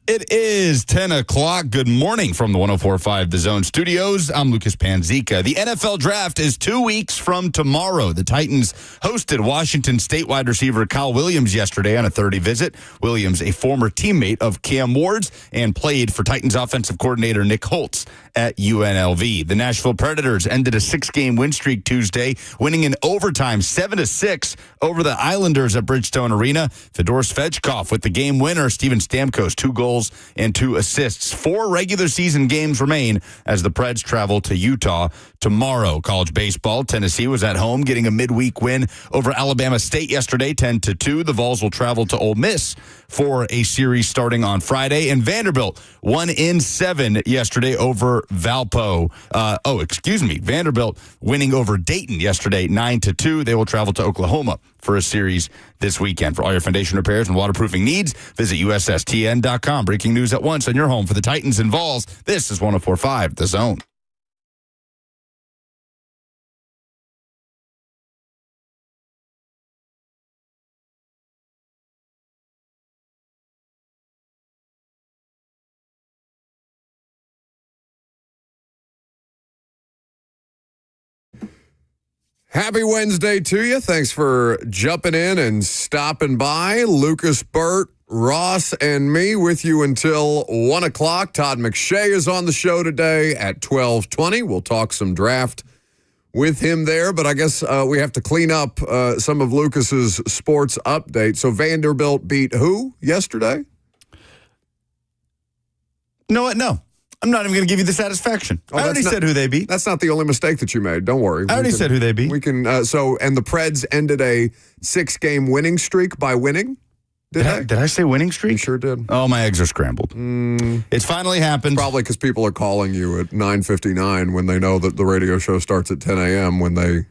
It is 10 o'clock. Good morning from the 104.5 The Zone Studios. I'm Lucas Panzica. The NFL Draft is 2 weeks from tomorrow. The Titans hosted Washington State wide receiver Kyle Williams yesterday on a 30 visit. Williams, a former teammate of Cam Ward's, and played for Titans offensive coordinator Nick Holtz at UNLV. The Nashville Predators ended a 6-game win streak Tuesday, winning in overtime 7-6 over the Islanders at Bridgestone Arena. Fedor Svechkov with the game winner. Steven Stamkos, 2 goals and 2 assists. 4 regular season games remain as the Preds travel to Utah tomorrow. College baseball, Tennessee was at home getting a midweek win over Alabama State yesterday, 10-2. The Vols will travel to Ole Miss for a series starting on Friday. And Vanderbilt won in 7 yesterday over Valpo. Vanderbilt winning over Dayton yesterday, 9-2. They will travel to Oklahoma for a series this weekend. For all your foundation repairs and waterproofing needs, visit USSTN.com. Breaking news at once on your home for the Titans and Vols. This is 104.5 The Zone. Happy Wednesday to you. Thanks for jumping in and stopping by. Lucas, Burt, Ross, and me with you until 1 o'clock. Todd McShay is on the show today at 12:20. We'll talk some draft with him there, but I guess we have to clean up some of Lucas's sports update. So Vanderbilt beat who yesterday? You know what? No. I'm not even going to give you the satisfaction. I already said who they beat. That's not the only mistake that you made. Don't worry. I already said who they beat. We can. And the Preds ended a 6-game winning streak by winning. Did I say winning streak? You sure did. Oh, my eggs are scrambled. It's finally happened. Probably because people are calling you at 9:59 when they know that the radio show starts at 10 a.m. when they,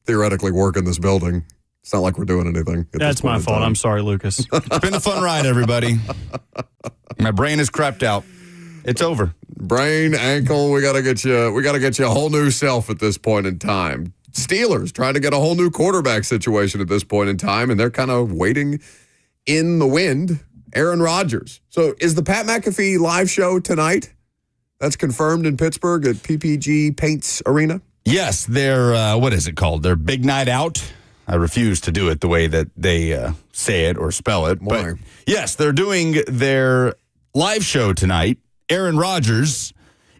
theoretically work in this building. It's not like we're doing anything. That's my fault. I'm sorry, Lucas. It's been a fun ride, everybody. My brain has crept out. It's over. Brain, ankle, we gotta get you a whole new self at this point in time. Steelers trying to get a whole new quarterback situation at this point in time, and they're kind of waiting in the wind. Aaron Rodgers. So is the Pat McAfee live show tonight? That's confirmed in Pittsburgh at PPG Paints Arena? Yes, they're, what is it called? Their big night out. I refuse to do it the way that they say it or spell it. Why? But yes, they're doing their live show tonight. Aaron Rodgers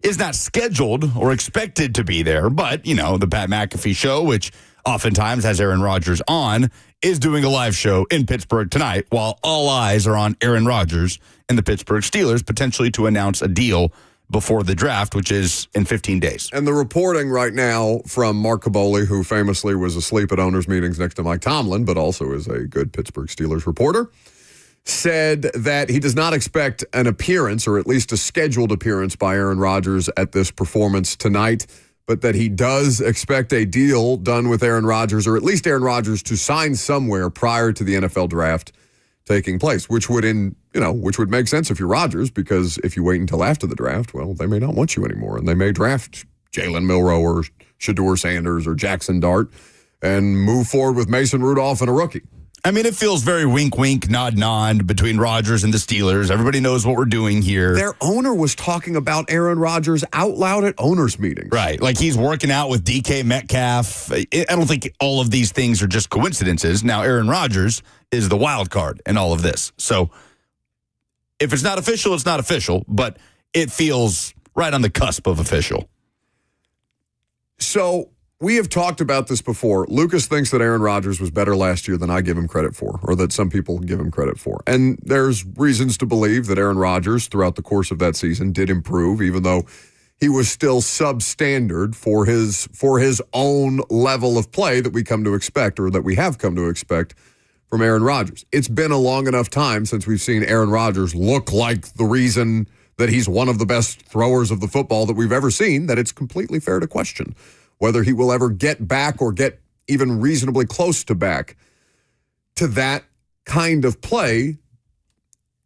is not scheduled or expected to be there, but, the Pat McAfee show, which oftentimes has Aaron Rodgers on, is doing a live show in Pittsburgh tonight while all eyes are on Aaron Rodgers and the Pittsburgh Steelers, potentially to announce a deal before the draft, which is in 15 days. And the reporting right now from Mark Caboli, who famously was asleep at owners' meetings next to Mike Tomlin, but also is a good Pittsburgh Steelers reporter, said that he does not expect an appearance, or at least a scheduled appearance, by Aaron Rodgers at this performance tonight, but that he does expect a deal done with Aaron Rodgers, or at least Aaron Rodgers to sign somewhere prior to the NFL draft taking place, which would make sense if you're Rodgers, because if you wait until after the draft, well, they may not want you anymore, and they may draft Jalen Milroe or Shedeur Sanders or Jackson Dart and move forward with Mason Rudolph and a rookie. I mean, it feels very wink, nod between Rodgers and the Steelers. Everybody knows what we're doing here. Their owner was talking about Aaron Rodgers out loud at owners' meetings. Right, like he's working out with DK Metcalf. I don't think all of these things are just coincidences. Now, Aaron Rodgers is the wild card in all of this. So if it's not official, it's not official, but it feels right on the cusp of official. So we have talked about this before. Lucas thinks that Aaron Rodgers was better last year than I give him credit for, or that some people give him credit for. And there's reasons to believe that Aaron Rodgers, throughout the course of that season, did improve, even though he was still substandard for his own level of play that we come to expect, or that we have come to expect from Aaron Rodgers. It's been a long enough time since we've seen Aaron Rodgers look like the reason that he's one of the best throwers of the football that we've ever seen that it's completely fair to question whether he will ever get back or get even reasonably close to back to that kind of play,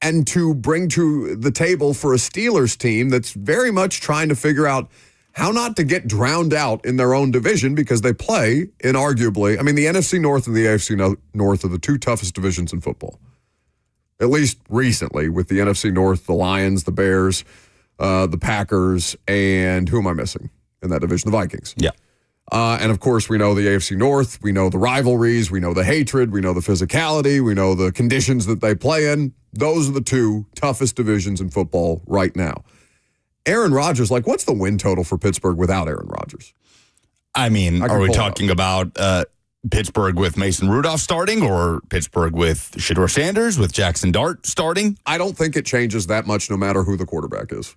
and to bring to the table for a Steelers team that's very much trying to figure out how not to get drowned out in their own division, because they play in arguably, the NFC North and the AFC North are the two toughest divisions in football. at least recently, with the NFC North, the Lions, the Bears, the Packers, and who am I missing in that division? The Vikings. Yeah. And, of course, we know the AFC North. We know the rivalries. We know the hatred. We know the physicality. We know the conditions that they play in. Those are the two toughest divisions in football right now. Aaron Rodgers, what's the win total for Pittsburgh without Aaron Rodgers? I mean, are we talking about Pittsburgh with Mason Rudolph starting, or Pittsburgh with Shedeur Sanders, with Jackson Dart starting? I don't think it changes that much no matter who the quarterback is.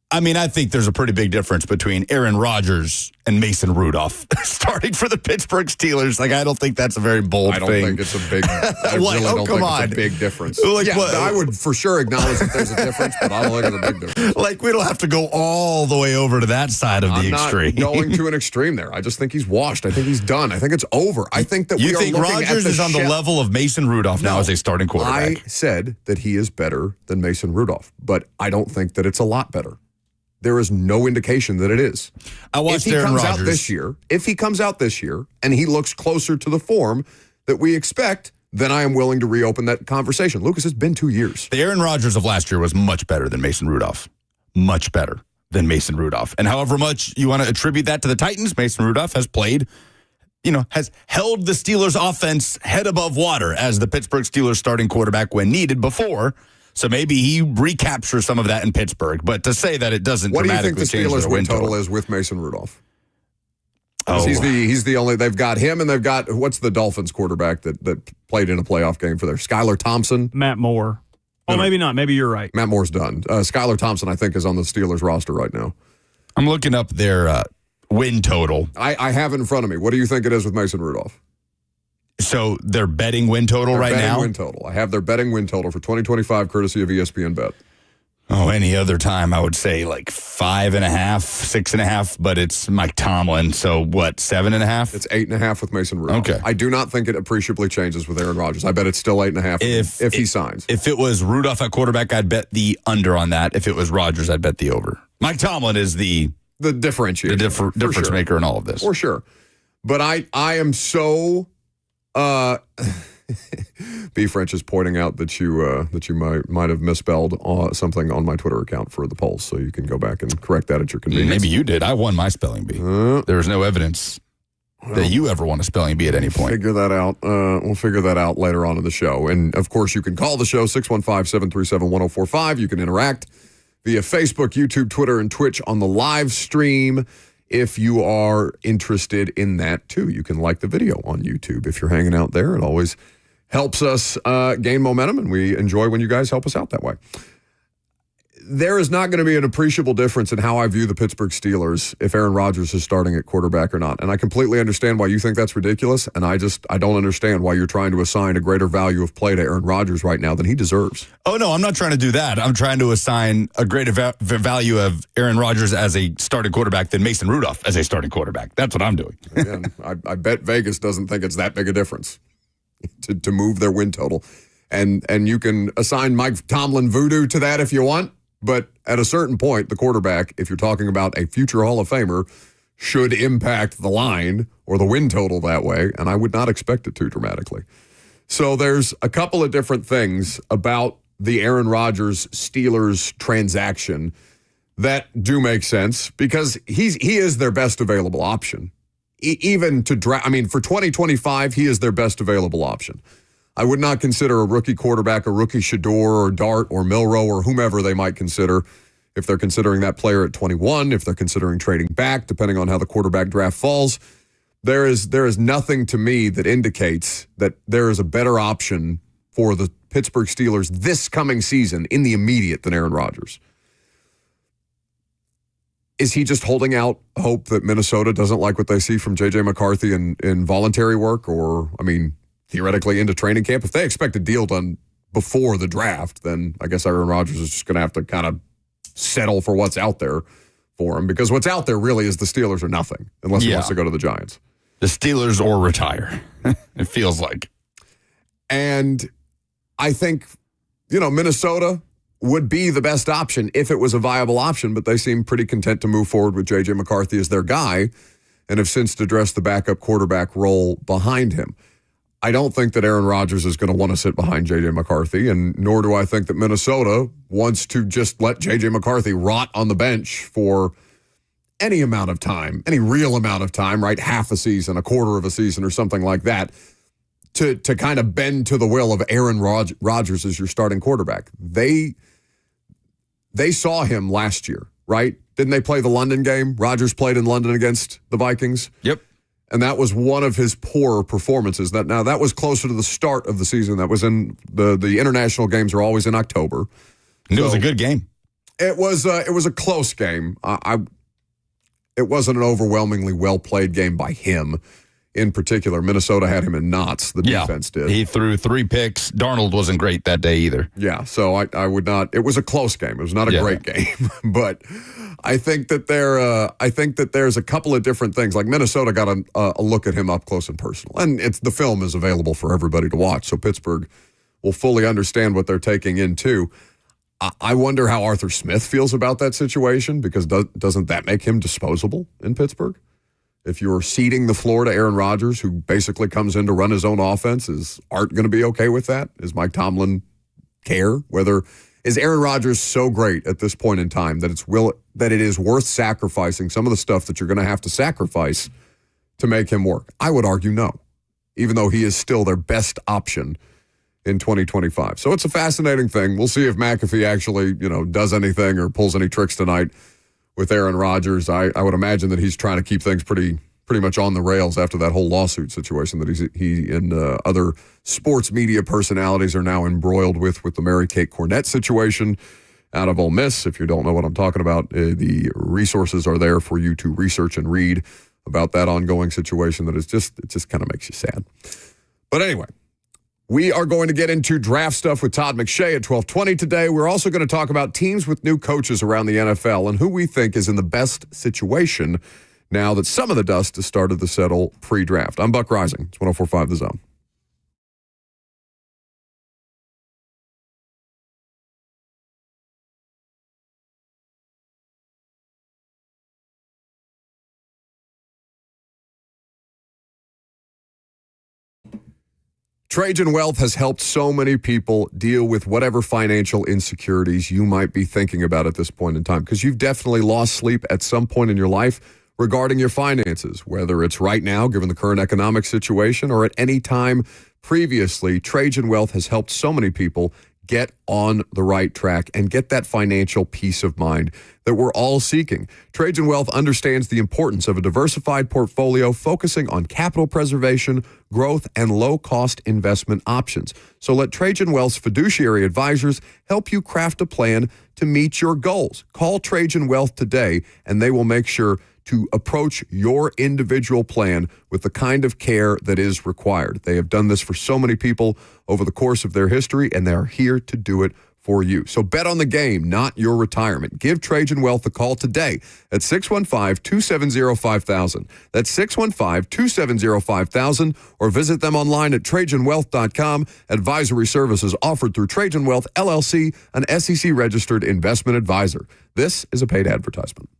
I mean, I think there's a pretty big difference between Aaron Rodgers and Mason Rudolph starting for the Pittsburgh Steelers. I don't think that's a very bold thing. I don't think it's a big it's a big difference. I would for sure acknowledge that there's a difference, but I don't think it's a big difference. We don't have to go all the way over to that side of the extreme. I'm not going to an extreme there. I just think he's washed. I think he's done. I think it's over. I think that you think Rodgers is on the level of Mason Rudolph now as a starting quarterback. I said that he is better than Mason Rudolph, but I don't think that it's a lot better. There is no indication that it is. I watched Aaron Rodgers. If he comes out this year and he looks closer to the form that we expect, then I am willing to reopen that conversation. Lucas, it's been 2 years. The Aaron Rodgers of last year was much better than Mason Rudolph. Much better than Mason Rudolph. And however much you want to attribute that to the Titans, Mason Rudolph has played, has held the Steelers' offense head above water as the Pittsburgh Steelers starting quarterback when needed before. So maybe he recaptures some of that in Pittsburgh. But to say that it doesn't dramatically change their win total. What do you think the Steelers' win total is with Mason Rudolph? Oh. He's the only, they've got him, and they've got, what's the Dolphins quarterback that played in a playoff game for there? Skylar Thompson? Matt Moore. Oh, maybe not. Maybe you're right. Matt Moore's done. Skylar Thompson, I think, is on the Steelers roster right now. I'm looking up their win total. I have it in front of me. What do you think it is with Mason Rudolph? So their betting win total right now? Win total. I have their betting win total for 2025, courtesy of ESPN Bet. Oh, any other time I would say 5.5, 6.5, but it's Mike Tomlin. So what, 7.5? It's 8.5 with Mason Rudolph. Okay. I do not think it appreciably changes with Aaron Rodgers. I bet it's still 8.5 if he signs. If it was Rudolph at quarterback, I'd bet the under on that. If it was Rodgers, I'd bet the over. Mike Tomlin is the differentiator, the difference maker in all of this. For sure. But I am so... B French is pointing out that you might have misspelled something on my Twitter account for the polls, so you can go back and correct that at your convenience. Maybe you did. I won my spelling bee. There was no evidence that you ever won a spelling bee at any point. Figure that out. We'll figure that out later on in the show. And of course, you can call the show 615-737-1045. You can interact via Facebook, YouTube, Twitter, and Twitch on the live stream. If you are interested in that, too, you can like the video on YouTube. If you're hanging out there, it always helps us gain momentum, and we enjoy when you guys help us out that way. There is not going to be an appreciable difference in how I view the Pittsburgh Steelers if Aaron Rodgers is starting at quarterback or not. And I completely understand why you think that's ridiculous, and I don't understand why you're trying to assign a greater value of play to Aaron Rodgers right now than he deserves. Oh, no, I'm not trying to do that. I'm trying to assign a greater value of Aaron Rodgers as a starting quarterback than Mason Rudolph as a starting quarterback. That's what I'm doing. Again, I bet Vegas doesn't think it's that big a difference to move their win total. And you can assign Mike Tomlin voodoo to that if you want. But at a certain point, the quarterback, if you're talking about a future Hall of Famer, should impact the line or the win total that way, and I would not expect it to dramatically. So there's a couple of different things about the Aaron Rodgers Steelers transaction that do make sense because he is their best available option. Even to draft, for 2025, he is their best available option. I would not consider a rookie quarterback, a rookie Shedeur or Dart or Milroe or whomever they might consider if they're considering that player at 21, if they're considering trading back, depending on how the quarterback draft falls. There is nothing to me that indicates that there is a better option for the Pittsburgh Steelers this coming season in the immediate than Aaron Rodgers. Is he just holding out hope that Minnesota doesn't like what they see from J.J. McCarthy in voluntary work or, theoretically into training camp? If they expect a deal done before the draft, then I guess Aaron Rodgers is just going to have to kind of settle for what's out there for him because what's out there really is the Steelers or nothing unless he wants to go to the Giants. The Steelers or retire, it feels like. And I think, Minnesota would be the best option if it was a viable option, but they seem pretty content to move forward with J.J. McCarthy as their guy and have since addressed the backup quarterback role behind him. I don't think that Aaron Rodgers is going to want to sit behind J.J. McCarthy, and nor do I think that Minnesota wants to just let J.J. McCarthy rot on the bench for any amount of time, any real amount of time, right? Half a season, a quarter of a season, or something like that, to kind of bend to the will of Aaron Rodgers as your starting quarterback. They saw him last year, right? Didn't they play the London game? Rodgers played in London against the Vikings. Yep. And that was one of his poorer performances. That was closer to the start of the season. That was in the international games are always in October. And it was a good game. It was a close game. It wasn't an overwhelmingly well played game by him. In particular, Minnesota had him in knots. The defense did. He threw 3 picks. Darnold wasn't great that day either. Yeah, so I would not. It was a close game. It was not a great game, but I think that there's a couple of different things. Like Minnesota got a look at him up close and personal, and the film is available for everybody to watch. So Pittsburgh will fully understand what they're taking in too. I wonder how Arthur Smith feels about that situation, because doesn't that make him disposable in Pittsburgh? If you're ceding the floor to Aaron Rodgers, who basically comes in to run his own offense, is Art going to be okay with that? Is Mike Tomlin care? Is Aaron Rodgers so great at this point in time that it is worth sacrificing some of the stuff that you're going to have to sacrifice to make him work? I would argue no, even though he is still their best option in 2025. So it's a fascinating thing. We'll see if McAfee actually, does anything or pulls any tricks tonight with Aaron Rodgers. I would imagine that he's trying to keep things pretty much on the rails after that whole lawsuit situation that he and other sports media personalities are now embroiled with the Mary Kate Cornett situation out of Ole Miss. If you don't know what I'm talking about, the resources are there for you to research and read about that ongoing situation that it just kind of makes you sad. But anyway, we are going to get into draft stuff with Todd McShay at 12:20 today. We're also going to talk about teams with new coaches around the NFL and who we think is in the best situation now that some of the dust has started to settle pre-draft. I'm Buck Rising. It's 104.5 The Zone. Trajan Wealth has helped so many people deal with whatever financial insecurities you might be thinking about at this point in time, because you've definitely lost sleep at some point in your life regarding your finances, whether it's right now, given the current economic situation, or at any time previously. Trajan Wealth has helped so many people get on the right track and get that financial peace of mind that we're all seeking. Trajan Wealth understands the importance of a diversified portfolio focusing on capital preservation, growth, and low-cost investment options. So let Trajan Wealth's fiduciary advisors help you craft a plan to meet your goals. Call Trajan Wealth today, and they will make sure to approach your individual plan with the kind of care that is required. They have done this for so many people over the course of their history, and they are here to do it for you. So bet on the game, not your retirement. Give Trajan Wealth a call today at 615-270-5000. That's 615-270-5000, or visit them online at TrajanWealth.com. Advisory services offered through Trajan Wealth, LLC, an SEC-registered investment advisor. This is a paid advertisement.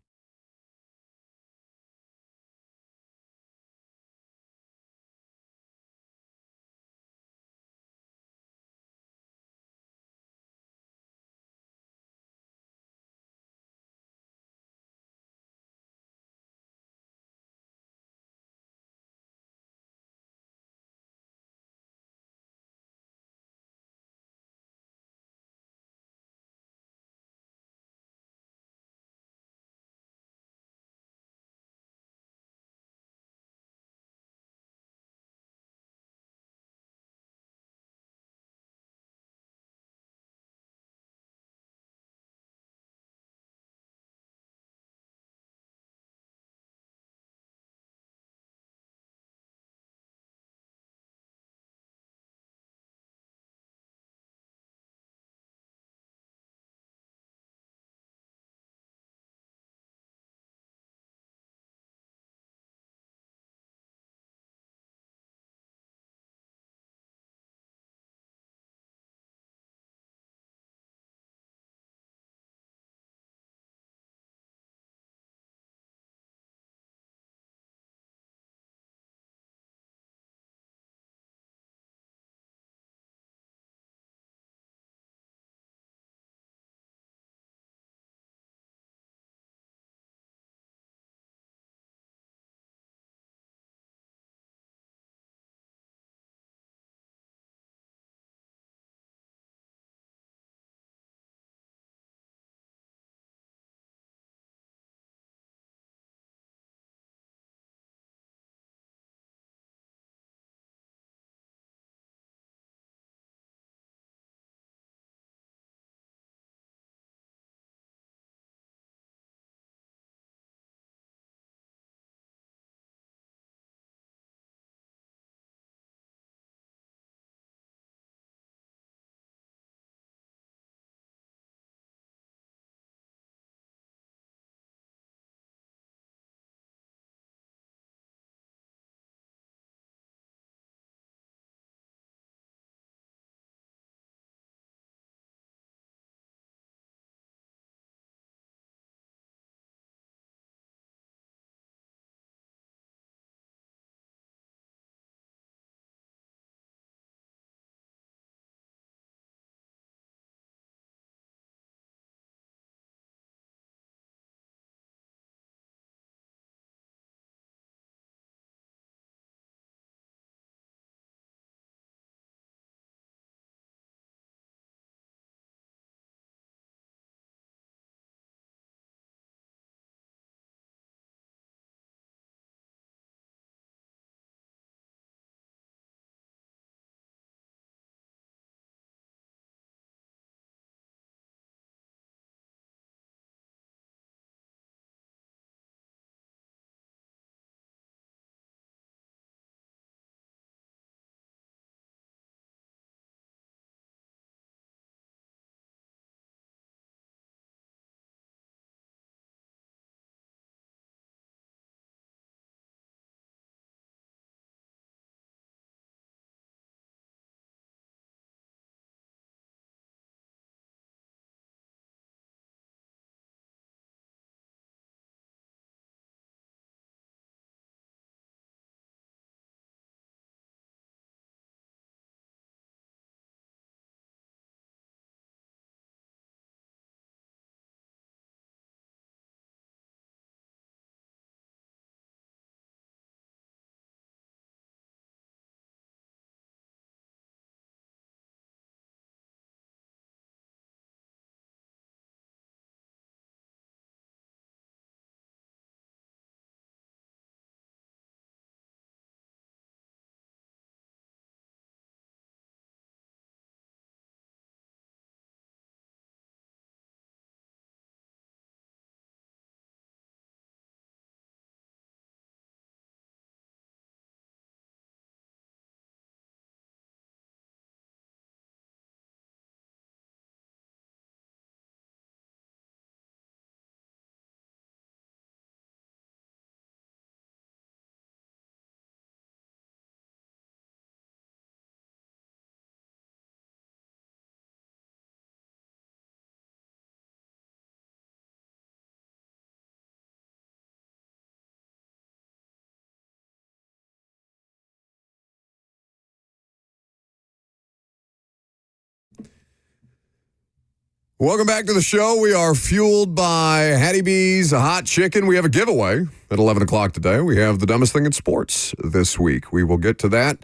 Welcome back to the show. We are fueled by Hattie B's Hot Chicken. We have a giveaway at 11 o'clock today. We have the dumbest thing in sports this week. We will get to that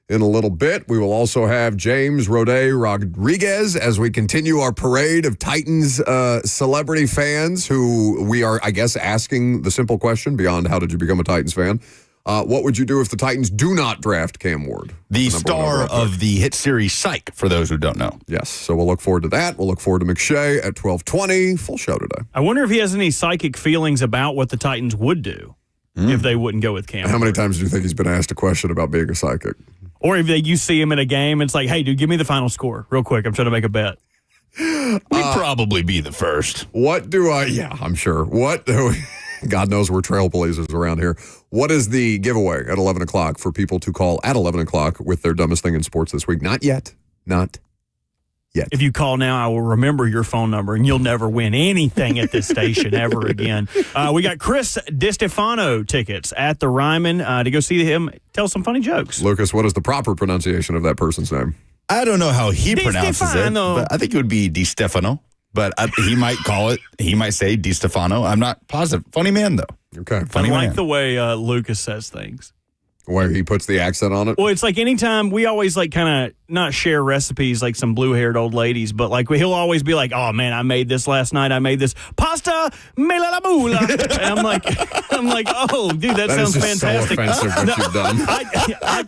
in a little bit. We will also have James Roday Rodriguez as we continue our parade of Titans celebrity fans who we are, I guess, asking the simple question beyond how did you become a Titans fan? What would you do if the Titans do not draft Cam Ward? The star of the hit series Psych, for those who don't know. Yes, so we'll look forward to that. We'll look forward to McShay at 12:20. Full show today. I wonder if he has any psychic feelings about what the Titans would do if they wouldn't go with Cam. How many times do you think he's been asked a question about being a psychic? Or if you see him in a game, it's like, hey, dude, give me the final score real quick. I'm trying to make a bet. We'd probably be the first. Yeah, I'm sure. God knows we're trailblazers around here. What is the giveaway at 11 o'clock for people to call at 11 o'clock with their dumbest thing in sports this week? Not yet. Not yet. If you call now, I will remember your phone number, and you'll never win anything at this station ever again. We got Chris DiStefano tickets at the Ryman to go see him tell some funny jokes. Lucas, what is the proper pronunciation of that person's name? I don't know how he pronounces it, Stefano. but I think it would be Di Stefano. But he might call it, he might say Di Stefano. I'm not positive. Funny man, though. Okay. Funny I like man. the way Lucas says things. Where he puts the accent on it? Well, it's like anytime we always like kind of not share recipes like some blue-haired old ladies, but like he'll always be like, "Oh man, I made this last night. I made this pasta mela la mula." And I'm like, "Oh, dude, that sounds is just fantastic." so offensive what you've done.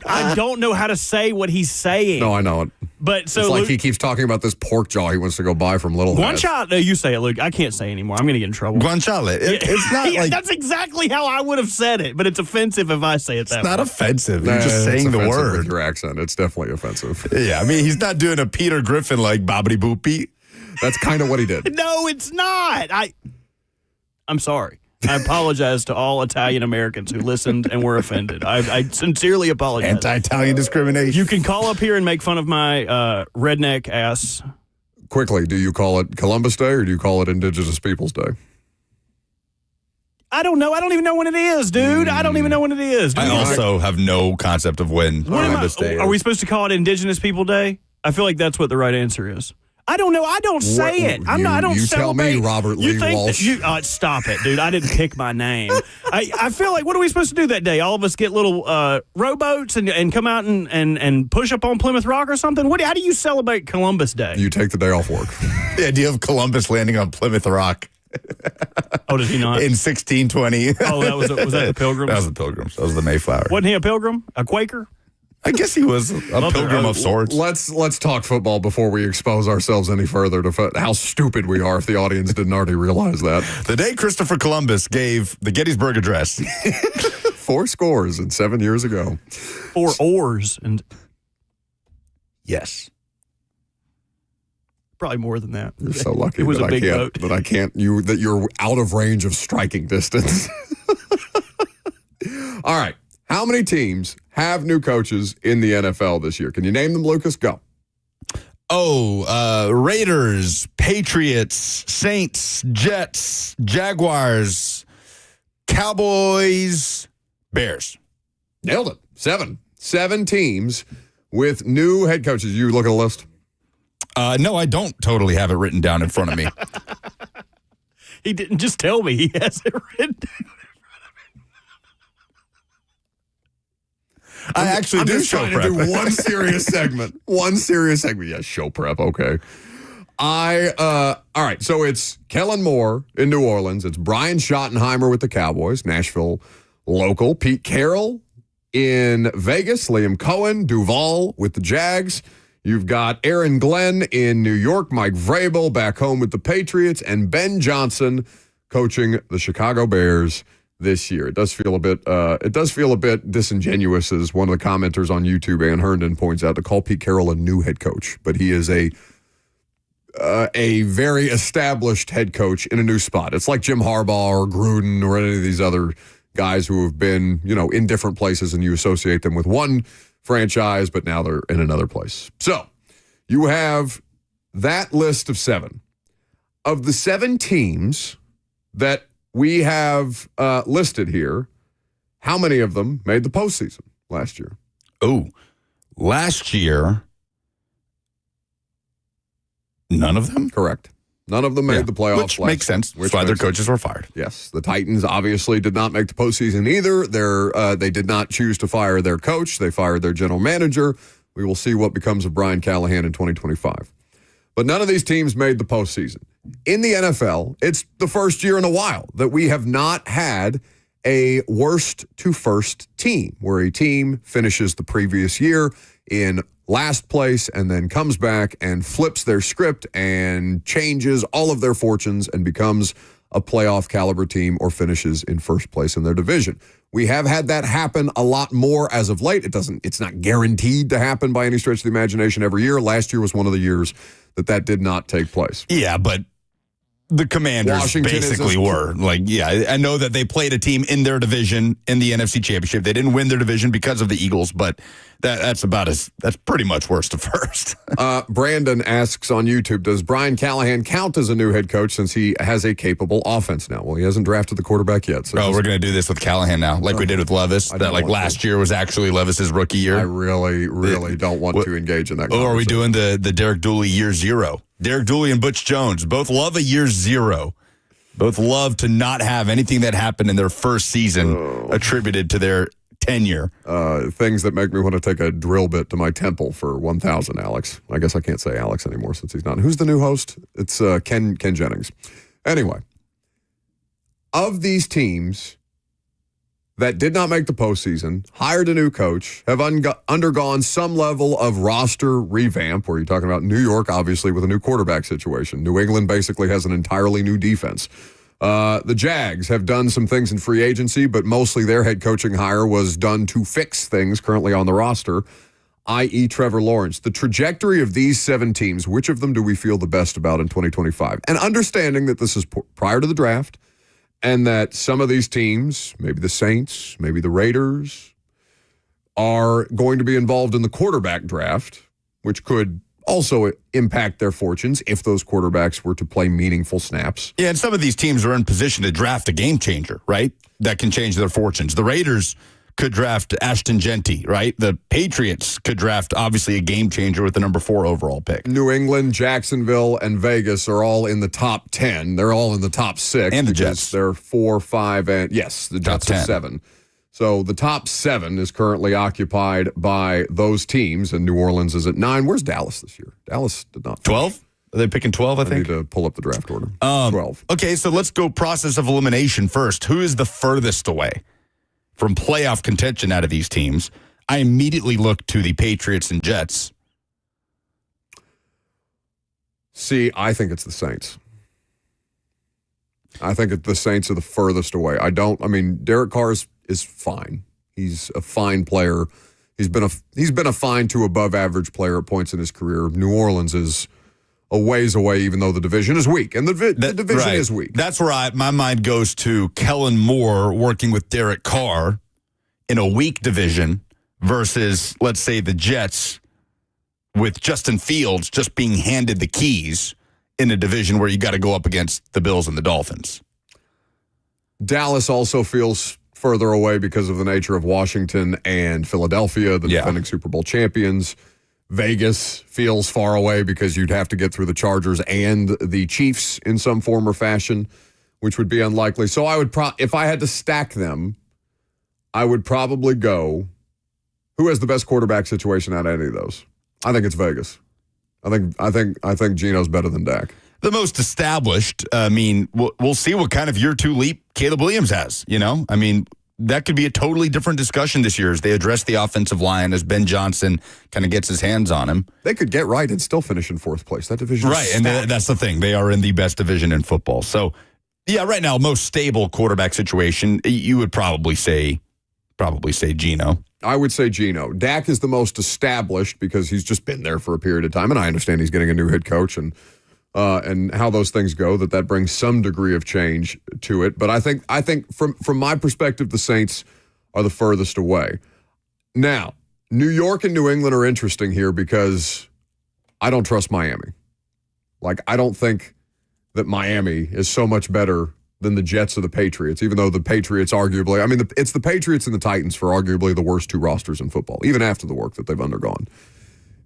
I don't know how to say what he's saying. No, I know it. But so It's like Luke, he keeps talking about this pork jaw he wants to go buy from Little House. guanciale. No, you say it, Luke. I can't say anymore. I'm going to get in trouble. Guanciale. It's not Yeah, like, that's exactly how I would have said it, but it's offensive if I say it that it's not way. offensive. Nah, You're just it's saying the offensive word. with your accent. It's definitely offensive. Yeah, I mean, he's not doing a Peter Griffin like bobbity boopy. That's kind of what he did. No, it's not. I'm sorry. I apologize to all Italian Americans who listened and were offended. I sincerely apologize. Anti-Italian discrimination. You can call up here and make fun of my redneck ass. Quickly, do you call it Columbus Day or do you call it Indigenous Peoples Day? I don't know. I don't even know when it is, dude. I don't even know when it is. I also have no concept of when Columbus Day is. Are we supposed to call it Indigenous People Day? I feel like that's what the right answer is. I don't know. I don't say it. I don't you celebrate. tell me, Robert Lee Walsh. Stop it, dude. I didn't pick my name. I feel like, what are we supposed to do that day? All of us get little rowboats and come out and push up on Plymouth Rock or something? How do you celebrate Columbus Day? You take the day off work. The idea of Columbus landing on Plymouth Rock Oh, did he not? in 1620. Oh, was that the Pilgrims? That was the Pilgrims. That was the Mayflower. Wasn't he a pilgrim? A Quaker? I guess he was a pilgrim of sorts. Let's talk football before we expose ourselves any further to how stupid we are if the audience didn't already realize that. The day Christopher Columbus gave the Gettysburg Address. 4 scores and 7 years ago. 4 oars and Yes. probably more than that. You're so lucky It was that a big boat. that you're out of range of striking distance. All right. How many teams have new coaches in the NFL this year? Can you name them, Lucas? Go. Raiders, Patriots, Saints, Jets, Jaguars, Cowboys, Bears. Nailed it. 7. 7 teams with new head coaches. You look at a list? No, I don't totally have it written down in front of me. He didn't just tell me. He has it written down. I actually I'm do just show trying prep. to do one serious segment. One serious segment. Yeah, show prep. Okay. All right. So it's Kellen Moore in New Orleans. It's Brian Schottenheimer with the Cowboys, Nashville local. Pete Carroll in Vegas. Liam Cohen, Duval with the Jags. You've got Aaron Glenn in New York. Mike Vrabel back home with the Patriots. And Ben Johnson coaching the Chicago Bears this year. It does feel a bit disingenuous, as one of the commenters on YouTube, Ann Herndon, points out, to call Pete Carroll a new head coach. But he is a very established head coach in a new spot. It's like Jim Harbaugh or Gruden or any of these other guys who have been, in different places, and you associate them with one franchise, but now they're in another place. So you have that list of 7. Of the 7 teams that we have listed here, how many of them made the postseason last year? Oh, last year, none of them? Correct. None of them made the playoffs. Which makes sense. That's why their coaches were fired. Yes. The Titans obviously did not make the postseason either. They did not choose to fire their coach. They fired their general manager. We will see what becomes of Brian Callahan in 2025. But none of these teams made the postseason. In the NFL, it's the first year in a while that we have not had a worst to first team, where a team finishes the previous year in last place and then comes back and flips their script and changes all of their fortunes and becomes a playoff caliber team or finishes in first place in their division. We have had that happen a lot more as of late. It's not guaranteed to happen by any stretch of the imagination every year. Last year was one of the years that did not take place. Yeah, but the Commanders Washington basically were. I know that they played a team in their division in the NFC Championship. They didn't win their division because of the Eagles, but that's pretty much worst to first. Brandon asks on YouTube, does Brian Callahan count as a new head coach since he has a capable offense now? Well, he hasn't drafted the quarterback yet. So we're going to do this with Callahan now, like we did with Levis. Last year was actually Levis's rookie year. I really don't want to engage in that conversation. Or are we doing the Derek Dooley year zero? Derek Dooley and Butch Jones both love a year zero. Both love to not have anything that happened in their first season attributed to their tenure. Things that make me want to take a drill bit to my temple for 1,000, Alex. I guess I can't say Alex anymore since he's not. Who's the new host? It's Ken Jennings. Anyway, of these teams that did not make the postseason, hired a new coach, have undergone some level of roster revamp, where you're talking about New York, obviously, with a new quarterback situation. New England basically has an entirely new defense. The Jags have done some things in free agency, but mostly their head coaching hire was done to fix things currently on the roster, i.e. Trevor Lawrence. The trajectory of these 7 teams, which of them do we feel the best about in 2025? And understanding that this is prior to the draft, and that some of these teams, maybe the Saints, maybe the Raiders, are going to be involved in the quarterback draft, which could also impact their fortunes if those quarterbacks were to play meaningful snaps. Yeah, and some of these teams are in position to draft a game changer, right? That can change their fortunes. The Raiders could draft Ashton Genty, right? The Patriots could draft, obviously, a game changer with the number 4 overall pick. New England, Jacksonville, and Vegas are all in the top 10. They're all in the top 6. And the Jets. They're 4, 5, and yes, the Jets are 7. So the top 7 is currently occupied by those teams, and New Orleans is at 9. Where's Dallas this year? Dallas did not. 12? Are they picking 12, I think? I need to pull up the draft order. 12. Okay, so let's go process of elimination first. Who is the furthest away from playoff contention out of these teams? I immediately look to the Patriots and Jets. See, I think it's the Saints. I think the Saints are the furthest away. Derek Carr is fine. He's a fine player. He's been a fine to above average player at points in his career. New Orleans is a ways away, even though the division is weak. And the division is weak. That's where my mind goes to Kellen Moore working with Derek Carr in a weak division versus, let's say, the Jets with Justin Fields just being handed the keys in a division where you got to go up against the Bills and the Dolphins. Dallas also feels further away because of the nature of Washington and Philadelphia, the defending Super Bowl champions. Vegas feels far away because you'd have to get through the Chargers and the Chiefs in some form or fashion, which would be unlikely. So I would if I had to stack them, I would probably go, who has the best quarterback situation out of any of those? I think it's Vegas. I think Geno's better than Dak. The most established. We'll see what kind of year 2 leap Caleb Williams has. That could be a totally different discussion this year as they address the offensive line, as Ben Johnson kind of gets his hands on him. They could get right and still finish in 4th place. That division is and that's the thing. They are in the best division in football. So, yeah, right now, most stable quarterback situation, you would probably say Geno. I would say Geno. Dak is the most established because he's just been there for a period of time, and I understand he's getting a new head coach and how those things go, that brings some degree of change to it. But I think from my perspective, the Saints are the furthest away. Now, New York and New England are interesting here because I don't trust Miami. I don't think that Miami is so much better than the Jets or the Patriots, even though the Patriots arguably, it's the Patriots and the Titans for arguably the worst 2 rosters in football, even after the work that they've undergone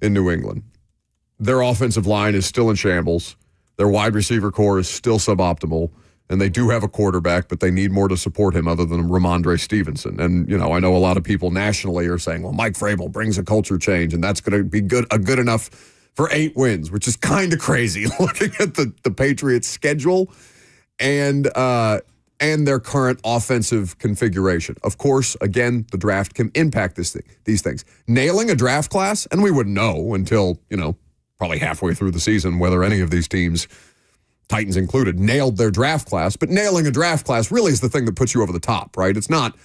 in New England. Their offensive line is still in shambles. Their wide receiver core is still suboptimal, and they do have a quarterback, but they need more to support him other than Ramondre Stevenson. And, I know a lot of people nationally are saying, well, Mike Vrabel brings a culture change, and that's going to be good enough for 8 wins, which is kind of crazy looking at the Patriots' schedule and their current offensive configuration. Of course, again, the draft can impact these things. Nailing a draft class, and we wouldn't know until, probably halfway through the season whether any of these teams, Titans included, nailed their draft class. But nailing a draft class really is the thing that puts you over the top, right? It's not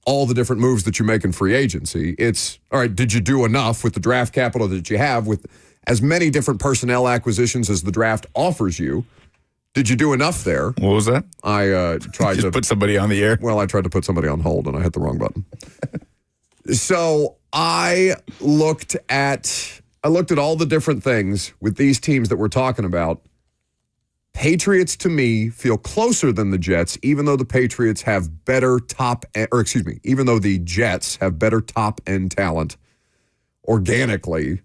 all the different moves that you make in free agency. It's, all right, did you do enough with the draft capital that you have with as many different personnel acquisitions as the draft offers you? Did you do enough there? What was that? I tried to put somebody on the air. Well, I tried to put somebody on hold and I hit the wrong button. So I looked at all the different things with these teams that we're talking about. Patriots, to me, feel closer than the Jets, even though the Patriots have better even though the Jets have better top-end talent organically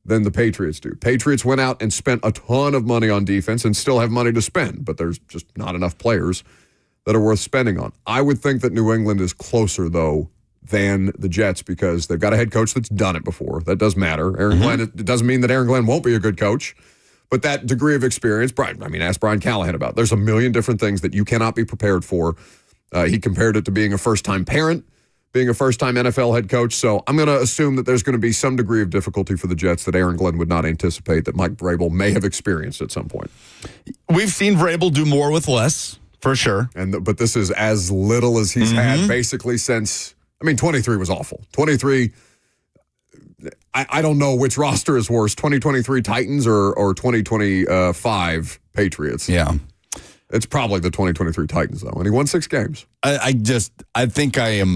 than the Patriots do. Patriots went out and spent a ton of money on defense and still have money to spend, but there's just not enough players that are worth spending on. I would think that New England is closer, though, than the Jets because they've got a head coach that's done it before. That does matter. Aaron Glenn, it doesn't mean that Aaron Glenn won't be a good coach. But that degree of experience, ask Brian Callahan about it. There's a million different things that you cannot be prepared for. He compared it to being a first-time parent, being a first-time NFL head coach. So I'm going to assume that there's going to be some degree of difficulty for the Jets that Aaron Glenn would not anticipate that Mike Vrabel may have experienced at some point. We've seen Vrabel do more with less, for sure. But this is as little as he's had basically since, 23 was awful. 23... I don't know which roster is worse, 2023 Titans or 2025 Patriots. Yeah. It's probably the 2023 Titans, though. And he won 6 games. I think I am,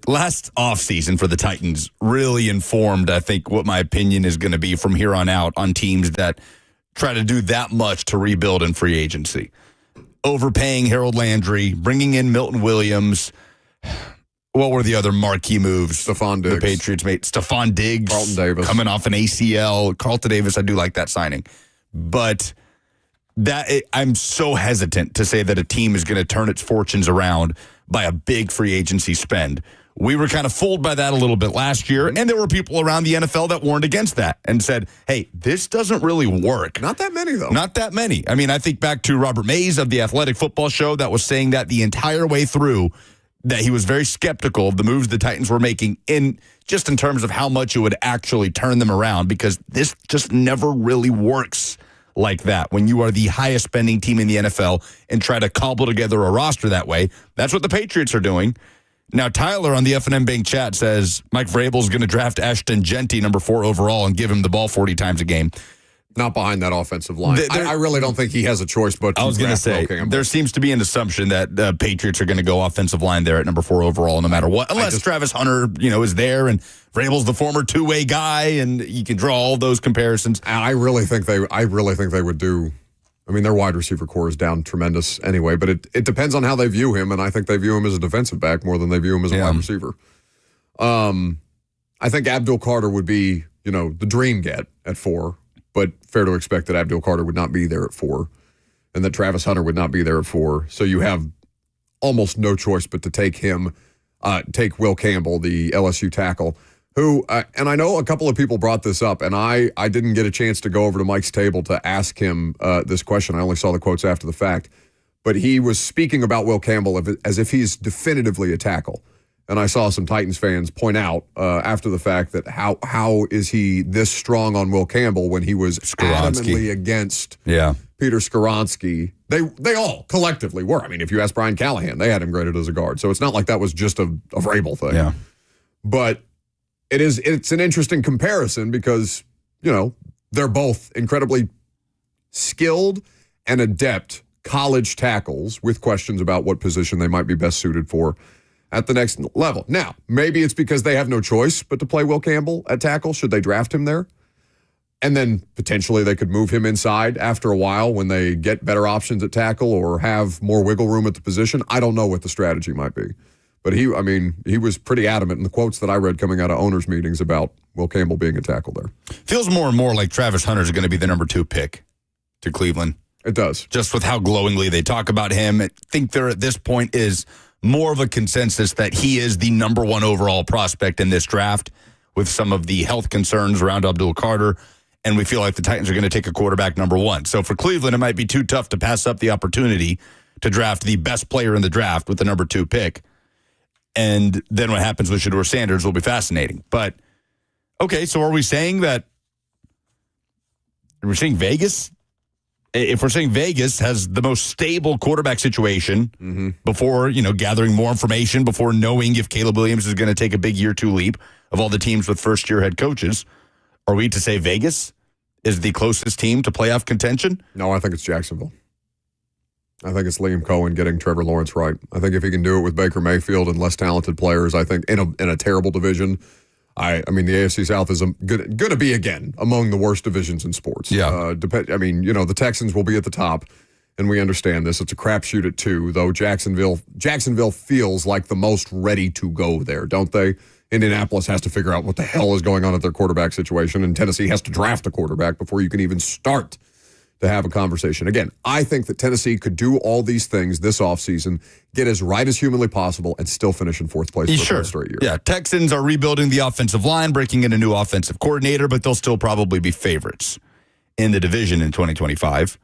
last offseason for the Titans really informed, I think, what my opinion is going to be from here on out on teams that try to do that much to rebuild in free agency. Overpaying Harold Landry, bringing in Milton Williams. What were the other marquee moves? Stephon Diggs. The Patriots made Stephon Diggs. Carlton Davis. Coming off an ACL. Carlton Davis, I do like that signing. But I'm so hesitant to say that a team is going to turn its fortunes around by a big free agency spend. We were kind of fooled by that a little bit last year, and there were people around the NFL that warned against that and said, hey, this doesn't really work. Not that many, though. Not that many. I think back to Robert Mays of the Athletic Football Show that was saying that the entire way through, that he was very skeptical of the moves the Titans were making in terms of how much it would actually turn them around, because this just never really works like that when you are the highest spending team in the NFL and try to cobble together a roster that way. That's what the Patriots are doing. Now, Tyler on the F&M Bank chat says Mike Vrabel's going to draft Ashton Genty, number 4 overall, and give him the ball 40 times a game. Not behind that offensive line. I really don't think he has a choice but to I was going to say, there seems to be an assumption that the Patriots are going to go offensive line there at number 4 overall no matter what, unless Travis Hunter, is there and Vrabel's the former two-way guy and you can draw all those comparisons. I really think they would do. Their wide receiver core is down tremendous anyway, but it depends on how they view him, and I think they view him as a defensive back more than they view him as a wide receiver. I think Abdul Carter would be, the dream get at 4. But fair to expect that Abdul Carter would not be there at 4 and that Travis Hunter would not be there at 4. So you have almost no choice but to take Will Campbell, the LSU tackle, who, and I know a couple of people brought this up, and I didn't get a chance to go over to Mike's table to ask him this question. I only saw the quotes after the fact. But he was speaking about Will Campbell as if he's definitively a tackle. And I saw some Titans fans point out after the fact that how is he this strong on Will Campbell when he was adamantly against Peter Skoronski. They all collectively were. If you ask Brian Callahan, they had him graded as a guard. So it's not like that was just a Vrabel thing. Yeah. But it's an interesting comparison because, they're both incredibly skilled and adept college tackles with questions about what position they might be best suited for at the next level. Now, maybe it's because they have no choice but to play Will Campbell at tackle, should they draft him there. And then potentially they could move him inside after a while when they get better options at tackle or have more wiggle room at the position. I don't know what the strategy might be. But he was pretty adamant in the quotes that I read coming out of owners' meetings about Will Campbell being a tackle there. Feels more and more like Travis Hunter is going to be the number 2 pick to Cleveland. It does. Just with how glowingly they talk about him. I think there at this point is more of a consensus that he is the number one overall prospect in this draft with some of the health concerns around Abdul Carter. And we feel like the Titans are going to take a quarterback number one. So for Cleveland, it might be too tough to pass up the opportunity to draft the best player in the draft with the number 2 pick. And then what happens with Shedeur Sanders will be fascinating. But, okay, so are we saying that we're saying Vegas? If we're saying Vegas has the most stable quarterback situation before, gathering more information, before knowing if Caleb Williams is going to take a big year 2 leap of all the teams with first-year head coaches, are we to say Vegas is the closest team to playoff contention? No, I think it's Jacksonville. I think it's Liam Cohen getting Trevor Lawrence right. I think if he can do it with Baker Mayfield and less talented players, I think in a terrible division, I mean, the AFC South is going to be, again, among the worst divisions in sports. Yeah. The Texans will be at the top, and we understand this. It's a crapshoot at 2, though Jacksonville feels like the most ready to go there, don't they? Indianapolis has to figure out what the hell is going on at their quarterback situation, and Tennessee has to draft a quarterback before you can even start to have a conversation. Again, I think that Tennessee could do all these things this offseason, get as right as humanly possible, and still finish in 4th place for a third straight year. Yeah, Texans are rebuilding the offensive line, breaking in a new offensive coordinator, but they'll still probably be favorites in the division in 2025.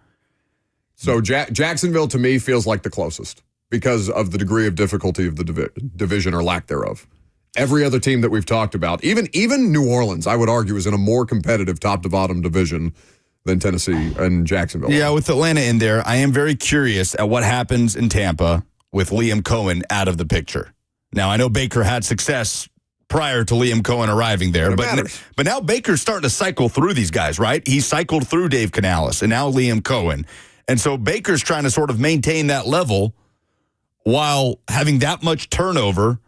So Jacksonville, to me, feels like the closest because of the degree of difficulty of the division or lack thereof. Every other team that we've talked about, even New Orleans, I would argue, is in a more competitive top-to-bottom division than Tennessee and Jacksonville. Yeah, with Atlanta in there, I am very curious at what happens in Tampa with Liam Cohen out of the picture. Now, I know Baker had success prior to Liam Cohen arriving there, but now Baker's starting to cycle through these guys, right? He cycled through Dave Canales and now Liam Cohen. And so Baker's trying to sort of maintain that level while having that much turnover,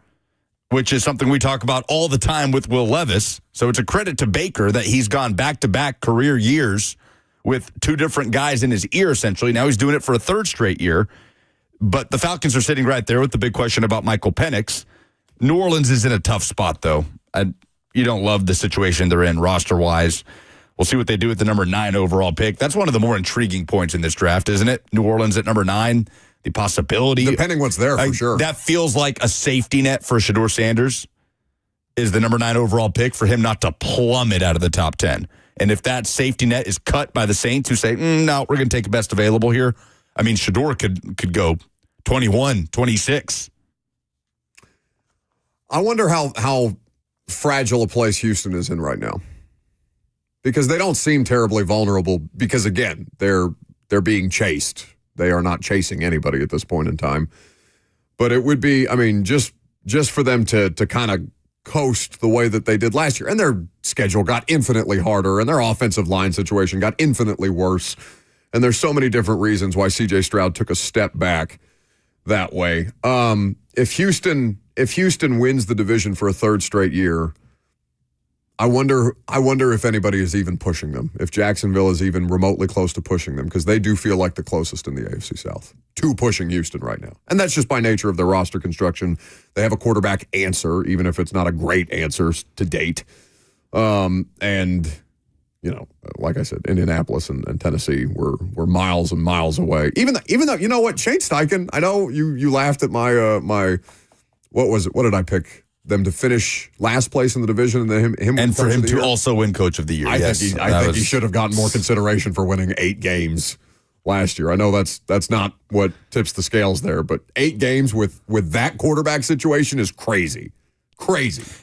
which is something we talk about all the time with Will Levis. So it's a credit to Baker that he's gone back-to-back career years with 2 different guys in his ear, essentially. Now he's doing it for a 3rd straight year. But the Falcons are sitting right there with the big question about Michael Penix. New Orleans is in a tough spot, though. You don't love the situation they're in roster-wise. We'll see what they do with the number 9 overall pick. That's one of the more intriguing points in this draft, isn't it? New Orleans at number 9. The possibility. Depending what's there, for sure. That feels like a safety net for Shedeur Sanders is the number 9 overall pick for him not to plummet out of the top 10. And if that safety net is cut by the Saints who say, no, we're going to take the best available here. I mean, Shedeur could go 21, 26. I wonder how fragile a place Houston is in right now. Because they don't seem terribly vulnerable because, again, they're being chased. They are not chasing anybody at this point in time. But it would be, I mean, just for them to kind of coast the way that they did last year. And their schedule got infinitely harder, and their offensive line situation got infinitely worse. And there's so many different reasons why C.J. Stroud took a step back that way. If Houston wins the division for a 3rd straight year, I wonder if anybody is even pushing them, if Jacksonville is even remotely close to pushing them, because they do feel like the closest in the AFC South to pushing Houston right now. And that's just by nature of their roster construction. They have a quarterback answer, even if it's not a great answer to date. And, like I said, Indianapolis and Tennessee were miles and miles away. Even though, you know what, Shane Steichen, I know you laughed at my what was it? What did I pick? Them to finish last place in the division, and then him and for him to also win Coach of the Year. I think he should have gotten more consideration for winning 8 games last year. I know that's not what tips the scales there, but 8 games with that quarterback situation is crazy.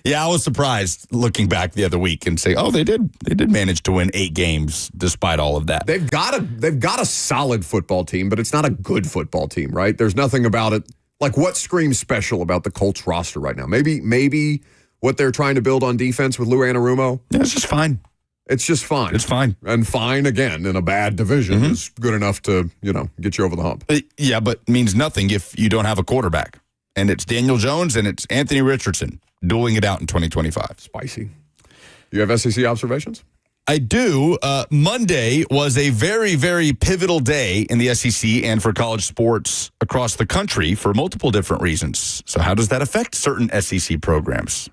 Yeah, I was surprised looking back the other week and say, oh, they did manage to win 8 games despite all of that. They've got a solid football team, but it's not a good football team, right? There's nothing about it. Like, what screams special about the Colts roster right now? Maybe what they're trying to build on defense with Lou Anarumo? Yeah, it's just fine. It's just fine. It's fine. And fine, again, in a bad division is good enough to, get you over the hump. Yeah, but means nothing if you don't have a quarterback. And it's Daniel Jones and it's Anthony Richardson dueling it out in 2025. Spicy. You have SEC observations? I do. Monday was a very, very pivotal day in the SEC and for college sports across the country for multiple different reasons. So how does that affect certain SEC programs?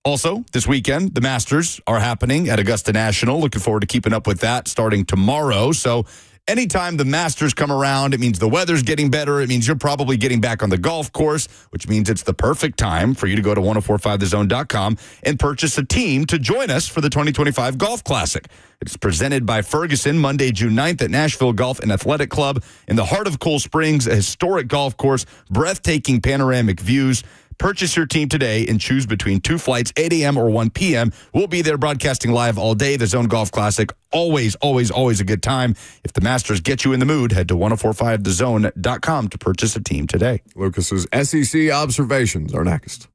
Also, this weekend, the Masters are happening at Augusta National. Looking forward to keeping up with that starting tomorrow. So anytime the Masters come around, it means the weather's getting better. It means you're probably getting back on the golf course, which means it's the perfect time for you to go to 1045thezone.com and purchase a team to join us for the 2025 Golf Classic. It's presented by Ferguson Monday, June 9th at Nashville Golf and Athletic Club in the heart of Cool Springs, a historic golf course, breathtaking panoramic views. Purchase your team today and choose between 2 flights, 8 a.m. or 1 p.m. We'll be there broadcasting live all day. The Zone Golf Classic, always, always, always a good time. If the Masters get you in the mood, head to 1045thezone.com to purchase a team today. Lucas's SEC observations are next.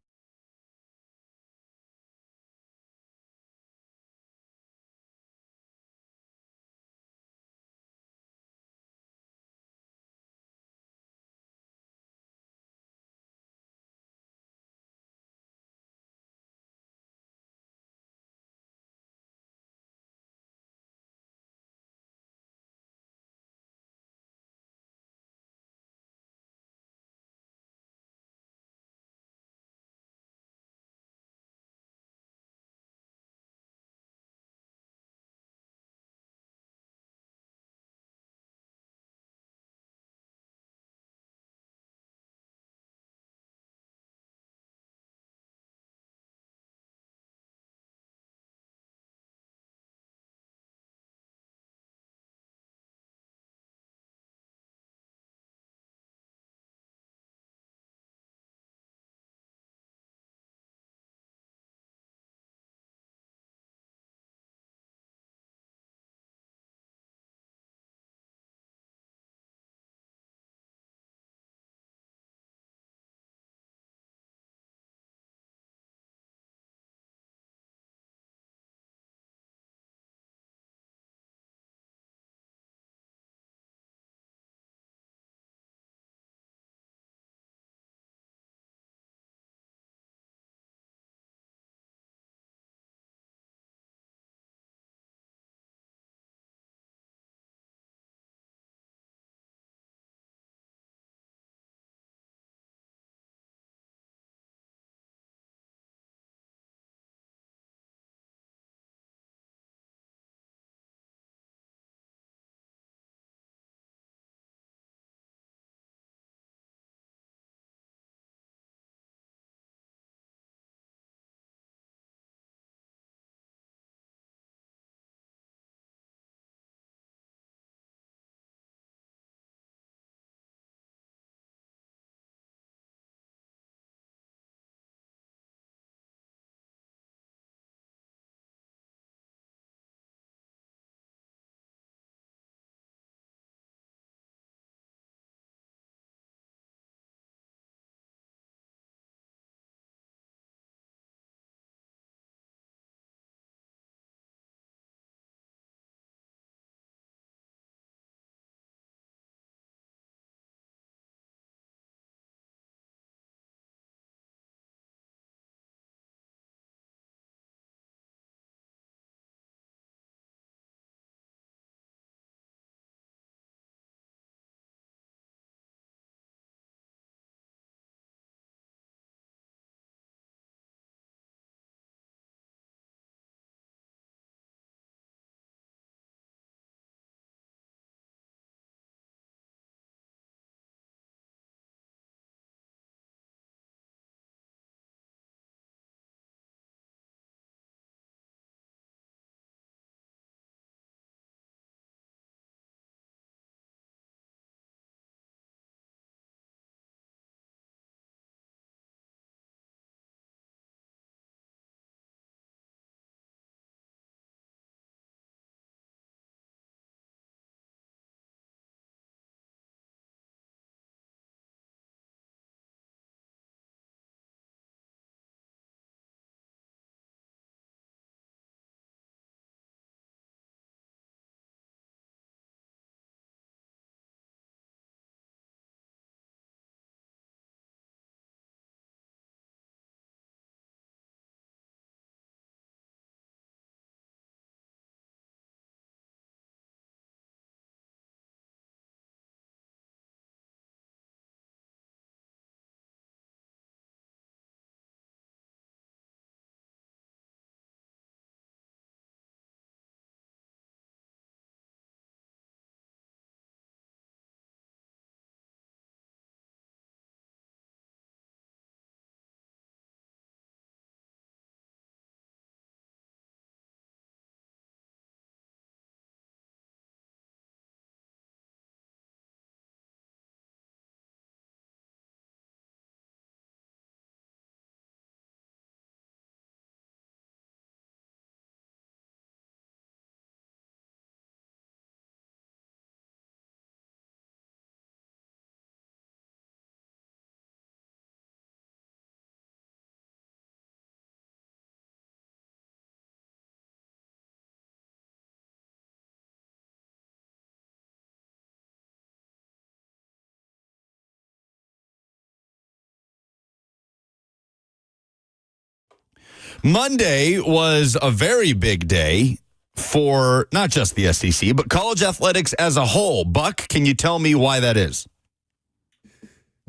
Monday was a very big day for not just the SEC, but college athletics as a whole. Buck, can you tell me why that is?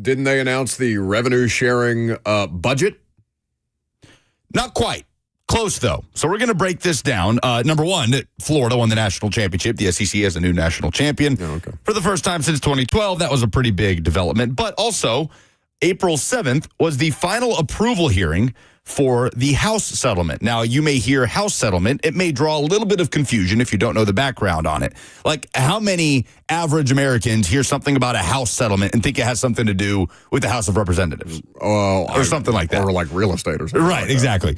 Didn't they announce the revenue sharing budget? Not quite. Close, though. So we're going to break this down. Number one, Florida won the national championship. The SEC has a new national champion. For the first time since 2012. That was a pretty big development. But also, April 7th was the final approval hearing for the House settlement. Now, you may hear House settlement. It may draw a little bit of confusion if you don't know the background on it. Like, how many average Americans hear something about a House settlement and think it has something to do with the House of Representatives? Or something like that. Or like real estate or something. Right, like exactly.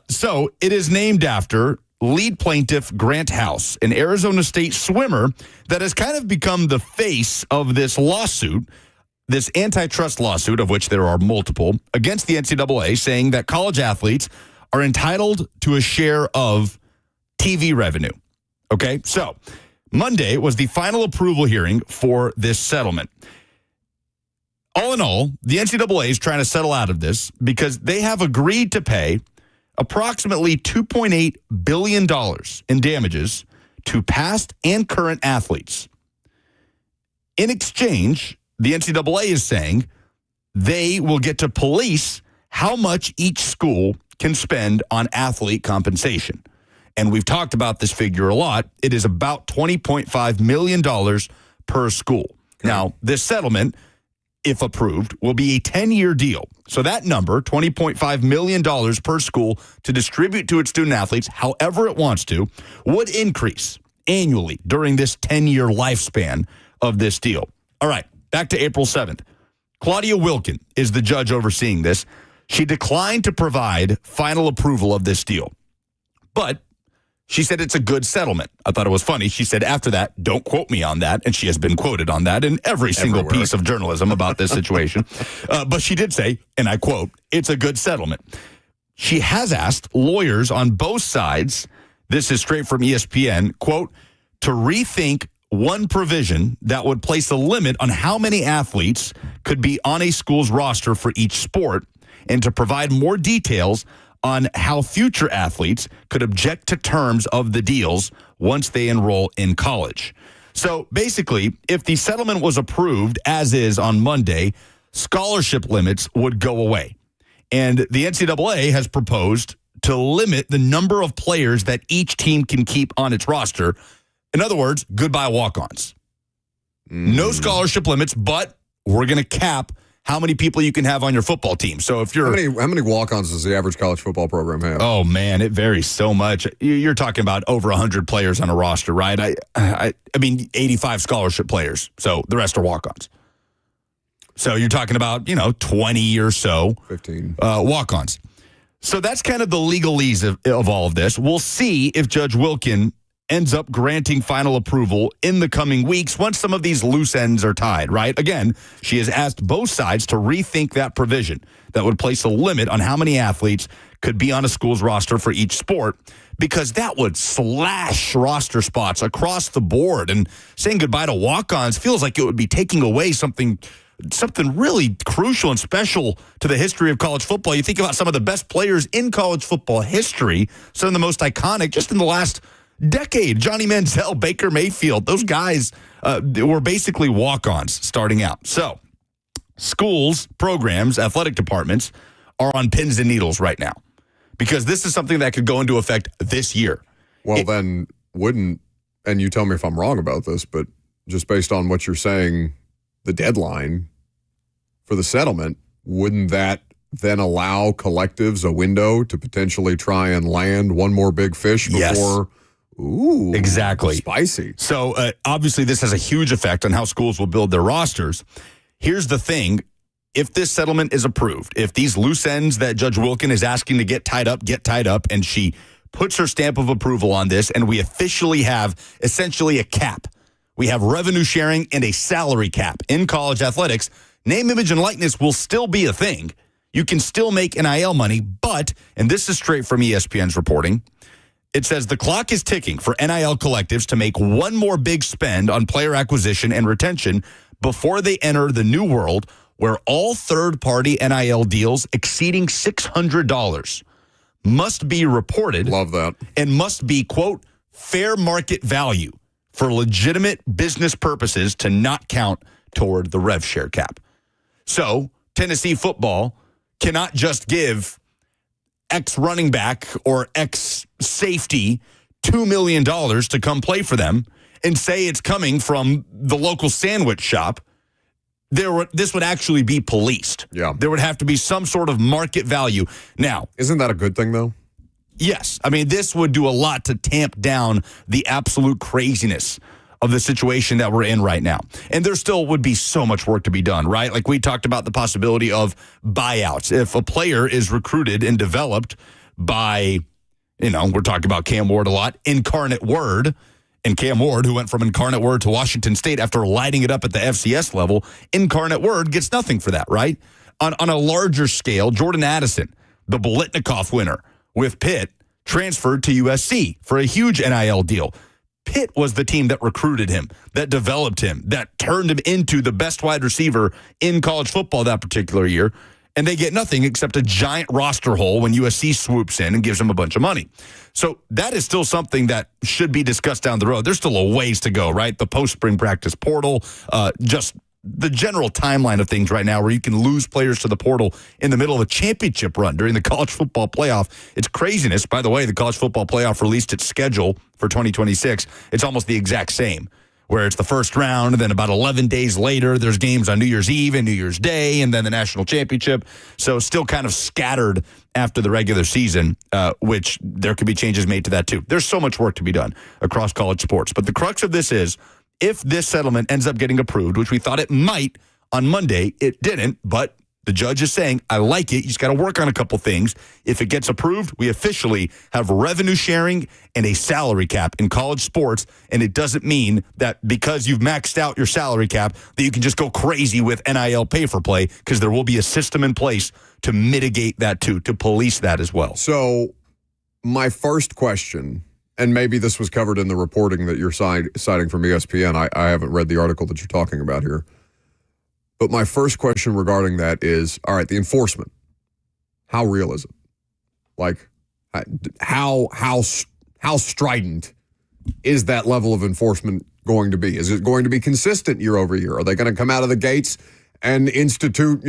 So it is named after lead plaintiff Grant House, an Arizona State swimmer that has kind of become the face of this lawsuit, this antitrust lawsuit, of which there are multiple, against the NCAA, saying that college athletes are entitled to a share of TV revenue. Okay, so Monday was the final approval hearing for this settlement. All in all, the NCAA is trying to settle out of this because they have agreed to pay approximately $2.8 billion in damages to past and current athletes. In exchange, the NCAA is saying they will get to police how much each school can spend on athlete compensation. And we've talked about this figure a lot. It is about $20.5 million per school. Okay. Now, this settlement, if approved, will be a 10-year deal. So that number, $20.5 million per school to distribute to its student athletes however it wants to, would increase annually during this 10-year lifespan of this deal. All right. Back to April 7th. Claudia Wilkin is the judge overseeing this. She declined to provide final approval of this deal. But she said it's a good settlement. I thought it was funny. She said after that, don't quote me on that. And she has been quoted on that in every single piece of journalism about this situation. But she did say, and I quote, it's a good settlement. She has asked lawyers on both sides, this is straight from ESPN, quote, to rethink one provision that would place a limit on how many athletes could be on a school's roster for each sport, and to provide more details on how future athletes could object to terms of the deals once they enroll in college. So basically, if the settlement was approved as is on Monday, scholarship limits would go away. And the NCAA has proposed to limit the number of players that each team can keep on its roster. In other words, goodbye walk-ons. No scholarship limits, but we're going to cap how many people you can have on your football team. So if you're how many walk-ons does the average college football program have? Oh man, it varies so much. You're talking about over 100 players on a roster, right? I mean 85 scholarship players. So the rest are walk-ons. So you're talking about, 20 or so 15 walk-ons. So that's kind of the legalese of all of this. We'll see if Judge Wilkin ends up granting final approval in the coming weeks once some of these loose ends are tied, right? Again, she has asked both sides to rethink that provision that would place a limit on how many athletes could be on a school's roster for each sport, because that would slash roster spots across the board. And saying goodbye to walk-ons feels like it would be taking away something really crucial and special to the history of college football. You think about some of the best players in college football history, some of the most iconic just in the last decade. Johnny Manziel, Baker Mayfield, those guys were basically walk-ons starting out. So schools, programs, athletic departments are on pins and needles right now because this is something that could go into effect this year. Well, then wouldn't, and you tell me if I'm wrong about this, but just based on what you're saying, the deadline for the settlement, wouldn't that then allow collectives a window to potentially try and land one more big fish before... Yes. Ooh, exactly. Spicy. So obviously this has a huge effect on how schools will build their rosters. Here's the thing. If this settlement is approved, if these loose ends that Judge Wilkin is asking to get tied up, and she puts her stamp of approval on this, and we officially have essentially a cap. We have revenue sharing and a salary cap in college athletics. Name, image, and likeness will still be a thing. You can still make NIL money, but, and this is straight from ESPN's reporting, it says the clock is ticking for NIL collectives to make one more big spend on player acquisition and retention before they enter the new world where all third-party NIL deals exceeding $600 must be reported. Love that. And must be, quote, fair market value for legitimate business purposes to not count toward the rev share cap. So Tennessee football cannot just give X running back or X safety $2 million to come play for them and say it's coming from the local sandwich shop. This would actually be policed. Yeah. There would have to be some sort of market value. Now, isn't that a good thing, though? Yes. I mean, this would do a lot to tamp down the absolute craziness of the situation that we're in right now. And there still would be so much work to be done, right? Like we talked about the possibility of buyouts. If a player is recruited and developed by, we're talking about Cam Ward a lot, Incarnate Word, and Cam Ward, who went from Incarnate Word to Washington State after lighting it up at the FCS level, Incarnate Word gets nothing for that, right? On a larger scale, Jordan Addison, the Biletnikoff winner with Pitt, transferred to USC for a huge NIL deal. Pitt was the team that recruited him, that developed him, that turned him into the best wide receiver in college football that particular year. And they get nothing except a giant roster hole when USC swoops in and gives them a bunch of money. So that is still something that should be discussed down the road. There's still a ways to go, right? The post-spring practice portal, just the general timeline of things right now where you can lose players to the portal in the middle of a championship run during the college football playoff. It's craziness. By the way, the college football playoff released its schedule for 2026. It's almost the exact same, where it's the first round, and then about 11 days later, there's games on New Year's Eve and New Year's Day, and then the national championship. So still kind of scattered after the regular season, which there could be changes made to that too. There's so much work to be done across college sports. But the crux of this is, if this settlement ends up getting approved, which we thought it might on Monday, it didn't, but the judge is saying, I like it. You just got to work on a couple things. If it gets approved, we officially have revenue sharing and a salary cap in college sports. And it doesn't mean that because you've maxed out your salary cap that you can just go crazy with NIL pay for play, because there will be a system in place to mitigate that too, to police that as well. So my first question, and maybe this was covered in the reporting that you're citing from ESPN. I haven't read the article that you're talking about here. But my first question regarding that is, all right, the enforcement. How real is it? Like, how strident is that level of enforcement going to be? Is it going to be consistent year over year? Are they going to come out of the gates and institute,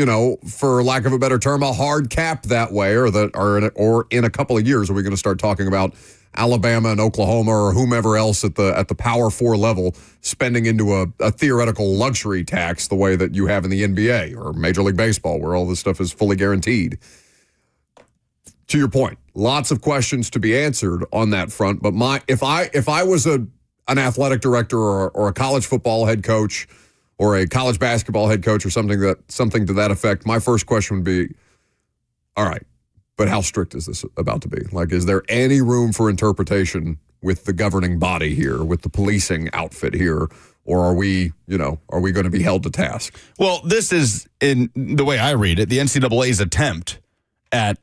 for lack of a better term, a hard cap that way, or in a couple of years, are we going to start talking about Alabama and Oklahoma or whomever else at the Power 4 level spending into a theoretical luxury tax the way that you have in the NBA or Major League Baseball, where all this stuff is fully guaranteed? To your point, lots of questions to be answered on that front. But if I was an athletic director or a college football head coach or a college basketball head coach or something to that effect, my first question would be, all right, but how strict is this about to be? Like, is there any room for interpretation with the governing body here, with the policing outfit here, or are we going to be held to task? Well, this is, in the way I read it, the NCAA's attempt at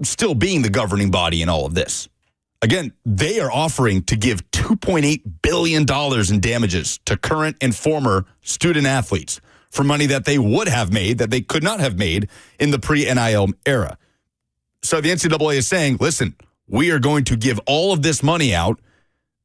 still being the governing body in all of this. Again, they are offering to give $2.8 billion in damages to current and former student athletes for money that they would have made, that they could not have made in the pre-NIL era. So the NCAA is saying, listen, we are going to give all of this money out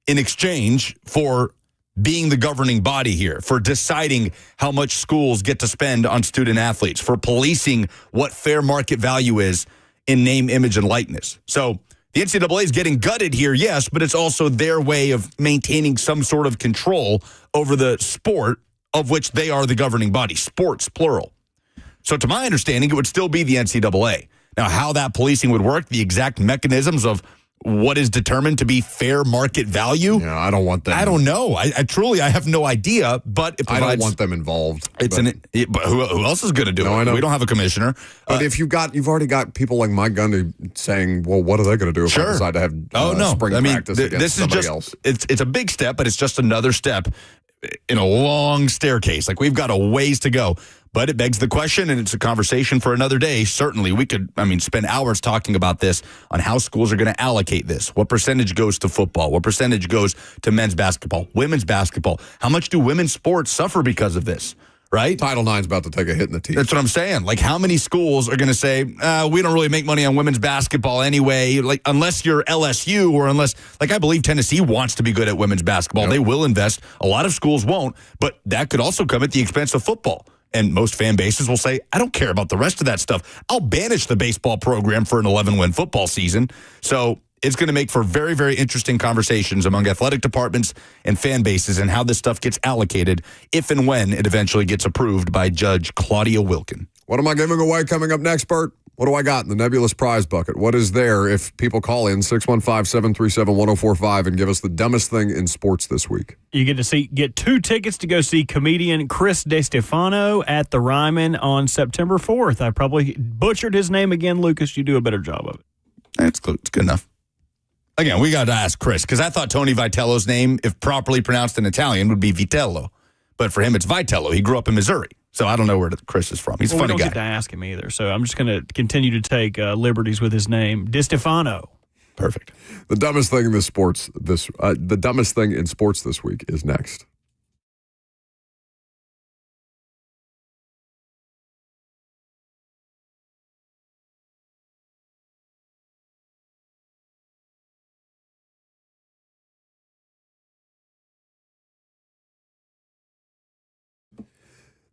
in exchange for being the governing body here, for deciding how much schools get to spend on student athletes, for policing what fair market value is in name, image, and likeness. So the NCAA is getting gutted here, yes, but it's also their way of maintaining some sort of control over the sport of which they are the governing body, sports, plural. So to my understanding, it would still be the NCAA. Now, how that policing would work, the exact mechanisms of what is determined to be fair market value. Yeah, I don't want them. I don't know. I truly have no idea, but it provides, I don't want them involved. But who else is going to do it? I know. We don't have a commissioner. But if you've already got people like Mike Gundy saying, well, what are they going to do if I decide to have spring practice against somebody else? It's a big step, but it's just another step in a long staircase. Like, we've got a ways to go. But it begs the question, and it's a conversation for another day. Certainly, we could, spend hours talking about this, on how schools are going to allocate this. What percentage goes to football? What percentage goes to men's basketball, women's basketball? How much do women's sports suffer because of this? right? Title IX's about to take a hit in the teeth. That's what I'm saying. Like, how many schools are going to say, we don't really make money on women's basketball anyway, like, unless you're LSU or unless, like, I believe Tennessee wants to be good at women's basketball. Yep. They will invest. A lot of schools won't, but that could also come at the expense of football. And most fan bases will say, I don't care about the rest of that stuff. I'll banish the baseball program for an 11-win football season. So it's going to make for very, very interesting conversations among athletic departments and fan bases and how this stuff gets allocated if and when it eventually gets approved by Judge Claudia Wilkin. What am I giving away coming up next, Bert? What do I got in the nebulous prize bucket? What is there if people call in 615-737-1045 and give us the dumbest thing in sports this week? You get 2 tickets to go see comedian Chris DeStefano at the Ryman on September 4th. I probably butchered his name again, Lucas. You do a better job of it. It's good enough. Again, we got to ask Chris, because I thought Tony Vitello's name, if properly pronounced in Italian, would be Vitello. But for him, it's Vitello. He grew up in Missouri. So I don't know where Chris is from. He's a funny guy. We don't get to ask him either. So I'm just going to continue to take liberties with his name, DeStefano. Perfect. The dumbest thing in sports this week is next.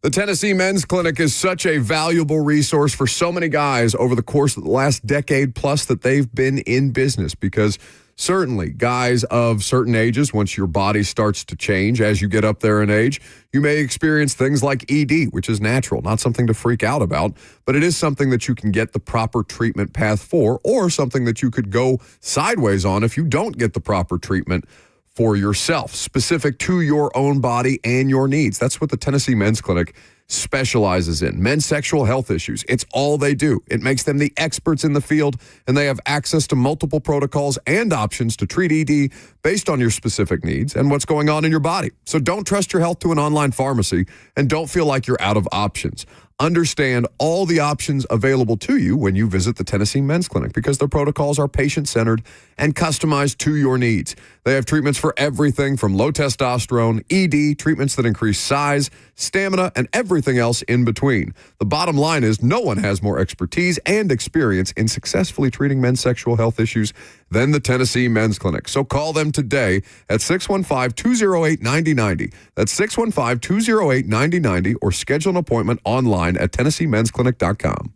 The Tennessee Men's Clinic is such a valuable resource for so many guys over the course of the last decade plus that they've been in business, because certainly guys of certain ages, once your body starts to change as you get up there in age, you may experience things like ED, which is natural, not something to freak out about, but it is something that you can get the proper treatment path for, or something that you could go sideways on if you don't get the proper treatment for yourself, specific to your own body and your needs. That's what the Tennessee Men's Clinic specializes in. Men's sexual health issues. It's all they do. It makes them the experts in the field, and they have access to multiple protocols and options to treat ED based on your specific needs and what's going on in your body. So don't trust your health to an online pharmacy, and don't feel like you're out of options. Understand all the options available to you when you visit the Tennessee Men's Clinic, because their protocols are patient-centered and customized to your needs. They have treatments for everything from low testosterone, ED, treatments that increase size, stamina, and everything else in between. The bottom line is no one has more expertise and experience in successfully treating men's sexual health issues than the Tennessee Men's Clinic. So call them today at 615-208-9090. That's 615-208-9090, or schedule an appointment online at TennesseeMen'sClinic.com.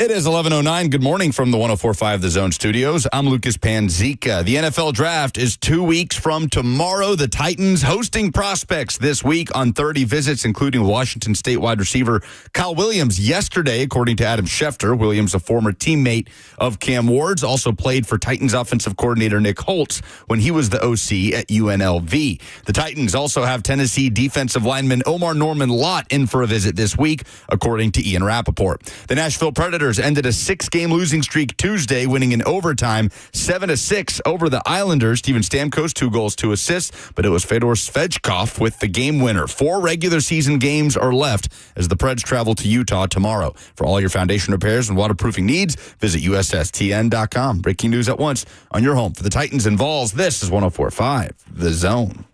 It is 11:09. Good morning from the 104.5 The Zone studios. I'm Lucas Panzica. The NFL Draft is 2 weeks from tomorrow. The Titans hosting prospects this week on 30 visits, including Washington State wide receiver Kyle Williams yesterday, according to Adam Schefter. Williams, a former teammate of Cam Ward's, also played for Titans offensive coordinator Nick Holtz when he was the OC at UNLV. The Titans also have Tennessee defensive lineman Omar Norman Lott in for a visit this week, according to Ian Rappaport. The Nashville Predators ended a 6-game losing streak Tuesday, winning in overtime 7-6 over the Islanders. Steven Stamkos, 2 goals, 2 assists, but it was Fedor Svechkov with the game winner. 4 regular season games are left as the Preds travel to Utah tomorrow. For all your foundation repairs and waterproofing needs, visit USSTN.com. Breaking news at once on your home for the Titans and Vols. This is 104.5 The Zone.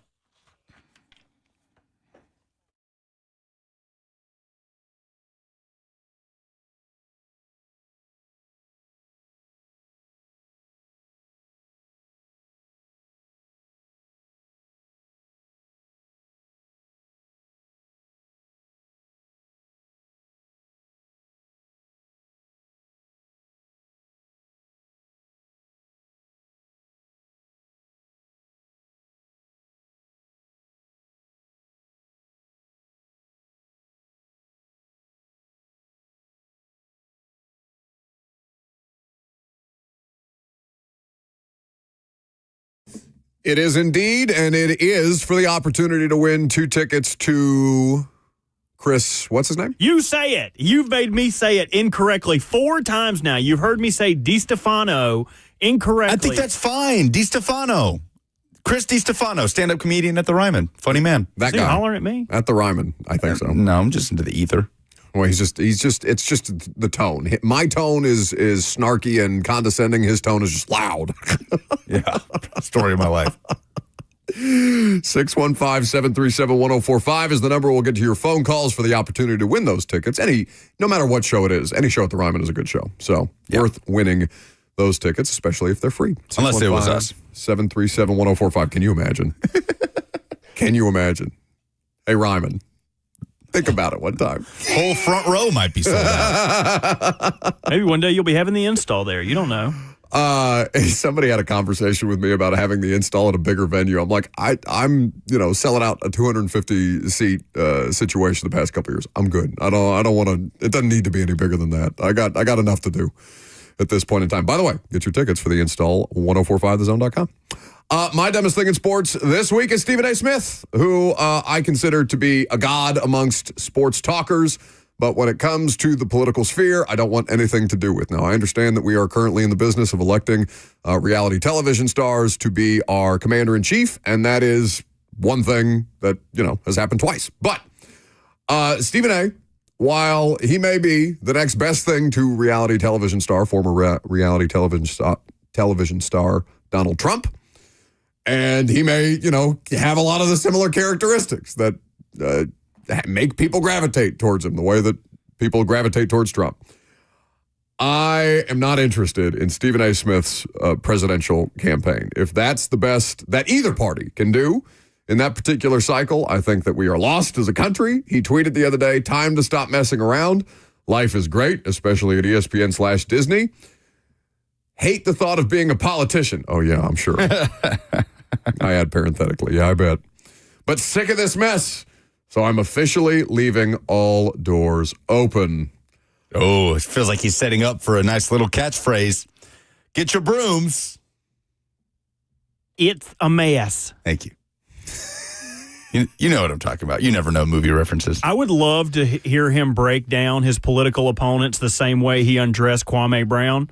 It is indeed, and it is for the opportunity to win 2 tickets to Chris, what's his name? You say it. You've made me say it incorrectly 4 times now. You've heard me say DiStefano incorrectly. I think that's fine. DiStefano. Chris DiStefano, stand-up comedian at the Ryman. Funny man. That Is he guy. hollering at me? At the Ryman, I think so. No, I'm just into the ether. Well, it's just the tone. My tone is snarky and condescending. His tone is just loud. Yeah. Story of my life. 615-737-1045 is the number. We'll get to your phone calls for the opportunity to win those tickets. No matter what show it is, any show at the Ryman is a good show. So worth winning those tickets, especially if they're free. Unless it was us. 737-1045. Can you imagine? Can you imagine? Hey, Ryman. Think about it one time. Whole front row might be sold out. Maybe one day you'll be having the install there. You don't know. Somebody had a conversation with me about having the install at a bigger venue. I'm like, I'm selling out a 250 seat situation the past couple of years. I'm good. I don't want to. It doesn't need to be any bigger than that. I got enough to do at this point in time. By the way, get your tickets for the install 1045thezone.com. My dumbest thing in sports this week is Stephen A. Smith, who I consider to be a god amongst sports talkers. But when it comes to the political sphere, I don't want anything to do with. Now, I understand that we are currently in the business of electing reality television stars to be our commander-in-chief, and that is one thing that, has happened twice. But Stephen A., while he may be the next best thing to reality television star, former reality television star Donald Trump, and he may, have a lot of the similar characteristics that make people gravitate towards him the way that people gravitate towards Trump. I am not interested in Stephen A. Smith's presidential campaign. If that's the best that either party can do in that particular cycle, I think that we are lost as a country. He tweeted the other day, time to stop messing around. Life is great, especially at ESPN/Disney. Hate the thought of being a politician. Oh, yeah, I'm sure. I add parenthetically. Yeah, I bet. But sick of this mess. So I'm officially leaving all doors open. Oh, it feels like he's setting up for a nice little catchphrase. Get your brooms. It's a mess. Thank you. You know what I'm talking about. You never know movie references. I would love to hear him break down his political opponents the same way he undressed Kwame Brown.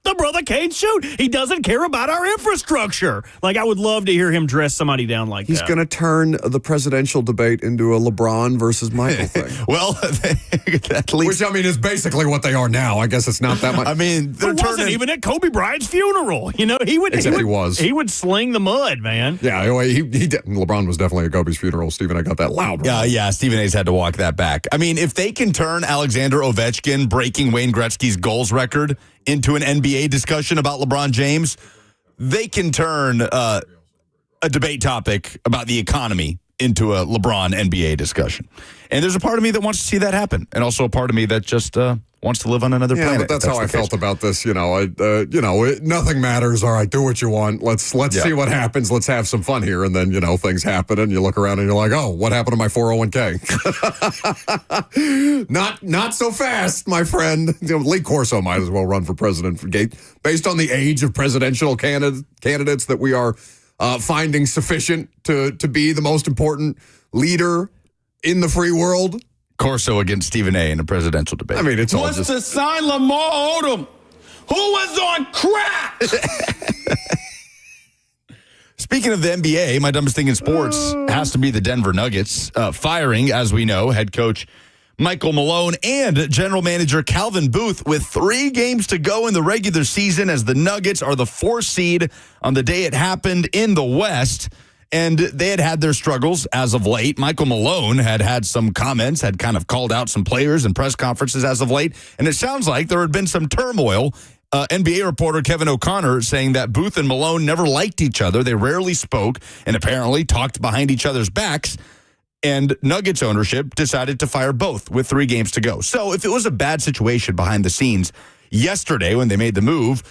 The brother can't shoot. He doesn't care about our infrastructure. Like, I would love to hear him dress somebody down like He's that. going to turn the presidential debate into a LeBron versus Michael thing. Well, that leads... Which, is basically what they are now. I guess it's not that much. They're It wasn't even at Kobe Bryant's funeral. He would sling the mud, man. Yeah, he did. LeBron was definitely at Kobe's funeral. Stephen A. got that loud. Yeah, Stephen A's had to walk that back. If they can turn Alexander Ovechkin breaking Wayne Gretzky's goals record into an NBA discussion about LeBron James, they can turn a debate topic about the economy into a LeBron NBA discussion. And there's a part of me that wants to see that happen, and also a part of me that just wants to live on another Yeah, planet. but that's how I felt about this. Nothing matters. All right, do what you want. Let's see what happens. Let's have some fun here. And then, things happen and you look around and you're like, oh, what happened to my 401k? Not so fast, my friend. Lee Corso might as well run for president based on the age of presidential candidates that we are finding sufficient to be the most important leader in the free world. Corso against Stephen A. in a presidential debate. I mean, it's all What's just... the sign Lamar Odom? Who was on crack? Speaking of the NBA, my dumbest thing in sports has to be the Denver Nuggets firing, as we know, head coach Michael Malone and general manager Calvin Booth with 3 games to go in the regular season as the Nuggets are the 4th seed on the day it happened in the West. And they had their struggles as of late. Michael Malone had some comments, had kind of called out some players in press conferences as of late. And it sounds like there had been some turmoil. NBA reporter Kevin O'Connor saying that Booth and Malone never liked each other. They rarely spoke and apparently talked behind each other's backs. And Nuggets ownership decided to fire both with 3 games to go. So if it was a bad situation behind the scenes yesterday when they made the move,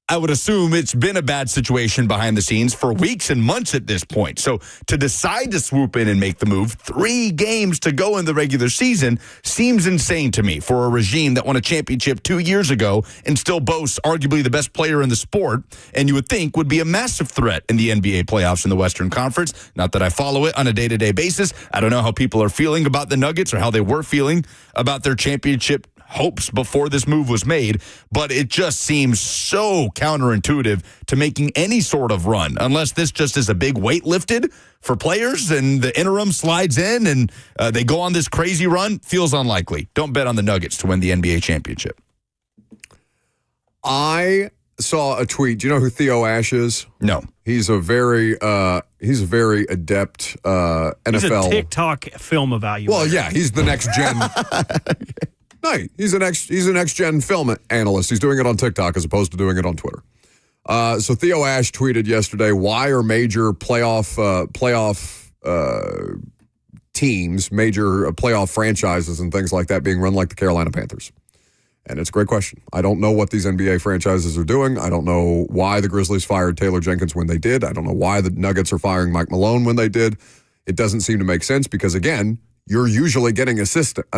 I would assume it's been a bad situation behind the scenes for weeks and months at this point. So to decide to swoop in and make the move, 3 games to go in the regular season seems insane to me for a regime that won a championship 2 years ago and still boasts arguably the best player in the sport, and you would think would be a massive threat in the NBA playoffs in the Western Conference. Not that I follow it on a day-to-day basis. I don't know how people are feeling about the Nuggets or how they were feeling about their championship hopes before this move was made, but it just seems so counterintuitive to making any sort of run, unless this just is a big weight lifted for players and the interim slides in and they go on this crazy run. Feels unlikely. Don't bet on the Nuggets to win the NBA championship. I saw a tweet. Do you know who Theo Ash is? No. He's a very adept NFL. He's a TikTok film evaluator. Well, yeah, he's the next gen. No, he's a next gen film analyst. He's doing it on TikTok as opposed to doing it on Twitter. So Theo Ash tweeted yesterday, why are major playoff teams, major playoff franchises and things like that being run like the Carolina Panthers? And it's a great question. I don't know what these NBA franchises are doing. I don't know why the Grizzlies fired Taylor Jenkins when they did. I don't know why the Nuggets are firing Mike Malone when they did. It doesn't seem to make sense because, again, you're usually getting an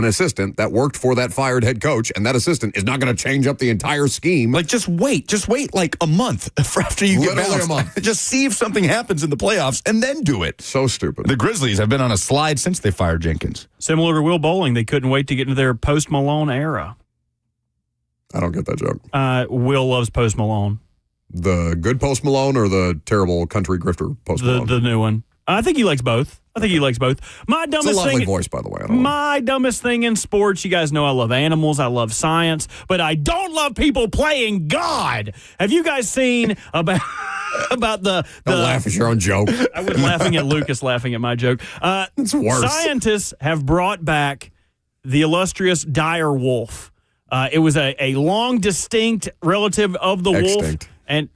assistant that worked for that fired head coach, and that assistant is not going to change up the entire scheme. Like, just wait like a month after you get Literally bounced. a month. Just see if something happens in the playoffs and then do it. So stupid. The Grizzlies have been on a slide since they fired Jenkins. Similar to Will Bowling, they couldn't wait to get into their Post Malone era. I don't get that joke. Will loves Post Malone. The good Post Malone or the terrible country grifter Post Malone? The new one. I think he likes both. My dumbest it's a lovely thing, voice, by the way. I don't know. My dumbest thing in sports, you guys know I love animals, I love science, but I don't love people playing God. Have you guys seen about the Don't laugh at your own joke. I was laughing at Lucas laughing at my joke. It's worse. Scientists have brought back the illustrious dire wolf. It was a long, distinct relative of the wolf. And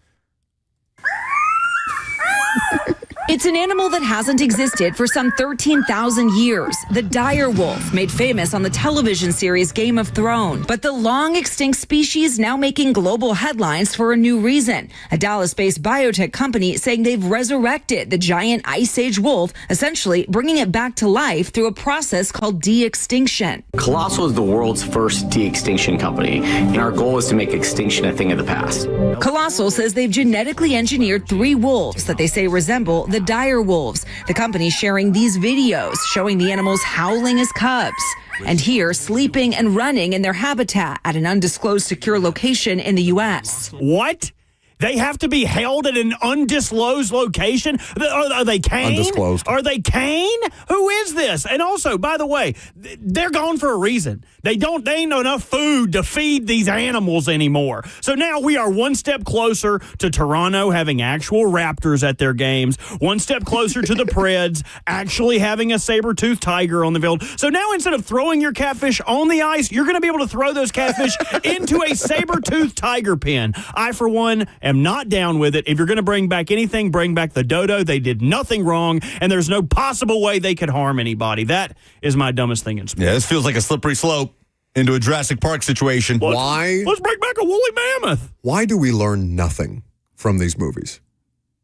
it's an animal that hasn't existed for some 13,000 years. The dire wolf, made famous on the television series Game of Thrones. But the long extinct species now making global headlines for a new reason. A Dallas-based biotech company saying they've resurrected the giant Ice Age wolf, essentially bringing it back to life through a process called de-extinction. Colossal is the world's first de-extinction company, and our goal is to make extinction a thing of the past. Colossal says they've genetically engineered 3 wolves that they say resemble the dire wolves. The company sharing these videos showing the animals howling as cubs and here sleeping and running in their habitat at an undisclosed secure location in the U.S. What? They have to be held at an undisclosed location? Are they cane? Undisclosed. Are they cane? Who is this? And also, by the way, they're gone for a reason. They ain't enough food to feed these animals anymore. So now we are one step closer to Toronto having actual raptors at their games, one step closer to the Preds actually having a saber-toothed tiger on the field. So now instead of throwing your catfish on the ice, you're going to be able to throw those catfish into a saber-toothed tiger pen. I, for one, am not down with it. If you're going to bring back anything, bring back the dodo. They did nothing wrong, and there's no possible way they could harm anybody. That is my dumbest thing in sports. Yeah, this feels like a slippery slope. into a Jurassic Park situation. Why? Let's bring back a woolly mammoth. Why do we learn nothing from these movies?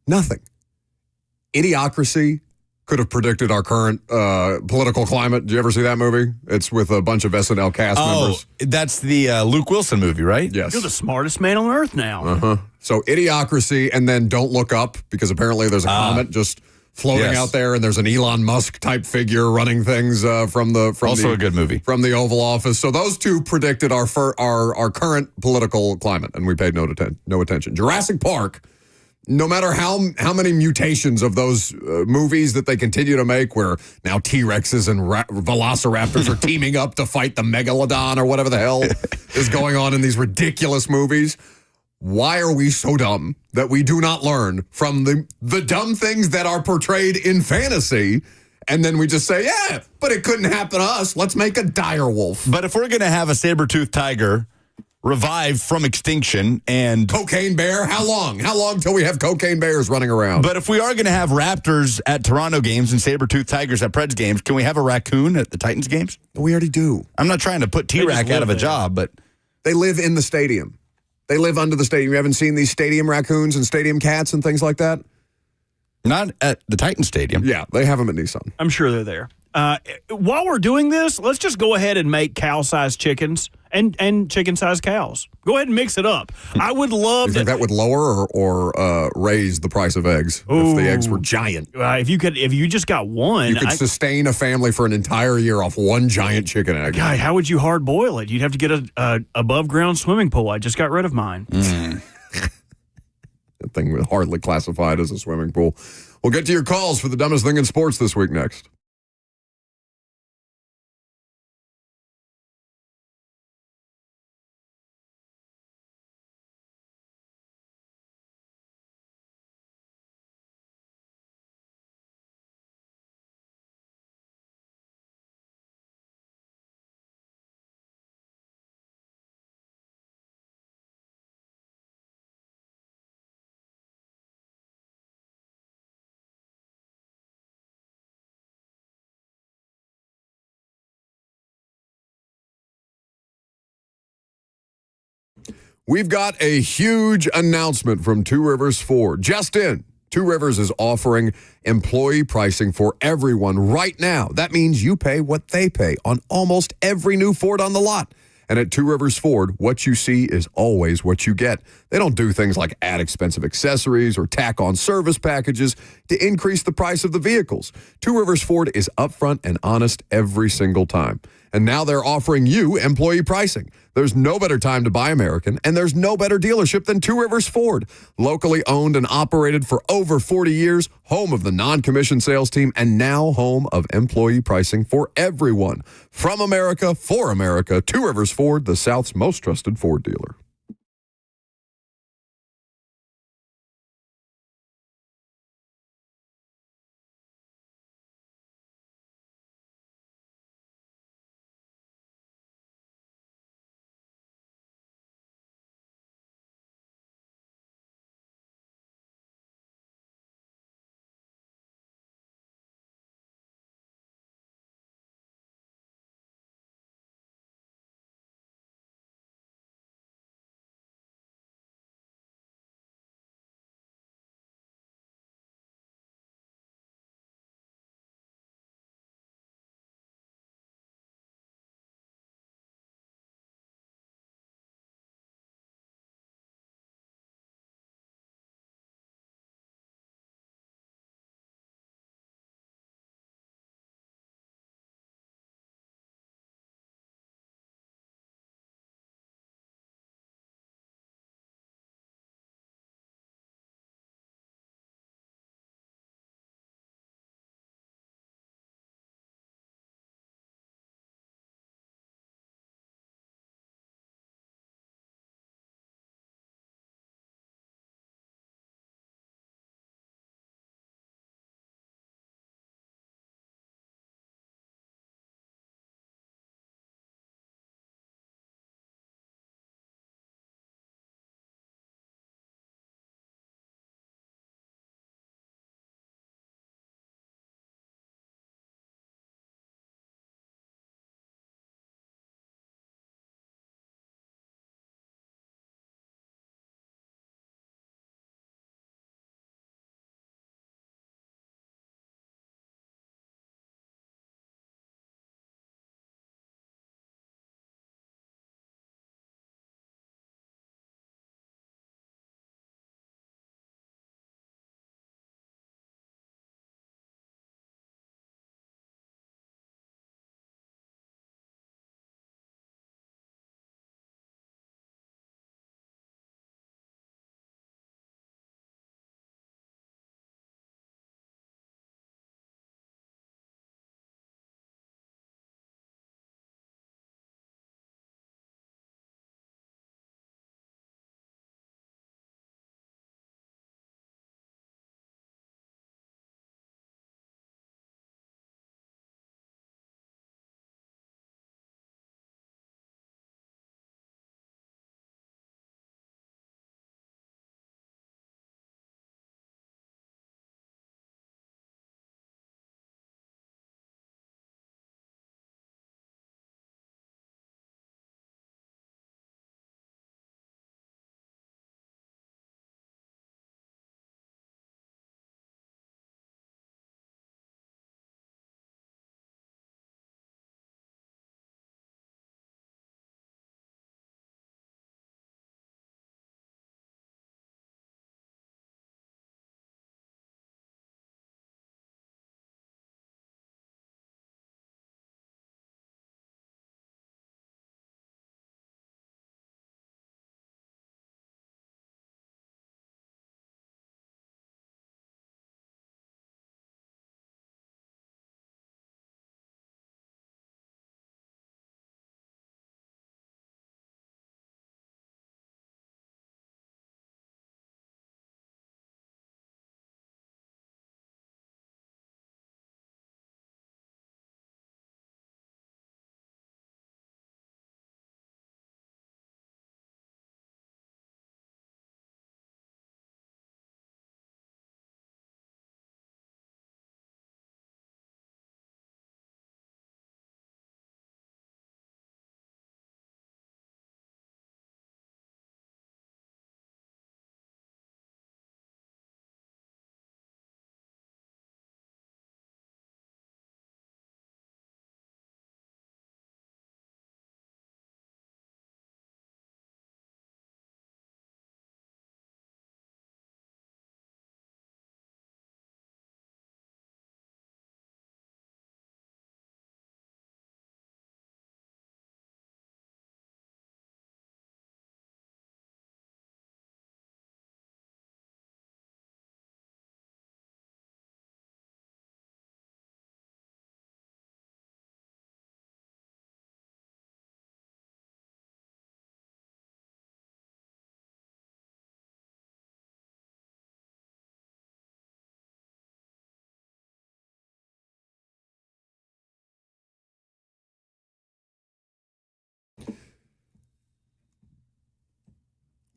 Nothing. Idiocracy could have predicted our current political climate. Did you ever see that movie? It's with a bunch of SNL cast members. That's the Luke Wilson movie, right? Yes. You're the smartest man on earth now. So Idiocracy, and then Don't Look Up, because apparently there's a comet just floating out there, and there's an Elon Musk type figure running things from Also a good movie. from the Oval Office. So those two predicted our current political climate, and we paid no attention. Jurassic Park. No matter how many mutations of those movies that they continue to make, where now T-Rexes and Velociraptors are teaming up to fight the Megalodon or whatever the hell is going on in these ridiculous movies, why are we so dumb that we do not learn from the dumb things that are portrayed in fantasy, and then we just say, yeah, but it couldn't happen to us. Let's make a dire wolf. But if we're going to have a saber-toothed tiger revived from extinction and Cocaine bear? How long? How long till we have cocaine bears running around? But if we are going to have Raptors at Toronto games and saber-toothed tigers at Preds games, can we have a raccoon at the Titans games? We already do. I'm not trying to put T-Rack out of a job, but They live in the stadium. They live under the stadium. You haven't seen these stadium raccoons and stadium cats and things like that? not at the Titan Stadium. Yeah, they have them at Nissan. I'm sure they're there. While we're doing this, let's just go ahead and make cow-sized chickens and chicken-sized cows. Go ahead and mix it up. I would love You think that would lower or raise the price of eggs if the eggs were giant? If you just got one, You could sustain a family for an entire year off one giant chicken egg. God, how would you hard boil it? You'd have to get a above ground swimming pool. I just got rid of mine. That thing was hardly classified as a swimming pool. We'll get to your calls for the dumbest thing in sports this week next. We've got a huge announcement from Two Rivers Ford. Just in, Two Rivers is offering employee pricing for everyone right now. That means you pay what they pay on almost every new Ford on the lot. And at Two Rivers Ford, what you see is always what you get. They don't do things like add expensive accessories or tack on service packages to increase the price of the vehicles. Two Rivers Ford is upfront and honest every single time. And now they're offering you employee pricing. There's no better time to buy American, and there's no better dealership than Two Rivers Ford. Locally owned and operated for over 40 years, home of the non-commissioned sales team, and now home of employee pricing for everyone. From America, for America, Two Rivers Ford, the South's most trusted Ford dealer.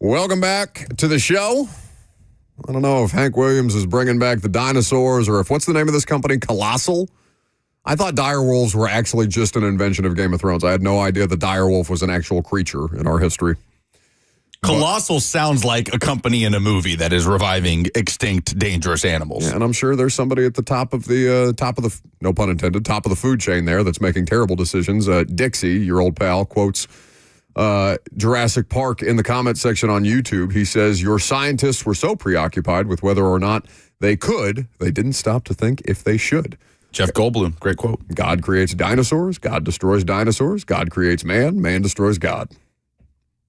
Welcome back to the show. I don't know if Hank Williams is bringing back the dinosaurs or if, what's the name of this company? Colossal? I thought direwolves were actually just an invention of Game of Thrones. I had no idea the direwolf was an actual creature in our history. Colossal sounds like a company in a movie that is reviving extinct, dangerous animals. Yeah, and I'm sure there's somebody at the top of the, no pun intended, top of the food chain there that's making terrible decisions. Dixie, your old pal, quotes Jurassic Park in the comment section on YouTube. He says, your scientists were so preoccupied with whether or not they didn't stop to think if they should. Jeff Goldblum, great quote. God creates dinosaurs, God destroys dinosaurs, God creates man, man destroys God.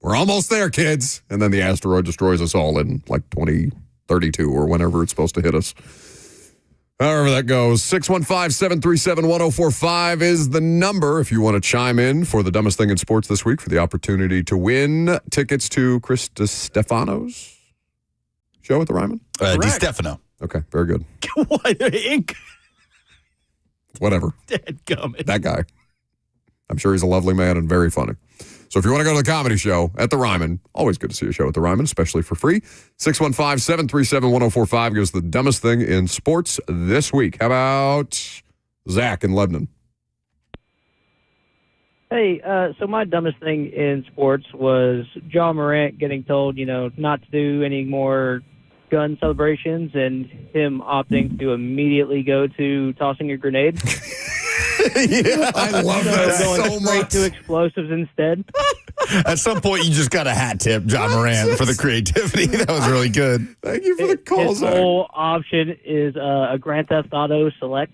We're almost there, kids. And then the asteroid destroys us all in like 2032 or whenever it's supposed to hit us. However that goes. 615-737-1045 is the number if you want to chime in for the dumbest thing in sports this week for the opportunity to win tickets to Chris DiStefano's show at the Ryman. DiStefano. Okay, very good. What? Whatever. Dadgummit. That guy. I'm sure he's a lovely man and very funny. So if you want to go to the comedy show at the Ryman, always good to see a show at the Ryman, especially for free. 615-737-1045 gives the dumbest thing in sports this week. How about Zach in Lebanon? Hey, so my dumbest thing in sports was John Morant getting told, not to do any more gun celebrations and him opting to immediately go to tossing a grenade. Yeah, I love that going so straight much. to explosives instead. At some point, you just got a hat tip, John Moran, for the creativity. That was really good. Thank you for the call, His Zach. whole option is a Grand Theft Auto Select.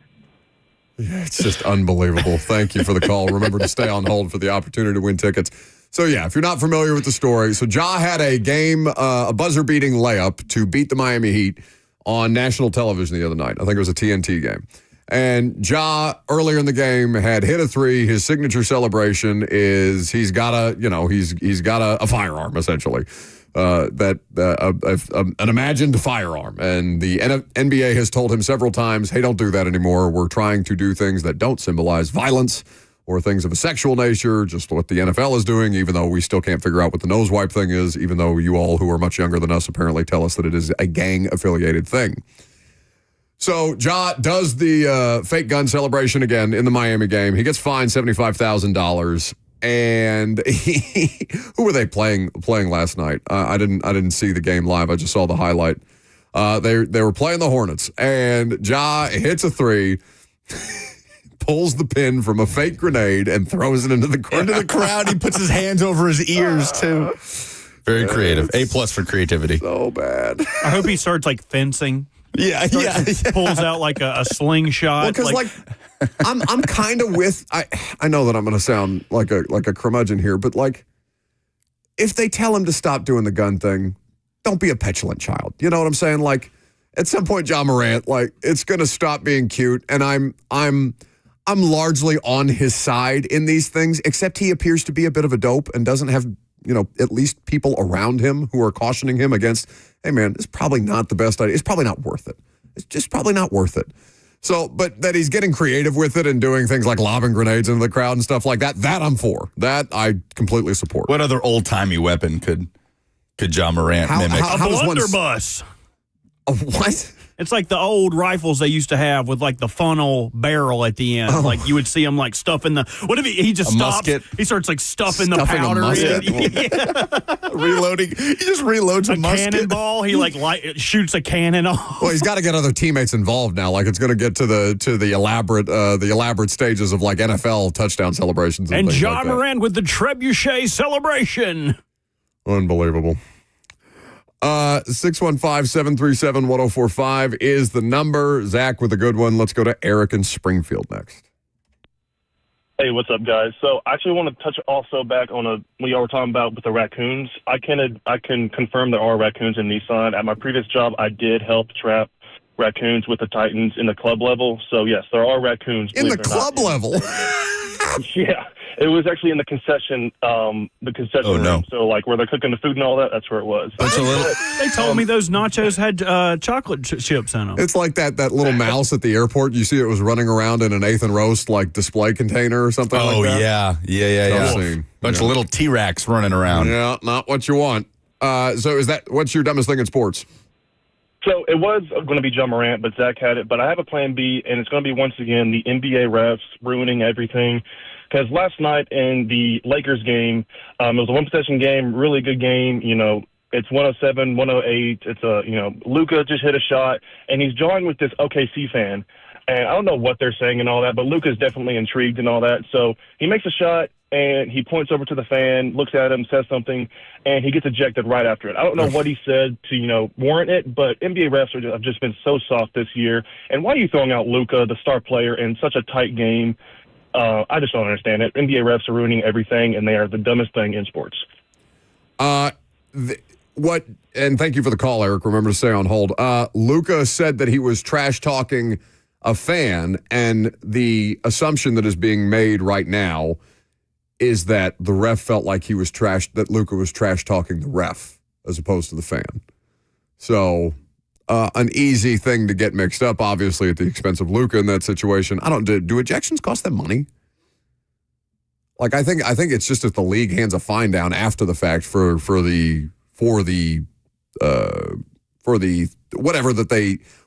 Yeah, it's just unbelievable. Thank you for the call. Remember to stay on hold for the opportunity to win tickets. So, yeah, if you're not familiar with the story, so Ja had a game, a buzzer-beating layup to beat the Miami Heat on national television the other night. I think it was a TNT game. And Ja, earlier in the game, had hit a three. His signature celebration is he's got a firearm, essentially, an imagined firearm. And the NBA has told him several times, hey, don't do that anymore. We're trying to do things that don't symbolize violence or things of a sexual nature, just what the NFL is doing, even though we still can't figure out what the nose wipe thing is, even though you all who are much younger than us apparently tell us that it is a gang-affiliated thing. So Ja does the fake gun celebration again in the Miami game. He gets fined $75,000. And who were they playing last night? I didn't see the game live. I just saw the highlight. They were playing the Hornets, and Ja hits a three, pulls the pin from a fake grenade, and throws it into the crowd. He puts his hands over his ears too. Very creative. A+ for creativity. So bad. I hope he starts like fencing. Yeah. Pulls out like a slingshot. Well, because I'm kind of with. I know that I'm going to sound like a curmudgeon here, but like, if they tell him to stop doing the gun thing, don't be a petulant child. You know what I'm saying? Like, at some point, John Morant, like, it's going to stop being cute, and I'm largely on his side in these things, except he appears to be a bit of a dope and doesn't have, at least people around him who are cautioning him against, hey, man, it's probably not the best idea. It's probably not worth it. It's just probably not worth it. So, but that he's getting creative with it and doing things like lobbing grenades into the crowd and stuff like that I'm for. That I completely support. What other old-timey weapon could John Morant mimic? A blunderbuss. A what? It's like the old rifles they used to have with like the funnel barrel at the end. Like you would see him like stuffing what if he just stops? Musket. He starts like stuffing the powder in. Reloading. He just reloads a musket. Cannonball. He shoots a cannon off. Well, he's got to get other teammates involved now. Like it's going to get to the elaborate stages of like NFL touchdown celebrations and things John like that. Moran with the trebuchet celebration. Unbelievable. 615-737-1045 is the number. Zach with a good one. Let's go to Eric in Springfield next. Hey, what's up, guys? So I actually want to touch also back on what y'all were talking about with the raccoons. I can confirm there are raccoons in Nissan. At my previous job, I did help trap raccoons with the Titans in the club level. So, yes, there are raccoons. In the club level? Yeah. It was actually in the concession room. No. So, like, where they're cooking the food and all that, that's where it was. They told me those nachos had chocolate chips in them. It's like that little mouse at the airport. You see it was running around in an Nathan Roast, like, display container or something like that. Yeah. Scene. Bunch of little T-Rex running around. Yeah, not what you want. So what's your dumbest thing in sports? So it was going to be John Morant, but Zach had it. But I have a plan B, and it's going to be, once again, the NBA refs ruining everything. Because last night in the Lakers game, it was a one-possession game, really good game. It's 107, 108. It's Luka just hit a shot, and he's jawing with this OKC fan. And I don't know what they're saying and all that, but Luka's definitely intrigued and all that. So he makes a shot, and he points over to the fan, looks at him, says something, and he gets ejected right after it. I don't know what he said to, warrant it, but NBA refs have just been so soft this year. And why are you throwing out Luka, the star player, in such a tight game? I just don't understand it. NBA refs are ruining everything, and they are the dumbest thing in sports. And thank you for the call, Eric. Remember to stay on hold. Luka said that he was trash-talking a fan, and the assumption that is being made right now is that the ref felt like that Luka was trash-talking the ref as opposed to the fan. So an easy thing to get mixed up, obviously, at the expense of Luka in that situation. Do ejections cost them money? Like, I think it's just that the league hands a fine down after the fact for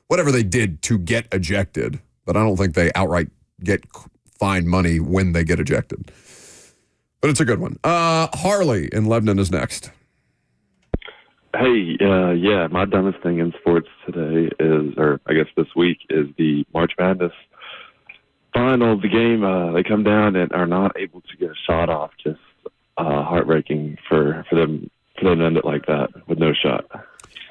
whatever they did to get ejected, but I don't think they outright get fined money when they get ejected. But it's a good one. Harley in Lebanon is next. Hey, my dumbest thing in sports today this week is the March Madness final. The game, they come down and are not able to get a shot off. Just heartbreaking for them to end it like that with no shot.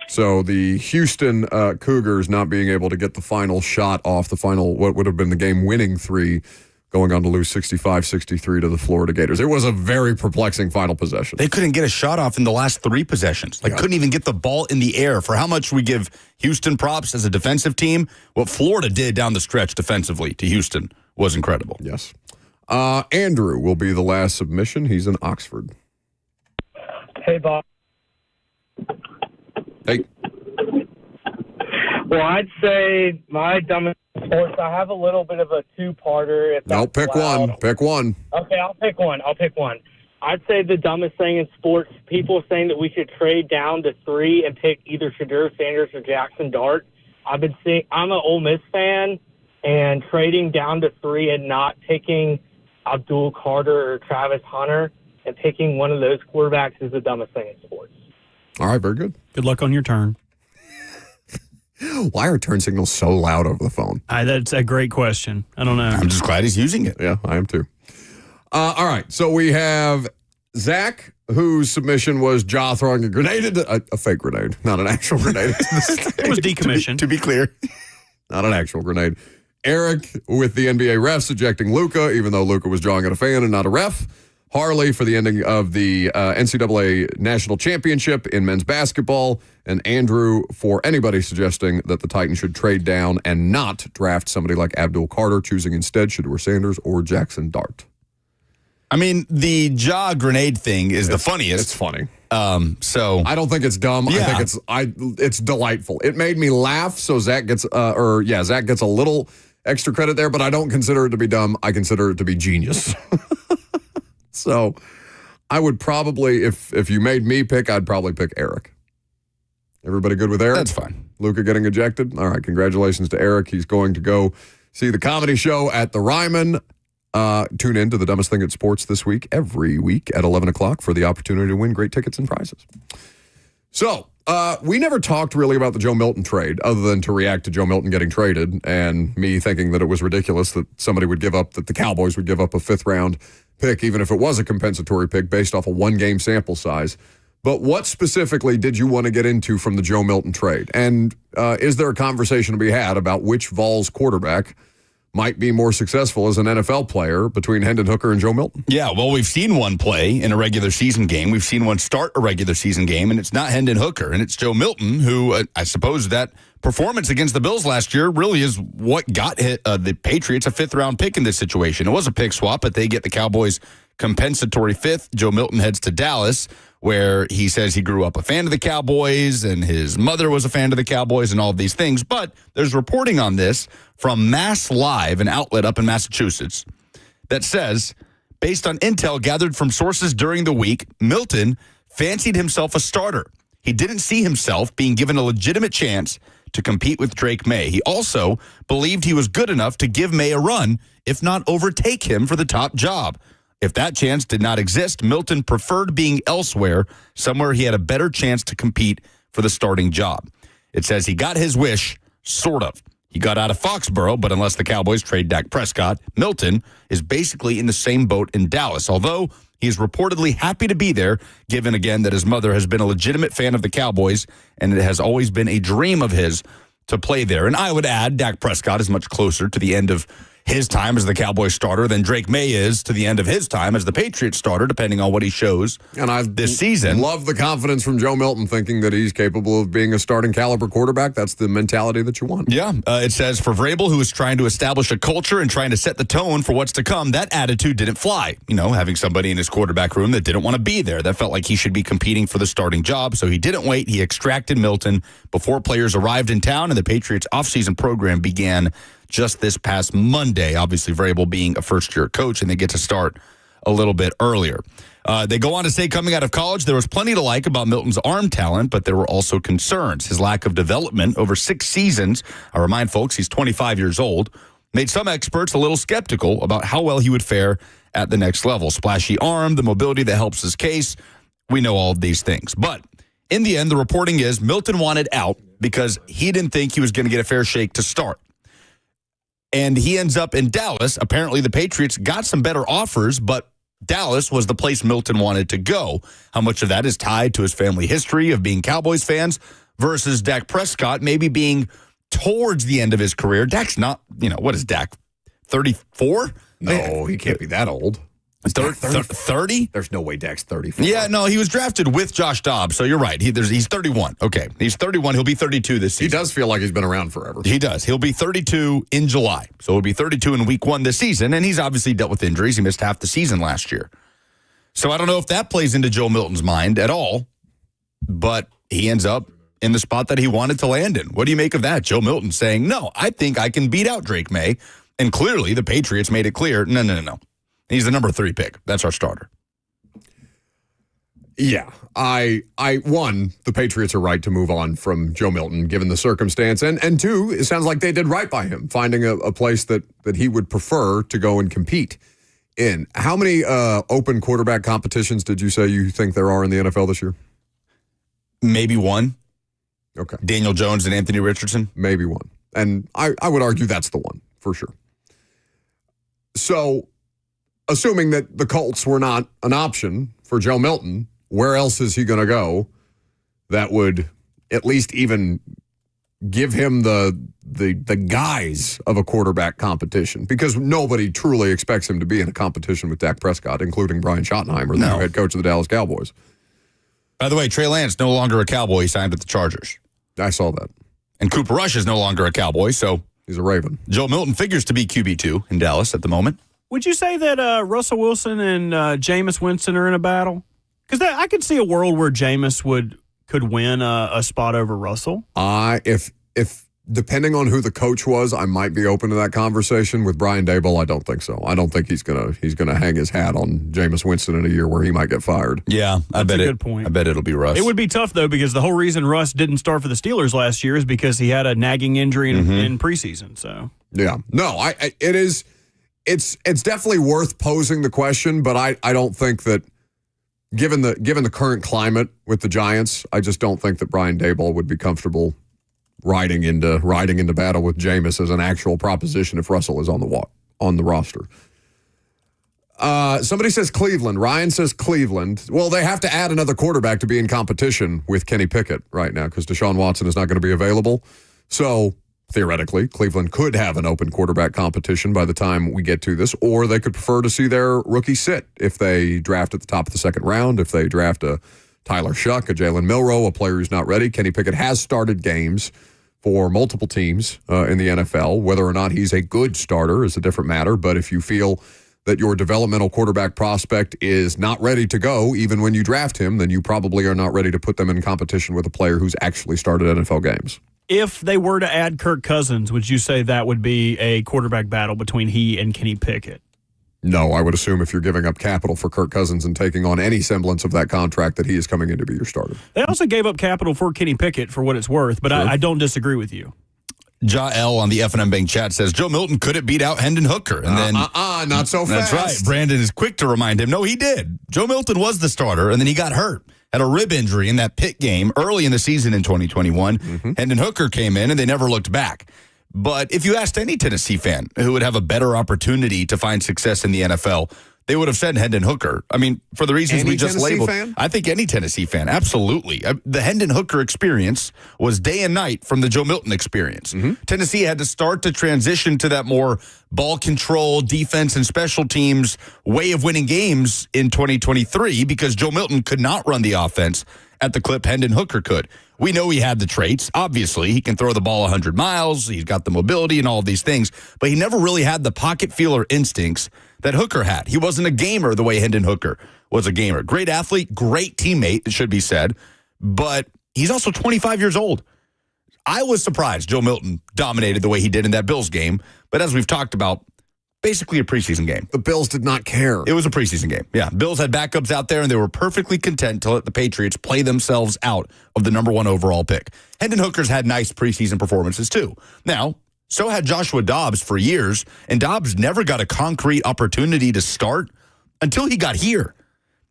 So the Houston Cougars not being able to get the final shot off, what would have been the game-winning three, going on to lose 65-63 to the Florida Gators. It was a very perplexing final possession. They couldn't get a shot off in the last three possessions. Couldn't even get the ball in the air. For how much we give Houston props as a defensive team, what Florida did down the stretch defensively to Houston was incredible. Yes. Andrew will be the last submission. He's in Oxford. Hey, Bob. Hey. Well, I'd say my dumbest sports, I have a little bit of a two-parter. Pick one. Pick one. Okay, I'll pick one. I'd say the dumbest thing in sports, people saying that we should trade down to 3 and pick either Shadur Sanders or Jackson Dart. I'm an Ole Miss fan, and trading down to 3 and not picking Abdul Carter or Travis Hunter and picking one of those quarterbacks is the dumbest thing in sports. All right, very good. Good luck on your turn. Why are turn signals so loud over the phone? That's a great question. I don't know. I'm just glad he's using it. Yeah, I am too. All right, so we have Zach, whose submission was jaw throwing a grenade, a fake grenade, not an actual grenade. It was decommissioned. To be clear. Not an actual grenade. Eric with the NBA refs ejecting Luka, even though Luka was jawing at a fan and not a ref. Harley for the ending of the NCAA National Championship in men's basketball, and Andrew for anybody suggesting that the Titans should trade down and not draft somebody like Abdul Carter, choosing instead Shadur Sanders or Jackson Dart. I mean, the jaw grenade thing is the funniest. It's funny. So I don't think it's dumb. Yeah. I think it's delightful. It made me laugh, so Zach gets Zach gets a little extra credit there, but I don't consider it to be dumb. I consider it to be genius. So I would probably, if you made me pick, I'd probably pick Eric. Everybody good with Eric? That's fine. Luka getting ejected? All right, congratulations to Eric. He's going to go see the comedy show at the Ryman. Tune in to The Dumbest Thing at Sports this week, every week at 11 o'clock for the opportunity to win great tickets and prizes. So we never talked really about the Joe Milton trade other than to react to Joe Milton getting traded and me thinking that it was ridiculous that the Cowboys would give up a fifth-round pick, even if it was a compensatory pick based off a one-game sample size. But what specifically did you want to get into from the Joe Milton trade? And is there a conversation to be had about which Vols quarterback might be more successful as an NFL player between Hendon Hooker and Joe Milton? Yeah, well, we've seen one play in a regular season game. We've seen one start a regular season game, and it's not Hendon Hooker, and it's Joe Milton, who I suppose that performance against the Bills last year really is what got the Patriots a fifth-round pick in this situation. It was a pick swap, but they get the Cowboys compensatory fifth. Joe Milton heads to Dallas, where he says he grew up a fan of the Cowboys and his mother was a fan of the Cowboys and all of these things. But there's reporting on this from Mass Live, an outlet up in Massachusetts, that says, based on intel gathered from sources during the week, Milton fancied himself a starter. He didn't see himself being given a legitimate chance to compete with Drake May. He also believed he was good enough to give May a run, if not overtake him for the top job. If that chance did not exist, Milton preferred being elsewhere, somewhere he had a better chance to compete for the starting job. It says he got his wish, sort of. He got out of Foxborough, but unless the Cowboys trade Dak Prescott, Milton is basically in the same boat in Dallas, although he is reportedly happy to be there, given again that his mother has been a legitimate fan of the Cowboys, and it has always been a dream of his to play there. And I would add, Dak Prescott is much closer to the end of his time as the Cowboys starter than Drake May is to the end of his time as the Patriots starter, depending on what he shows this season. Love the confidence from Joe Milton thinking that he's capable of being a starting caliber quarterback. That's the mentality that you want. Yeah. It says for Vrabel, who is trying to establish a culture and trying to set the tone for what's to come, that attitude didn't fly. You know, having somebody in his quarterback room that didn't want to be there. That felt like he should be competing for the starting job. So he didn't wait. He extracted Milton before players arrived in town, and the Patriots offseason program began just this past Monday. Obviously, Vrabel being a first-year coach, and they get to start a little bit earlier. They go on to say coming out of college, there was plenty to like about Milton's arm talent, but there were also concerns. His lack of development over 6 seasons, I remind folks he's 25 years old, made some experts a little skeptical about how well he would fare at the next level. Splashy arm, the mobility that helps his case, we know all of these things. But in the end, the reporting is Milton wanted out because he didn't think he was going to get a fair shake to start. And he ends up in Dallas. Apparently, the Patriots got some better offers, but Dallas was the place Milton wanted to go. How much of that is tied to his family history of being Cowboys fans versus Dak Prescott maybe being towards the end of his career? Dak's not, what is Dak, 34? No, he can't be that old. 30? There's no way Dak's 34. Yeah, no, he was drafted with Josh Dobbs, so you're right. He's 31. Okay, he's 31. He'll be 32 this season. He does feel like he's been around forever. He does. He'll be 32 in July, so he'll be 32 in week 1 this season, and he's obviously dealt with injuries. He missed half the season last year. So I don't know if that plays into Joe Milton's mind at all, but he ends up in the spot that he wanted to land in. What do you make of that? Joe Milton saying, no, I think I can beat out Drake May, and clearly the Patriots made it clear, no. He's the number 3 pick. That's our starter. Yeah. The Patriots are right to move on from Joe Milton, given the circumstance. And 2, it sounds like they did right by him, finding a place that he would prefer to go and compete in. How many open quarterback competitions did you say you think there are in the NFL this year? Maybe 1. Okay. Daniel Jones and Anthony Richardson? Maybe 1. And I would argue that's the one, for sure. So, assuming that the Colts were not an option for Joe Milton, where else is he going to go that would at least even give him the guise of a quarterback competition? Because nobody truly expects him to be in a competition with Dak Prescott, including Brian Schottenheimer, the new head coach of the Dallas Cowboys. By the way, Trey Lance no longer a Cowboy. He signed with the Chargers. I saw that. And Cooper Rush is no longer a Cowboy, so he's a Raven. Joe Milton figures to be QB2 in Dallas at the moment. Would you say that Russell Wilson and Jameis Winston are in a battle? Because I could see a world where Jameis could win a spot over Russell. If depending on who the coach was, I might be open to that conversation. With Brian Daboll, I don't think so. I don't think he's gonna hang his hat on Jameis Winston in a year where he might get fired. Yeah, That's a good point. I bet it'll be Russ. It would be tough though, because the whole reason Russ didn't start for the Steelers last year is because he had a nagging injury in preseason. So yeah, no, it is. It's definitely worth posing the question, but I don't think that given the current climate with the Giants, I just don't think that Brian Daboll would be comfortable riding into battle with Jameis as an actual proposition if Russell is on the roster. Somebody says Cleveland. Ryan says Cleveland. Well, they have to add another quarterback to be in competition with Kenny Pickett right now because Deshaun Watson is not going to be available. So theoretically, Cleveland could have an open quarterback competition by the time we get to this, or they could prefer to see their rookie sit if they draft at the top of the second round, if they draft a Tyler Shuck, a Jalen Milroe, a player who's not ready. Kenny Pickett has started games for multiple teams in the NFL. Whether or not he's a good starter is a different matter, but if you feel that your developmental quarterback prospect is not ready to go, even when you draft him, then you probably are not ready to put them in competition with a player who's actually started NFL games. If they were to add Kirk Cousins, would you say that would be a quarterback battle between he and Kenny Pickett? No, I would assume if you're giving up capital for Kirk Cousins and taking on any semblance of that contract that he is coming in to be your starter. They also gave up capital for Kenny Pickett for what it's worth, but I don't disagree with you. Jael on the F&M Bank chat says Joe Milton couldn't beat out Hendon Hooker. And then not so fast. That's right. Brandon is quick to remind him, no, he did. Joe Milton was the starter, and then he got hurt. Had a rib injury in that Pitt game early in the season in 2021. Hendon Hooker came in, and they never looked back. But if you asked any Tennessee fan who would have a better opportunity to find success in the NFL, they would have said Hendon Hooker. I mean, for the reasons we just labeled. Fan? I think any Tennessee fan, absolutely. The Hendon Hooker experience was day and night from the Joe Milton experience. Tennessee had to start to transition to that more ball control, defense, and special teams way of winning games in 2023 because Joe Milton could not run the offense at the clip Hendon Hooker could. We know he had the traits. Obviously, he can throw the ball 100 miles. He's got the mobility and all of these things, but he never really had the pocket feeler instincts that Hooker had. He wasn't a gamer the way Hendon Hooker was a gamer. Great athlete, great teammate, it should be said, but he's also 25 years old. I was surprised Joe Milton dominated the way he did in that Bills game, but as we've talked about, basically a preseason game. The Bills did not care. It was a preseason game. Yeah, Bills had backups out there, and they were perfectly content to let the Patriots play themselves out of the number 1 overall pick. Hendon Hooker's had nice preseason performances, too. Now, so had Joshua Dobbs for years, and Dobbs never got a concrete opportunity to start until he got here.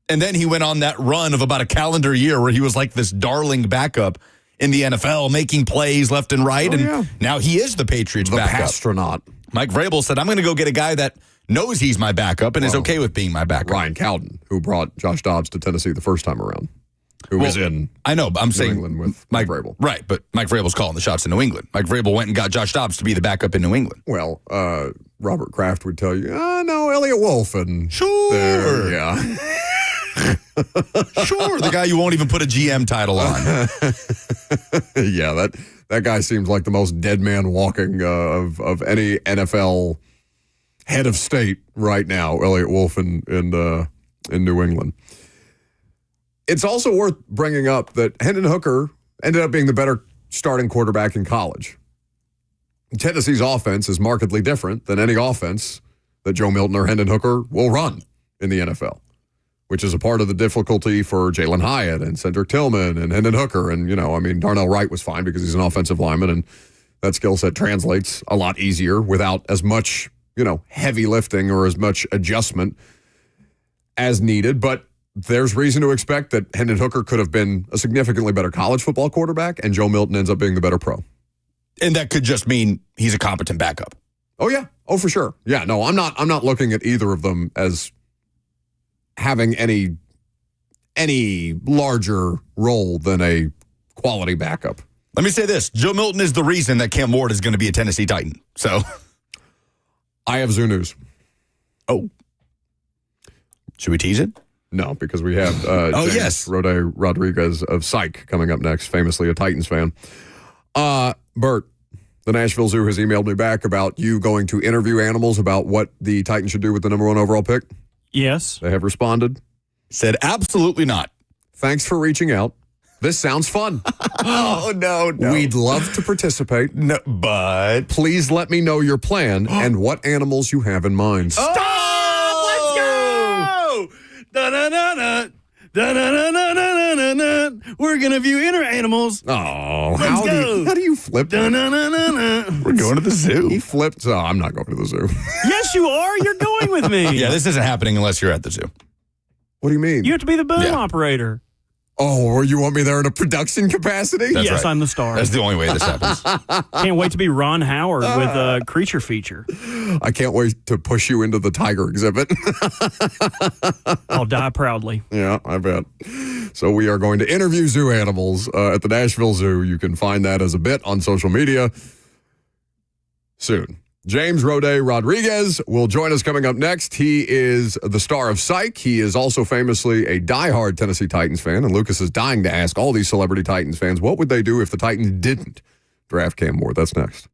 And then he went on that run of about a calendar year where he was like this darling backup in the NFL, making plays left and right, now he is the Patriots' backup. Astronaut. Mike Vrabel said, I'm going to go get a guy that knows he's my backup and is okay with being my backup. Ryan Cowden, who brought Josh Dobbs to Tennessee the first time around, who was in I know, but I'm saying England with Mike Vrabel. Right, but Mike Vrabel's calling the shots in New England. Mike Vrabel went and got Josh Dobbs to be the backup in New England. Well, Robert Kraft would tell you, no, Elliott Wolf. And sure. Yeah. Sure, the guy you won't even put a GM title on. Yeah, that guy seems like the most dead man walking of any NFL head of state right now, Elliott Wolf in New England. It's also worth bringing up that Hendon Hooker ended up being the better starting quarterback in college. Tennessee's offense is markedly different than any offense that Joe Milton or Hendon Hooker will run in the NFL, which is a part of the difficulty for Jalen Hyatt and Cedric Tillman and Hendon Hooker. And, Darnell Wright was fine because he's an offensive lineman, and that skill set translates a lot easier without as much, heavy lifting or as much adjustment as needed. But there's reason to expect that Hendon Hooker could have been a significantly better college football quarterback, and Joe Milton ends up being the better pro. And that could just mean he's a competent backup. Oh, yeah. Oh, for sure. Yeah, no, I'm not looking at either of them as having any larger role than a quality backup. Let me say this. Joe Milton is the reason that Cam Ward is going to be a Tennessee Titan. So I have Zoo News. Oh. Should we tease it? No, because we have yes, Roday Rodriguez of Psych coming up next, famously a Titans fan. Bert, the Nashville Zoo has emailed me back about you going to interview animals about what the Titans should do with the number 1 overall pick. Yes. They have responded. Said absolutely not. Thanks for reaching out. This sounds fun. Oh, no. We'd love to participate. No, but please let me know your plan and what animals you have in mind. Stop! Let's go! Da-da-da-da. Da-da-da-da-da-da-da. We're going to view inner animals. Oh, Let's go. How do you flip? Da-da-da-da-da. We're going to the zoo. He flipped. Oh, I'm not going to the zoo. Yes, you are. You're going with me. Yeah, this isn't happening unless you're at the zoo. What do you mean? You have to be the boom operator. Oh, or you want me there in a production capacity? That's yes, right. I'm the star. That's the only way this happens. Can't wait to be Ron Howard with a creature feature. I can't wait to push you into the tiger exhibit. I'll die proudly. Yeah, I bet. So we are going to interview zoo animals at the Nashville Zoo. You can find that as a bit on social media soon. James Roday Rodriguez will join us coming up next. He is the star of Psych. He is also famously a diehard Tennessee Titans fan, and Lucas is dying to ask all these celebrity Titans fans, what would they do if the Titans didn't draft Cam Ward? That's next.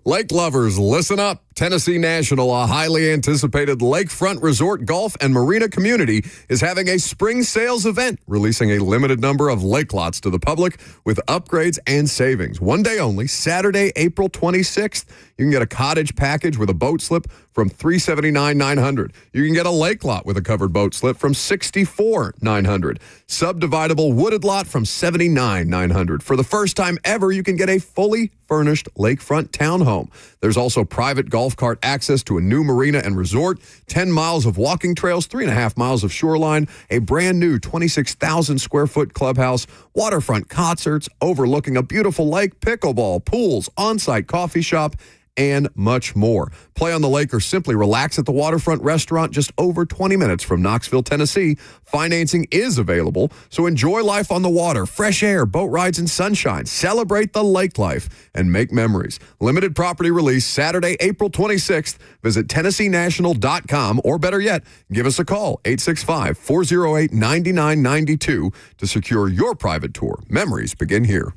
Lake lovers, listen up. Tennessee National, a highly anticipated lakefront resort, golf, and marina community, is having a spring sales event, releasing a limited number of lake lots to the public with upgrades and savings. One day only, Saturday, April 26th. You can get a cottage package with a boat slip from $379,900. You can get a lake lot with a covered boat slip from $64,900. Subdividable wooded lot from $79,900. For the first time ever, you can get a fully furnished lakefront townhome. There's also private golf cart access to a new marina and resort, 10 miles of walking trails, 3.5 miles of shoreline, a brand new 26,000 square foot clubhouse, waterfront concerts overlooking a beautiful lake, pickleball, pools, on-site coffee shop, and much more. Play on the lake or simply relax at the waterfront restaurant just over 20 minutes from Knoxville, Tennessee. Financing is available, so enjoy life on the water, fresh air, boat rides, and sunshine. Celebrate the lake life and make memories. Limited property release Saturday, April 26th. Visit TennesseeNational.com, or better yet, give us a call, 865-408-9992 to secure your private tour. Memories begin here.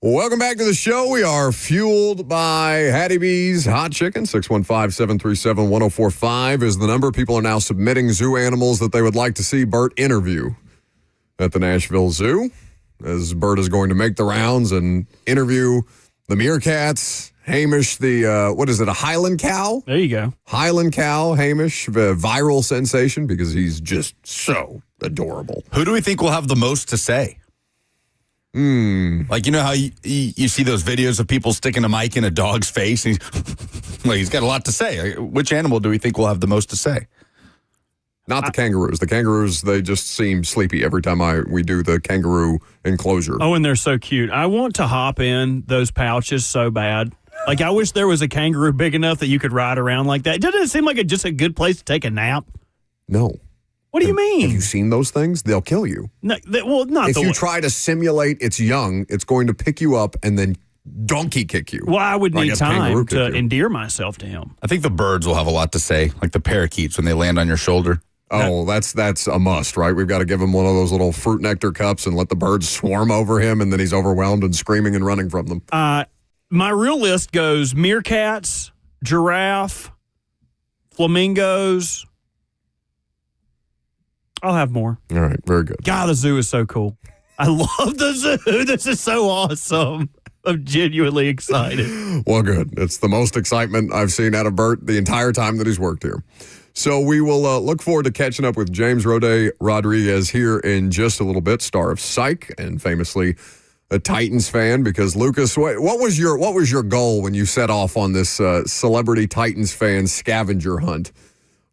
Welcome back to the show. We are fueled by Hattie B's Hot Chicken. 615-737-1045 is the number. People are now submitting zoo animals that they would like to see Bert interview at the Nashville Zoo, as Bert is going to make the rounds and interview the meerkats, Hamish, a Highland cow? There you go. Highland cow, Hamish, the viral sensation because he's just so adorable. Who do we think will have the most to say? Like, you know how you see those videos of people sticking a mic in a dog's face? And he's got a lot to say. Which animal do we think will have the most to say? Not the kangaroos. The kangaroos, they just seem sleepy every time we do the kangaroo enclosure. Oh, and they're so cute. I want to hop in those pouches so bad. Like, I wish there was a kangaroo big enough that you could ride around like that. Doesn't it seem like just a good place to take a nap? No. What do you mean? Have you seen those things? They'll kill you. No, well, not if you try to simulate its young, it's going to pick you up and then donkey kick you. Well, I would need time to you. endear myself to him. I think the birds will have a lot to say, like the parakeets when they land on your shoulder. Oh, that's a must, right? We've got to give him one of those little fruit nectar cups and let the birds swarm over him, and then he's overwhelmed and screaming and running from them. My real list goes meerkats, giraffe, flamingos. I'll have more. All right, very good. God, the zoo is so cool. I love the zoo. This is so awesome. I'm genuinely excited. Well, good. It's the most excitement I've seen out of Bert the entire time that he's worked here. So we will look forward to catching up with James Roday Rodriguez here in just a little bit, star of Psych and famously a Titans fan. Because Lucas, what was your goal when you set off on this celebrity Titans fan scavenger hunt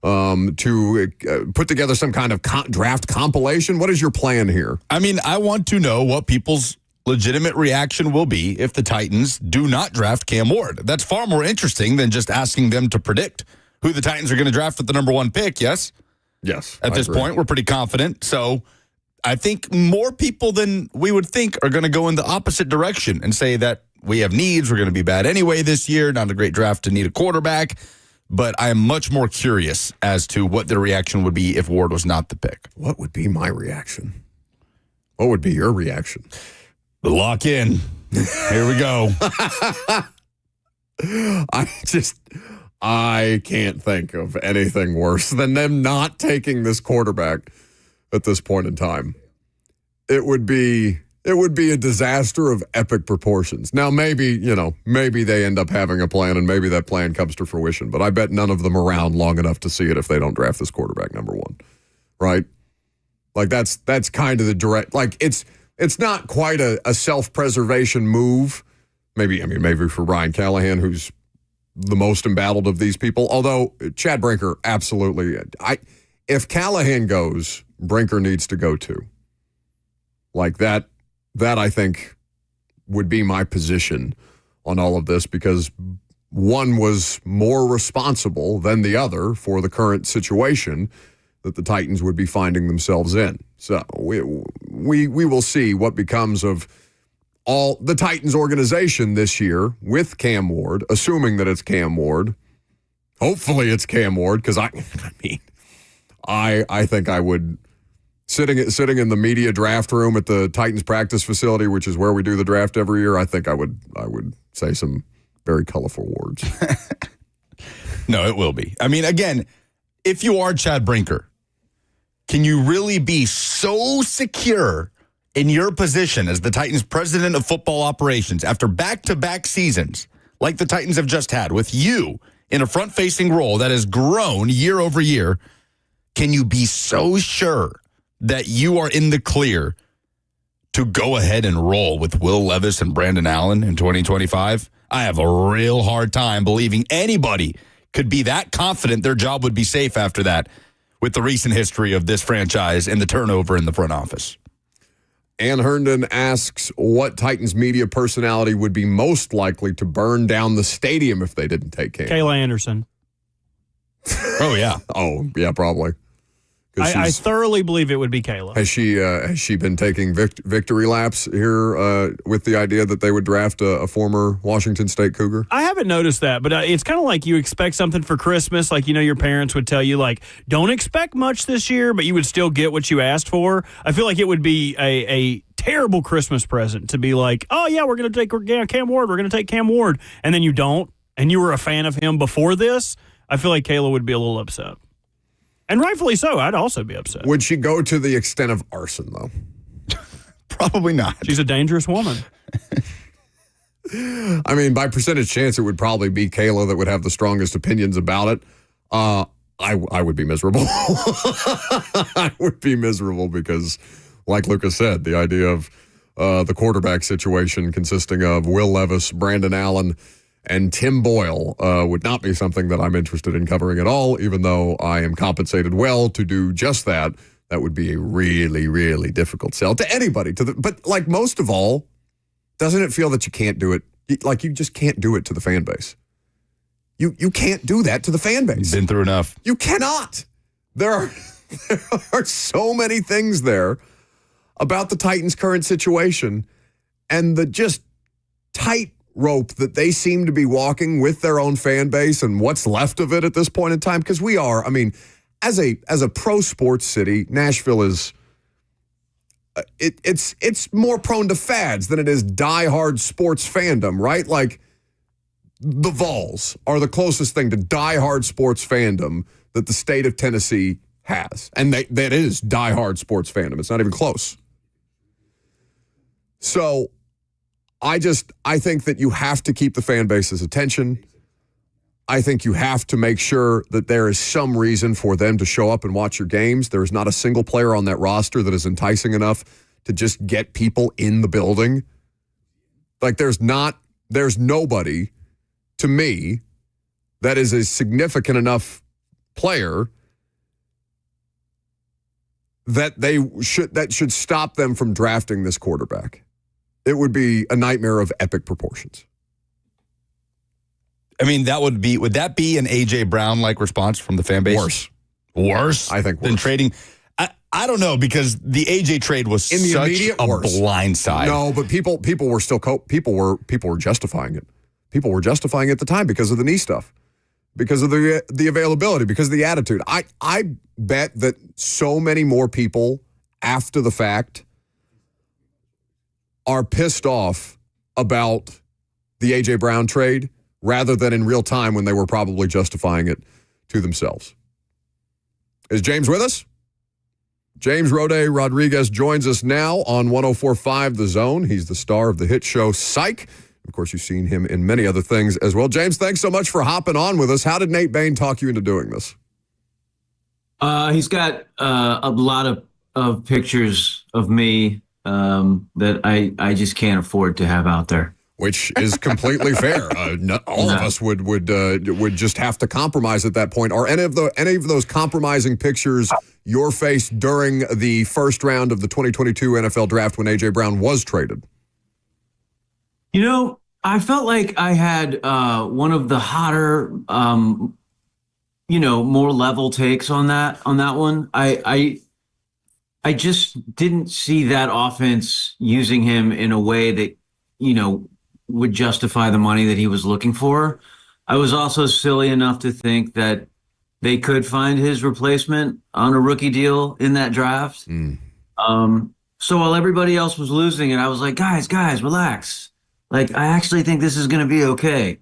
to put together some kind of draft compilation? What is your plan here? I mean, I want to know what people's legitimate reaction will be if the Titans do not draft Cam Ward. That's far more interesting than just asking them to predict who the Titans are going to draft with the number 1 pick, yes? Yes. At this point, we're pretty confident. So I think more people than we would think are going to go in the opposite direction and say that we have needs. We're going to be bad anyway this year. Not a great draft to need a quarterback. But I am much more curious as to what their reaction would be if Ward was not the pick. What would be my reaction? What would be your reaction? Lock in. Here we go. I can't think of anything worse than them not taking this quarterback at this point in time. It would be a disaster of epic proportions. Now, maybe they end up having a plan and maybe that plan comes to fruition, but I bet none of them are around long enough to see it if they don't draft this quarterback number 1, right? Like that's kind of the direct, like it's not quite a self-preservation move. Maybe for Ryan Callahan, who's the most embattled of these people. Although Chad Brinker, absolutely. If Callahan goes, Brinker needs to go too. Like that I think would be my position on all of this, because one was more responsible than the other for the current situation that the Titans would be finding themselves in. So we will see what becomes of all the Titans organization this year with Cam Ward, assuming that it's Cam Ward. Hopefully it's Cam Ward, because I think I would, sitting in the media draft room at the Titans practice facility, which is where we do the draft every year, I think I would say some very colorful words. No, it will be. I mean, again, if you are Chad Brinker, can you really be so secure in your position as the Titans president of football operations after back-to-back seasons like the Titans have just had with you in a front-facing role that has grown year over year? Can you be so sure that you are in the clear to go ahead and roll with Will Levis and Brandon Allen in 2025? I have a real hard time believing anybody could be that confident their job would be safe after that, with the recent history of this franchise and the turnover in the front office. Ann Herndon asks what Titans media personality would be most likely to burn down the stadium if they didn't take Cam. Kayla Anderson. Oh, yeah. Oh, yeah, probably. I thoroughly believe it would be Kayla. Has she been taking victory laps here with the idea that they would draft a former Washington State Cougar? I haven't noticed that, but it's kind of like you expect something for Christmas. Like, your parents would tell you, like, don't expect much this year, but you would still get what you asked for. I feel like it would be a terrible Christmas present to be like, oh, yeah, we're going to take Cam Ward. We're going to take Cam Ward. And then you don't, and you were a fan of him before this. I feel like Kayla would be a little upset. And rightfully so. I'd also be upset. Would she go to the extent of arson, though? Probably not. She's a dangerous woman. I mean, by percentage chance, it would probably be Kayla that would have the strongest opinions about it. I would be miserable. I would be miserable because, like Lucas said, the idea of the quarterback situation consisting of Will Levis, Brandon Allen, And Tim Boyle would not be something that I'm interested in covering at all, even though I am compensated well to do just that. That would be a really, really difficult sell to anybody. But like most of all, doesn't it feel that you can't do it? Like you just can't do it to the fan base. You can't do that to the fan base. Been through enough. You cannot. There are so many things there about the Titans' current situation and the just tight rope that they seem to be walking with their own fan base and what's left of it at this point in time. Because we are, I mean, as a pro sports city, Nashville is it's more prone to fads than it is diehard sports fandom, right? Like the Vols are the closest thing to diehard sports fandom that the state of Tennessee has. And that is diehard sports fandom. It's not even close. So I think that you have to keep the fan base's attention. I think you have to make sure that there is some reason for them to show up and watch your games. There is not a single player on that roster that is enticing enough to just get people in the building. Like there's nobody to me that is a significant enough player that should stop them from drafting this quarterback. It would be a nightmare of epic proportions. I mean, would that be an A.J. Brown-like response from the fan base? Worse? I think worse. Than trading? I don't know, because the A.J. trade was in the such immediate a worse. blindside. No, but people were still people were justifying it. People were justifying it at the time because of the knee stuff, because of the availability, because of the attitude. I bet that so many more people after the fact are pissed off about the A.J. Brown trade rather than in real time when they were probably justifying it to themselves. Is James with us? James Roday Rodriguez joins us now on 104.5 The Zone. He's the star of the hit show Psych. Of course, you've seen him in many other things as well. James, thanks so much for hopping on with us. How did Nate Bain talk you into doing this? He's got a lot of pictures of me that I just can't afford to have out there. Which is completely fair. All of us would just have to compromise at that point. Are any of those compromising pictures your face during the first round of the 2022 NFL Draft when A.J. Brown was traded? You know, I felt like I had one of the hotter, more level takes on that one. I just didn't see that offense using him in a way that, would justify the money that he was looking for. I was also silly enough to think that they could find his replacement on a rookie deal in that draft. So while everybody else was losing it, I was like, guys, relax. Like, I actually think this is going to be okay.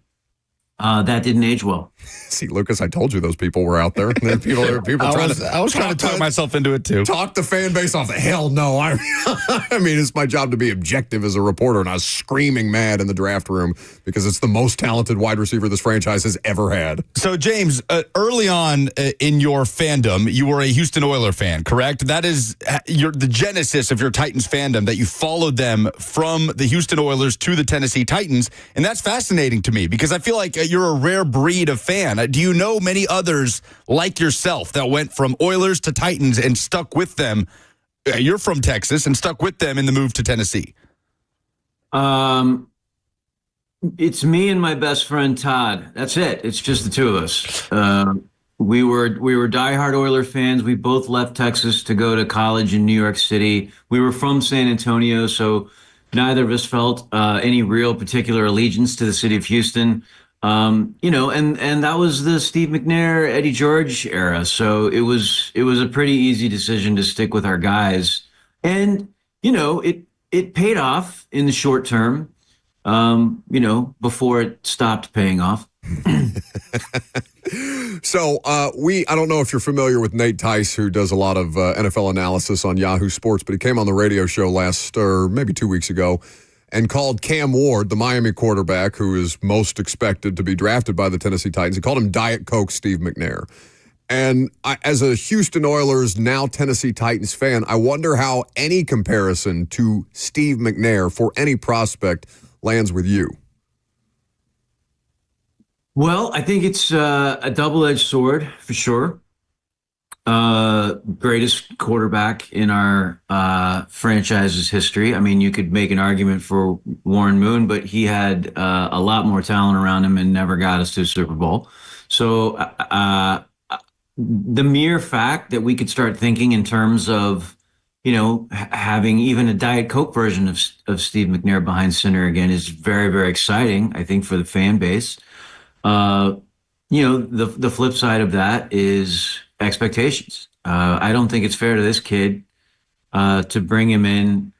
That didn't age well. See, Lucas, I told you those people were out there. People I was trying to talk myself into it too. Talk the fan base off. Hell no. I mean, it's my job to be objective as a reporter, and I was screaming mad in the draft room because it's the most talented wide receiver this franchise has ever had. So, James, early on in your fandom, you were a Houston Oilers fan, correct? That is the genesis of your Titans fandom, that you followed them from the Houston Oilers to the Tennessee Titans, and that's fascinating to me because I feel like you're a rare breed of fan. Do you know many others like yourself that went from Oilers to Titans and stuck with them? You're from Texas and stuck with them in the move to Tennessee. It's me and my best friend Todd. That's it. It's just the two of us. We were diehard Oilers fans. We both left Texas to go to college in New York City. We were from San Antonio, so neither of us felt any real particular allegiance to the city of Houston. And that was the Steve McNair, Eddie George era. So it was a pretty easy decision to stick with our guys. And, it paid off in the short term, before it stopped paying off. So I don't know if you're familiar with Nate Tice, who does a lot of NFL analysis on Yahoo Sports, but he came on the radio show maybe 2 weeks ago and called Cam Ward, the Miami quarterback, who is most expected to be drafted by the Tennessee Titans. He called him Diet Coke Steve McNair. And as a Houston Oilers, now Tennessee Titans fan, I wonder how any comparison to Steve McNair for any prospect lands with you. Well, I think it's a double-edged sword for sure. Greatest quarterback in our franchise's history. I mean, you could make an argument for Warren Moon, but he had a lot more talent around him and never got us to a Super Bowl. So the mere fact that we could start thinking in terms of, having even a Diet Coke version of Steve McNair behind center again is very, very exciting, I think, for the fan base. The flip side of that is expectations. I don't think it's fair to this kid to bring him in,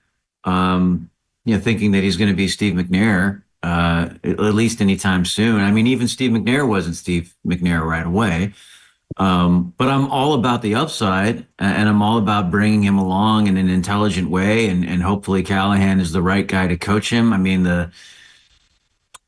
thinking that he's going to be Steve McNair, at least anytime soon. I mean, even Steve McNair wasn't Steve McNair right away. But I'm all about the upside, and I'm all about bringing him along in an intelligent way, and hopefully Callahan is the right guy to coach him. I mean, the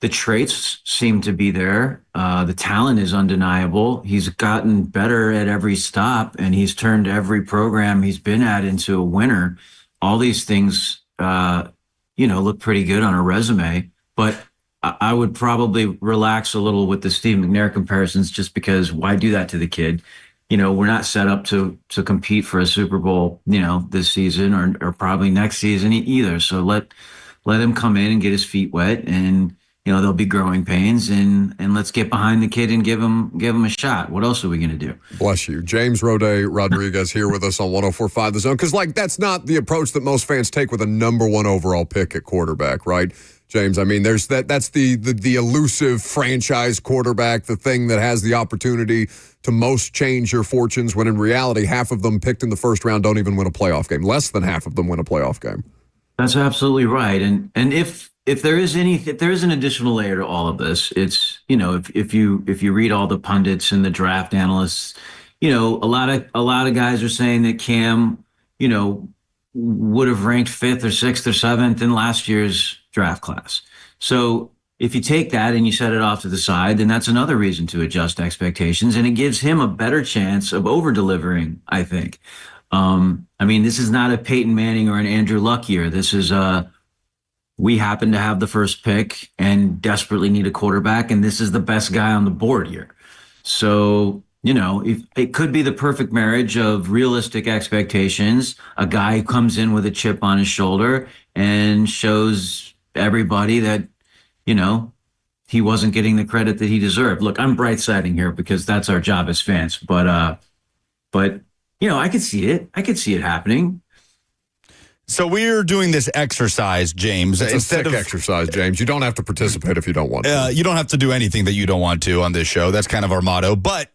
traits seem to be there. The talent is undeniable. He's gotten better at every stop, and he's turned every program he's been at into a winner. All these things, look pretty good on a resume. But I would probably relax a little with the Steve McNair comparisons, just because why do that to the kid? We're not set up to compete for a Super Bowl, this season or probably next season either. So let him come in and get his feet wet, and there'll be growing pains, and let's get behind the kid and give him a shot. What else are we going to do? Bless you. James Roday Rodriguez here with us on 104.5 The Zone. Because, that's not the approach that most fans take with a number one overall pick at quarterback, right? James, I mean, there's that's the elusive franchise quarterback, the thing that has the opportunity to most change your fortunes, when in reality, half of them picked in the first round don't even win a playoff game. Less than half of them win a playoff game. That's absolutely right. And if there is an additional layer to all of this, it's, if you read all the pundits and the draft analysts, a lot of guys are saying that Cam, would have ranked 5th or 6th or 7th in last year's draft class. So if you take that and you set it off to the side, then that's another reason to adjust expectations, and it gives him a better chance of over-delivering, I think. This is not a Peyton Manning or an Andrew Luck year. This is we happen to have the first pick and desperately need a quarterback, and this is the best guy on the board here. So, if it could be the perfect marriage of realistic expectations, a guy who comes in with a chip on his shoulder and shows everybody that, he wasn't getting the credit that he deserved. Look, I'm bright-siding here because that's our job as fans, but I could see it. I could see it happening. So we're doing this exercise, James. It's a sick exercise, James. You don't have to participate if you don't want to. You don't have to do anything that you don't want to on this show. That's kind of our motto. But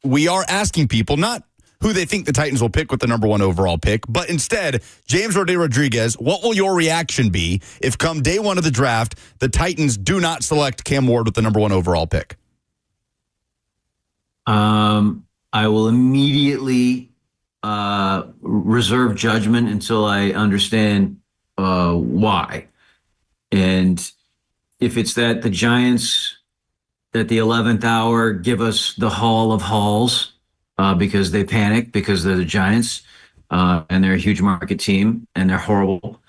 we are asking people not who they think the Titans will pick with the number one overall pick, but instead, James Roday Rodriguez, what will your reaction be if come day one of the draft, the Titans do not select Cam Ward with the number one overall pick? I will immediately reserve judgment until I understand why. And if it's that the Giants at the 11th hour give us the Hall of Halls because they panic because they're the Giants and they're a huge market team and they're horrible,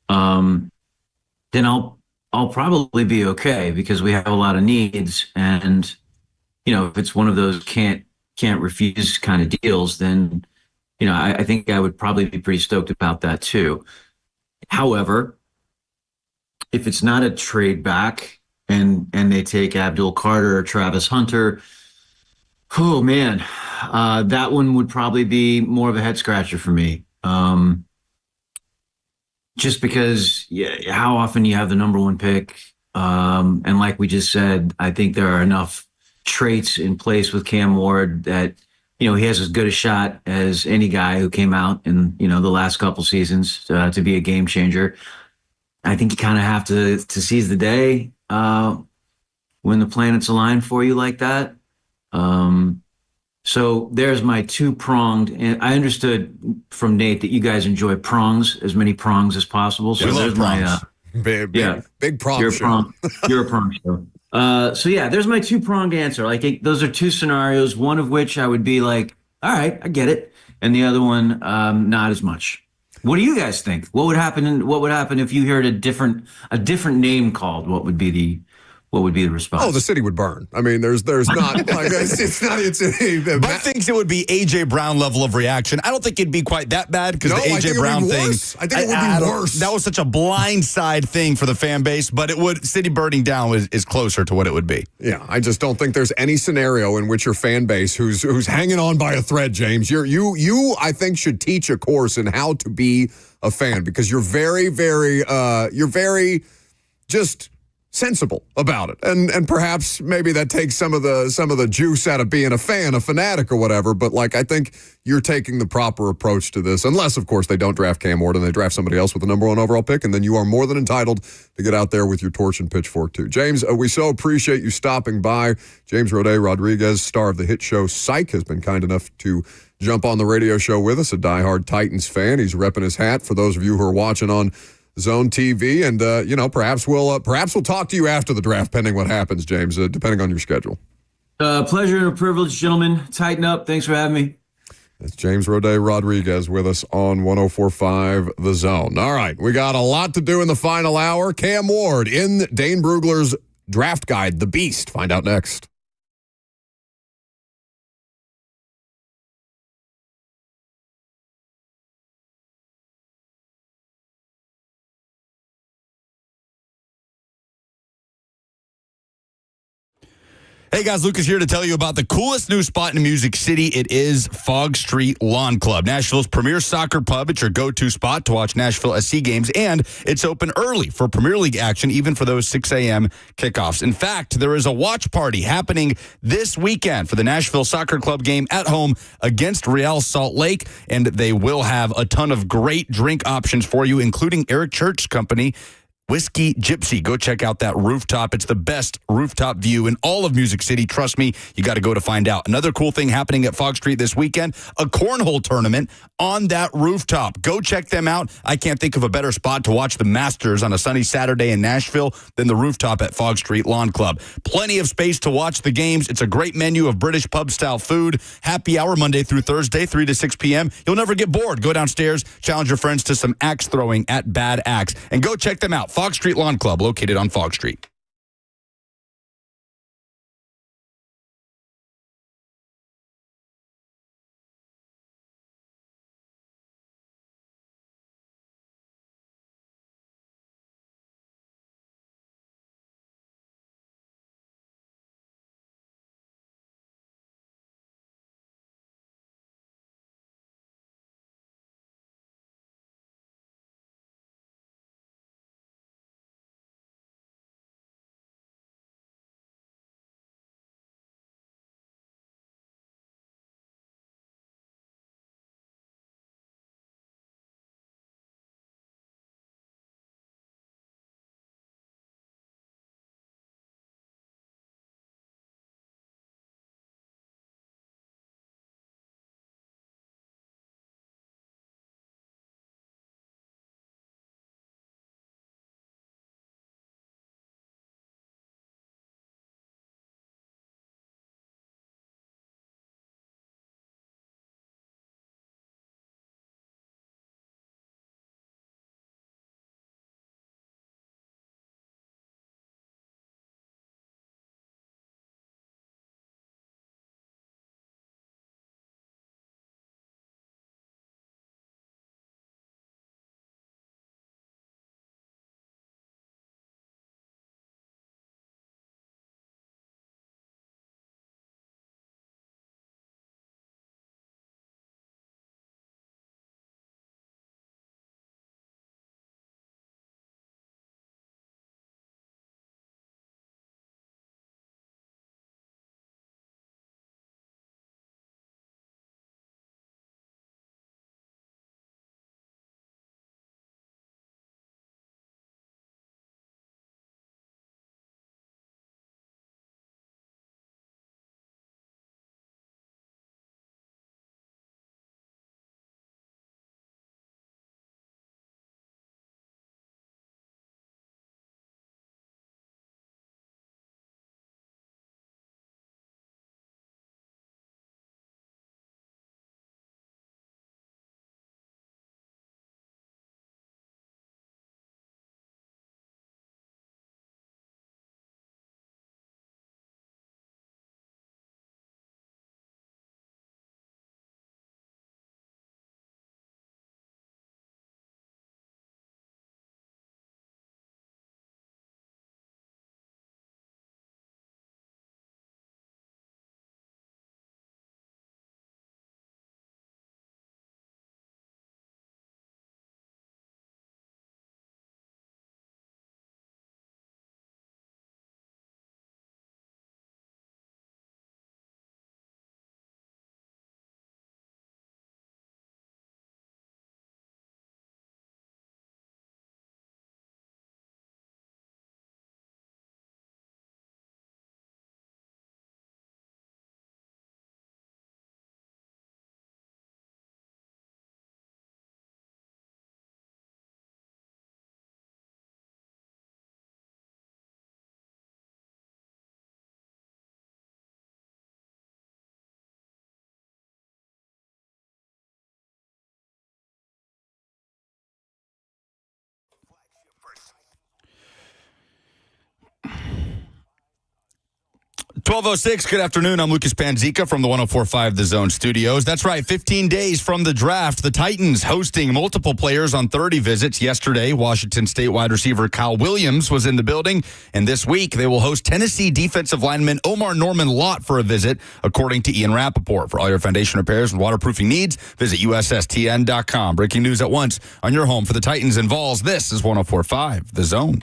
then I'll probably be okay because we have a lot of needs. And, if it's one of those can't refuse kind of deals, then I think I would probably be pretty stoked about that too. However, if it's not a trade back and they take Abdul Carter or Travis Hunter, oh man, that one would probably be more of a head scratcher for me. Just because how often you have the number one pick. And like we just said, I think there are enough traits in place with Cam Ward that he has as good a shot as any guy who came out in, the last couple seasons to be a game changer. I think you kind of have to seize the day when the planets align for you like that. So there's my two-pronged, and I understood from Nate that you guys enjoy prongs, as many prongs as possible. So there's my big prong you're show. You're a prong show. There's my two-pronged answer. Those are two scenarios, one of which I would be like, all right, I get it. And the other one, not as much. What do you guys think? What would happen if you heard a different name called? What would be what would be the response? Oh, the city would burn. I mean, there's not like Bud thinks it would be AJ Brown level of reaction. I don't think it'd be quite that bad because the AJ Brown thing. I think it would be worse. That was such a blindside thing for the fan base, but it would city burning down is closer to what it would be. Yeah, I just don't think there's any scenario in which your fan base who's hanging on by a thread, James. You I think should teach a course in how to be a fan because you're very just sensible about it. And perhaps maybe that takes some of the juice out of being a fan, a fanatic or whatever, but like I think you're taking the proper approach to this. Unless of course they don't draft Cam Ward and they draft somebody else with the number 1 overall pick, and then you are more than entitled to get out there with your torch and pitchfork too. James, we so appreciate you stopping by. James Roday Rodriguez, star of the hit show Psych, has been kind enough to jump on the radio show with us, a diehard Titans fan. He's repping his hat for those of you who are watching on Zone TV, and perhaps we'll talk to you after the draft, pending what happens, James, depending on your schedule. Pleasure and a privilege, gentlemen. Tighten up. Thanks for having me. That's James Roday Rodriguez with us on 104.5 The Zone. All right, we got a lot to do in the final hour. Cam Ward in Dane Brugler's draft guide, The Beast. Find out next. Hey guys, Lucas here to tell you about the coolest new spot in Music City. It is Fog Street Lawn Club, Nashville's premier soccer pub. It's your go-to spot to watch Nashville SC games, and it's open early for Premier League action, even for those 6 a.m. kickoffs. In fact, there is a watch party happening this weekend for the Nashville Soccer Club game at home against Real Salt Lake, and they will have a ton of great drink options for you, including Eric Church's company, Whiskey Gypsy. Go check out that rooftop. It's the best rooftop view in all of Music City. Trust me, you got to go to find out. Another cool thing happening at Fog Street this weekend, a cornhole tournament on that rooftop. Go check them out. I can't think of a better spot to watch the Masters on a sunny Saturday in Nashville than the rooftop at Fog Street Lawn Club. Plenty of space to watch the games. It's a great menu of British pub-style food. Happy hour Monday through Thursday, 3 to 6 p.m. You'll never get bored. Go downstairs, challenge your friends to some axe throwing at Bad Axe, and go check them out. Fog Street Lawn Club, located on Fog Street. 12:06, good afternoon. I'm Lucas Panzica from the 104.5 The Zone studios. That's right, 15 days from the draft, the Titans hosting multiple players on 30 visits. Yesterday, Washington State wide receiver Kyle Williams was in the building, and this week they will host Tennessee defensive lineman Omar Norman Lott for a visit, according to Ian Rappaport. For all your foundation repairs and waterproofing needs, visit USSTN.com. Breaking news at once on your home for the Titans and Vols. This is 104.5 The Zone.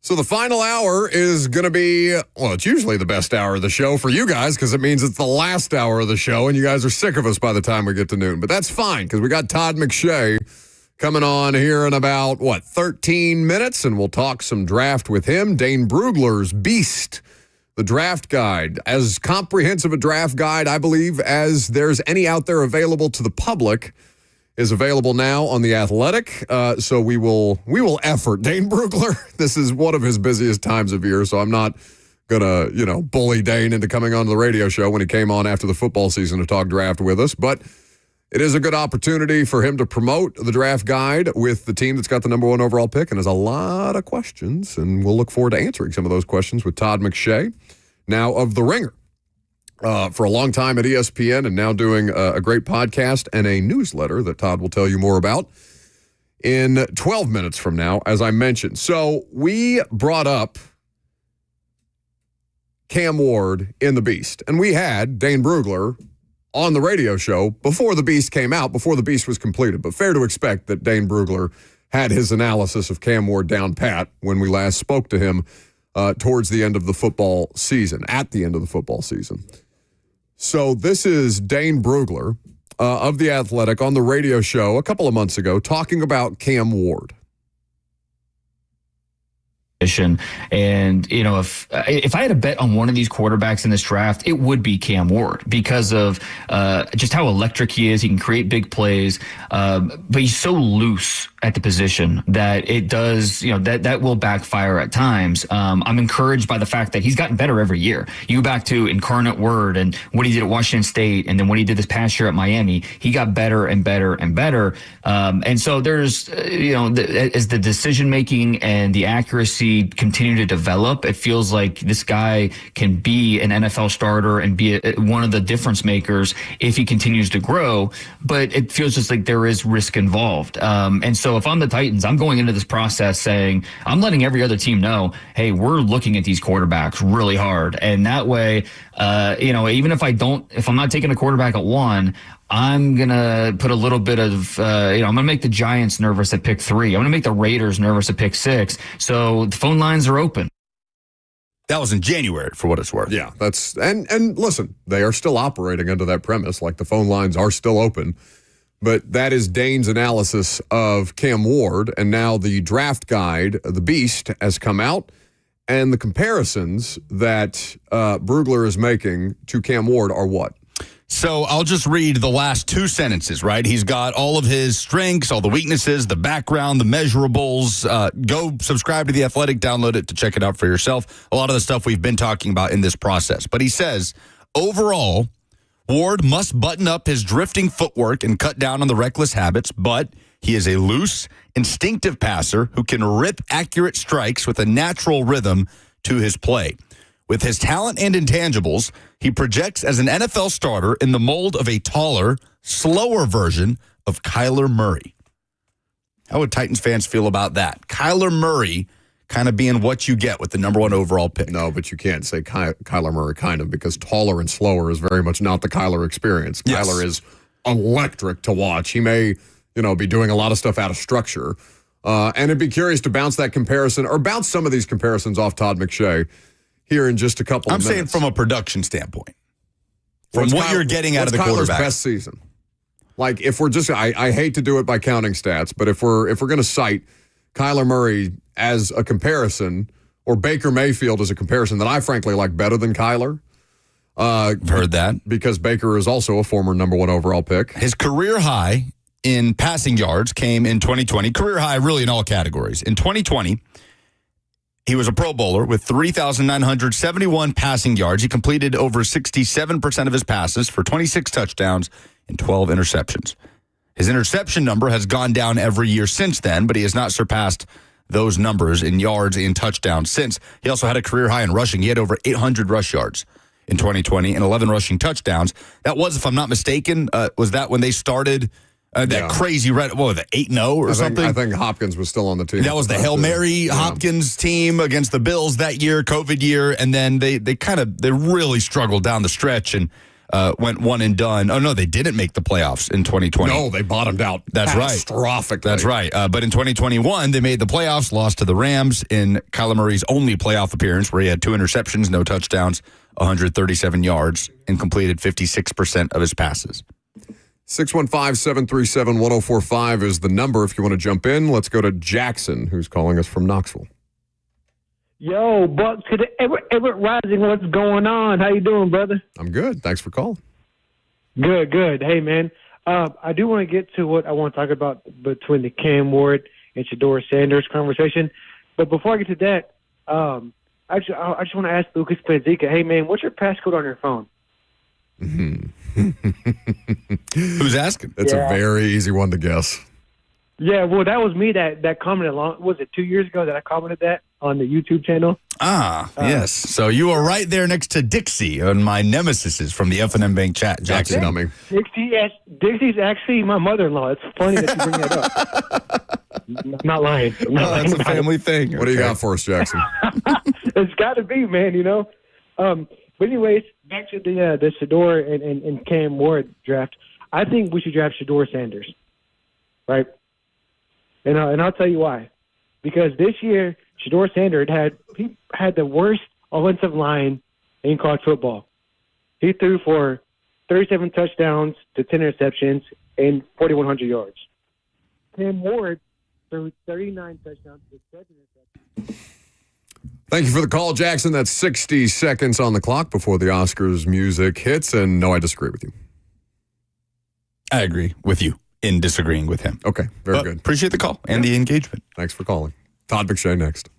So the final hour is going to be, well, it's usually the best hour of the show for you guys because it means it's the last hour of the show and you guys are sick of us by the time we get to noon. But that's fine because we got Todd McShay coming on here in about, 13 minutes, and we'll talk some draft with him. Dane Brugler's Beast, the draft guide. As comprehensive a draft guide, I believe, as there's any out there available to the public, is available now on The Athletic. So we will effort Dane Brugler. This is one of his busiest times of year, so I'm not going to, bully Dane into coming on the radio show when he came on after the football season to talk draft with us. But it is a good opportunity for him to promote the draft guide with the team that's got the number one overall pick, and has a lot of questions, and we'll look forward to answering some of those questions with Todd McShay, now of The Ringer. For a long time at ESPN, and now doing a great podcast and a newsletter that Todd will tell you more about in 12 minutes from now, as I mentioned. So we brought up Cam Ward in The Beast, and we had Dane Brugler on the radio show before The Beast came out, before The Beast was completed. But fair to expect that Dane Brugler had his analysis of Cam Ward down pat when we last spoke to him towards the end of the football season, at the end of the football season. So this is Dane Brugler of The Athletic on the radio show a couple of months ago talking about Cam Ward. And, if I had a bet on one of these quarterbacks in this draft, it would be Cam Ward because of just how electric he is. He can create big plays, but he's so loose at the position that it does, that will backfire at times. I'm encouraged by the fact that he's gotten better every year. You go back to Incarnate Word and what he did at Washington State, and then what he did this past year at Miami, he got better and better and better. And so there's, as the decision making and the accuracy continue to develop, it feels like this guy can be an NFL starter and be one of the difference makers if he continues to grow. But it feels just like there is risk involved. And so if I'm the Titans, I'm going into this process saying, I'm letting every other team know, hey, we're looking at these quarterbacks really hard. And that way, even if I'm not taking a quarterback at 1, I'm going to put a little bit of, I'm going to make the Giants nervous at pick 3. I'm going to make the Raiders nervous at pick 6. So the phone lines are open. That was in January, for what it's worth. Yeah, that's, and listen, they are still operating under that premise. Like, the phone lines are still open. But that is Dane's analysis of Cam Ward. And now the draft guide, The Beast, has come out. And the comparisons that Brugler is making to Cam Ward are what? So I'll just read the last 2 sentences, right? He's got all of his strengths, all the weaknesses, the background, the measurables. Go subscribe to The Athletic, download it to check it out for yourself. A lot of the stuff we've been talking about in this process. But he says, overall, Ward must button up his drifting footwork and cut down on the reckless habits, but he is a loose, instinctive passer who can rip accurate strikes with a natural rhythm to his play. With his talent and intangibles, he projects as an NFL starter in the mold of a taller, slower version of Kyler Murray. How would Titans fans feel about that? Kyler Murray kind of being what you get with the number 1 overall pick. No, but you can't say Kyler Murray kind of, because taller and slower is very much not the Kyler experience. Yes. Kyler is electric to watch. He may, be doing a lot of stuff out of structure. And I'd be curious to bounce that comparison, or bounce some of these comparisons off Todd McShay here in just a couple of minutes. I'm saying from a production standpoint. From what you're getting out of the quarterback. Kyler's best season? Like, if we're just, I hate to do it by counting stats, but if we're going to cite Kyler Murray as a comparison, or Baker Mayfield as a comparison that I frankly like better than Kyler. I've heard that. Because Baker is also a former number 1 overall pick. His career high in passing yards came in 2020. Career high really in all categories. In 2020, He was a Pro Bowler with 3,971 passing yards. He completed over 67% of his passes for 26 touchdowns and 12 interceptions. His interception number has gone down every year since then, but he has not surpassed those numbers in yards and touchdowns since. He also had a career high in rushing. He had over 800 rush yards in 2020 and 11 rushing touchdowns. That was, if I'm not mistaken, was that when they started that crazy the 8-0 or something? I think Hopkins was still on the team. That was the Hail Mary Hopkins team against the Bills that year, COVID year, and then they really struggled down the stretch and went one and done. Oh, no, they didn't make the playoffs in 2020. No, they bottomed out. That's catastrophically. That's right. But in 2021, they made the playoffs, lost to the Rams in Kyler Murray's only playoff appearance, where he had 2 interceptions, no touchdowns, 137 yards, and completed 56% of his passes. 615-737-1045 is the number if you want to jump in. Let's go to Jackson, who's calling us from Knoxville. Yo, Buck to the Everett Rising. What's going on? How you doing, brother? I'm good. Thanks for calling. Good. Hey, man. I do want to get to what I want to talk about between the Cam Ward and Shedeur Sanders conversation. But before I get to that, I just want to ask Lucas Panzica, hey, man, what's your passcode on your phone? Who's asking? It's a very easy one to guess. Yeah, well, that was me that commented was it 2 years ago that I commented that on the YouTube channel? Yes. So you are right there next to Dixie on my nemesis from the F&M Bank chat. Jackson. Dixie's actually my mother-in-law. It's funny that you bring that up. I'm not lying. That's a family thing. What do you got for us, Jackson? It's got to be, man, you know. But anyways, back to the Shedeur and Cam Ward draft. I think we should draft Shedeur Sanders, right? And I'll tell you why. Because this year, Shedeur Sanders had the worst offensive line in college football. He threw for 37 touchdowns to 10 interceptions and 4,100 yards. Cam Ward threw 39 touchdowns to 7 interceptions. Thank you for the call, Jackson. That's 60 seconds on the clock before the Oscars music hits. And no, I disagree with you. I agree with you in disagreeing with him. Okay, very good. Appreciate the call and the engagement. Thanks for calling. Todd McShay next.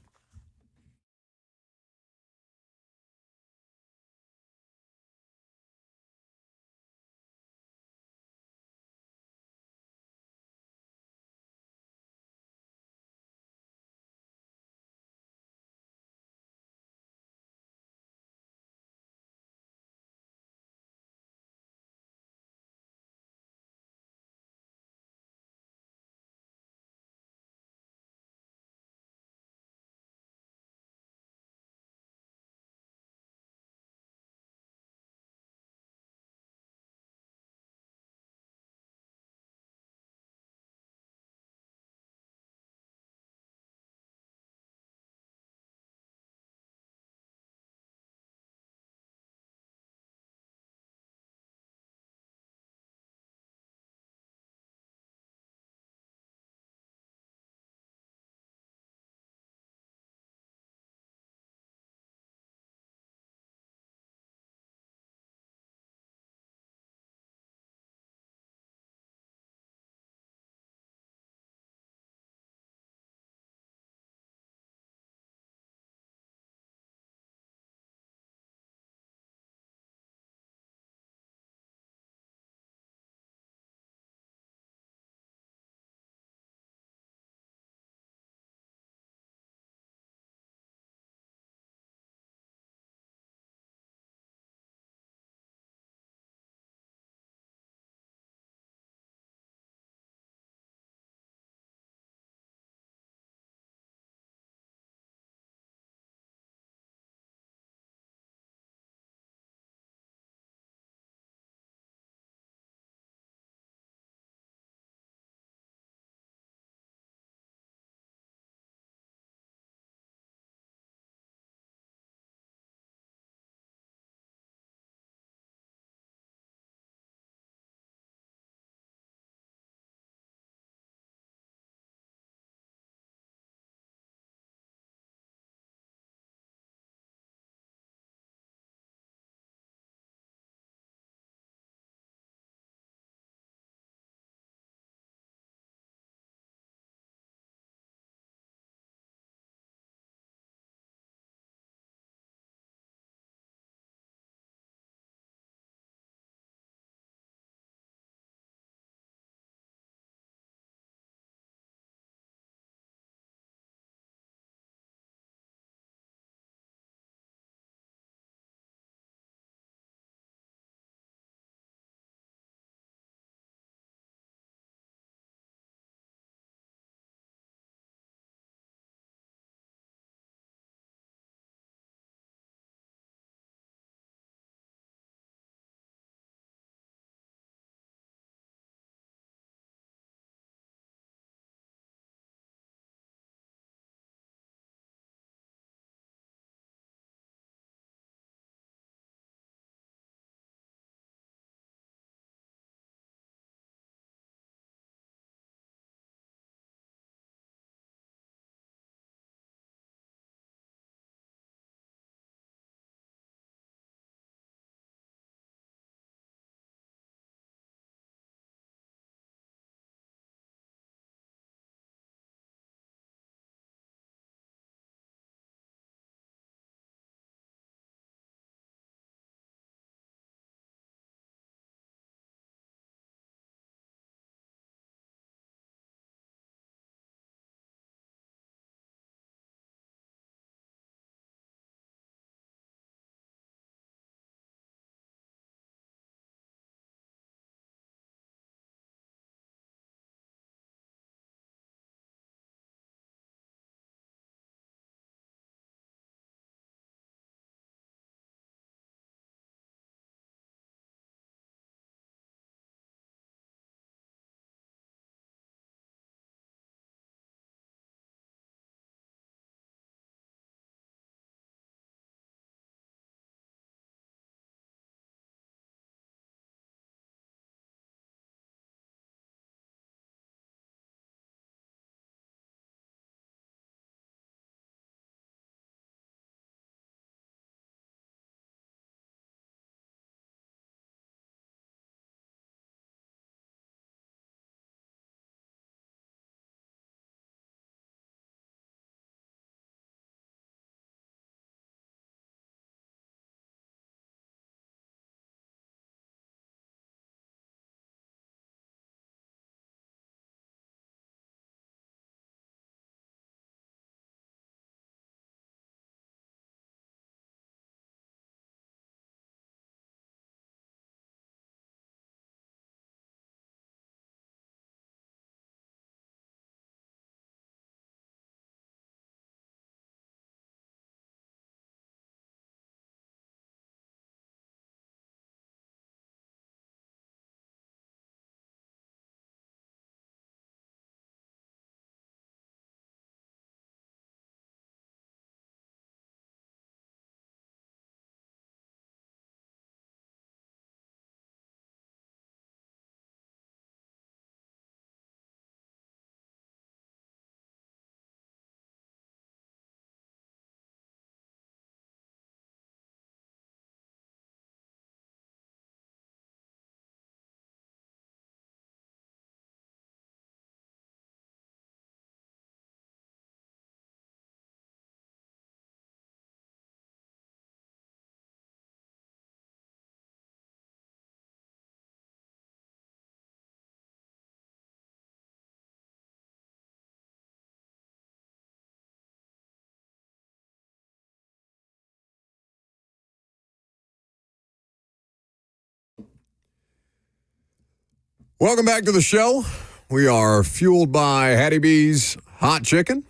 Welcome back to the show. We are fueled by Hattie B's Hot Chicken.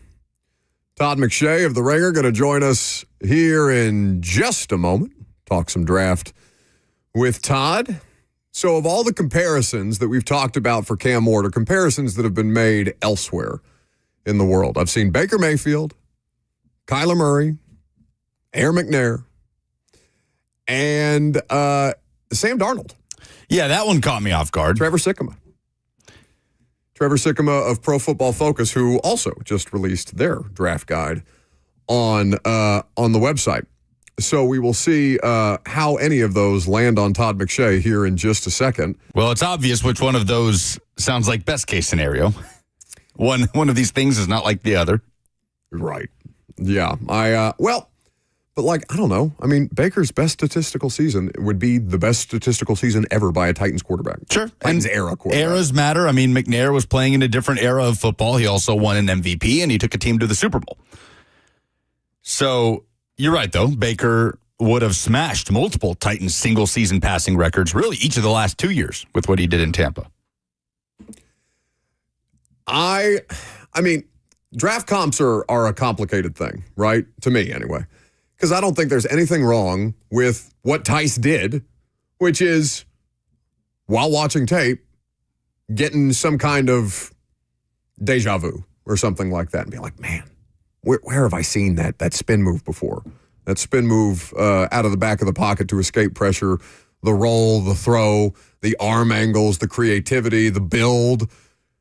Todd McShay of The Ringer going to join us here in just a moment. Talk some draft with Todd. So of all the comparisons that we've talked about for Cam Ward, or comparisons that have been made elsewhere in the world, I've seen Baker Mayfield, Kyler Murray, Aaron McNair, and Sam Darnold. Yeah, that one caught me off guard. Trevor Sikkema of Pro Football Focus, who also just released their draft guide on the website. So we will see how any of those land on Todd McShay here in just a second. Well, it's obvious which one of those sounds like best case scenario. One of these things is not like the other. Right. Yeah. But I don't know. I mean, Baker's best statistical season would be the best statistical season ever by a Titans quarterback. Sure. Titans era quarterback. Eras matter. I mean, McNair was playing in a different era of football. He also won an MVP, and he took a team to the Super Bowl. So you're right, though. Baker would have smashed multiple Titans single-season passing records, really each of the last 2 years with what he did in Tampa. I mean, draft comps are a complicated thing, right? To me, anyway. Because I don't think there's anything wrong with what Tice did, which is, while watching tape, getting some kind of deja vu or something like that and be like, man, where have I seen that spin move before? That spin move out of the back of the pocket to escape pressure, the roll, the throw, the arm angles, the creativity, the build,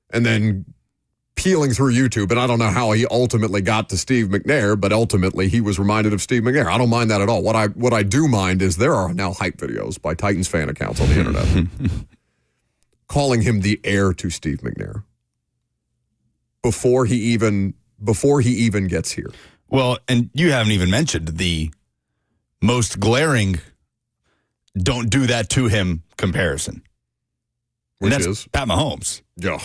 and then peeling through YouTube, and I don't know how he ultimately got to Steve McNair, but ultimately he was reminded of Steve McNair. I don't mind that at all. What I do mind is there are now hype videos by Titans fan accounts on the internet calling him the heir to Steve McNair before he even gets here. Well, and you haven't even mentioned the most glaring "don't do that to him" comparison. Which is Pat Mahomes. Yeah.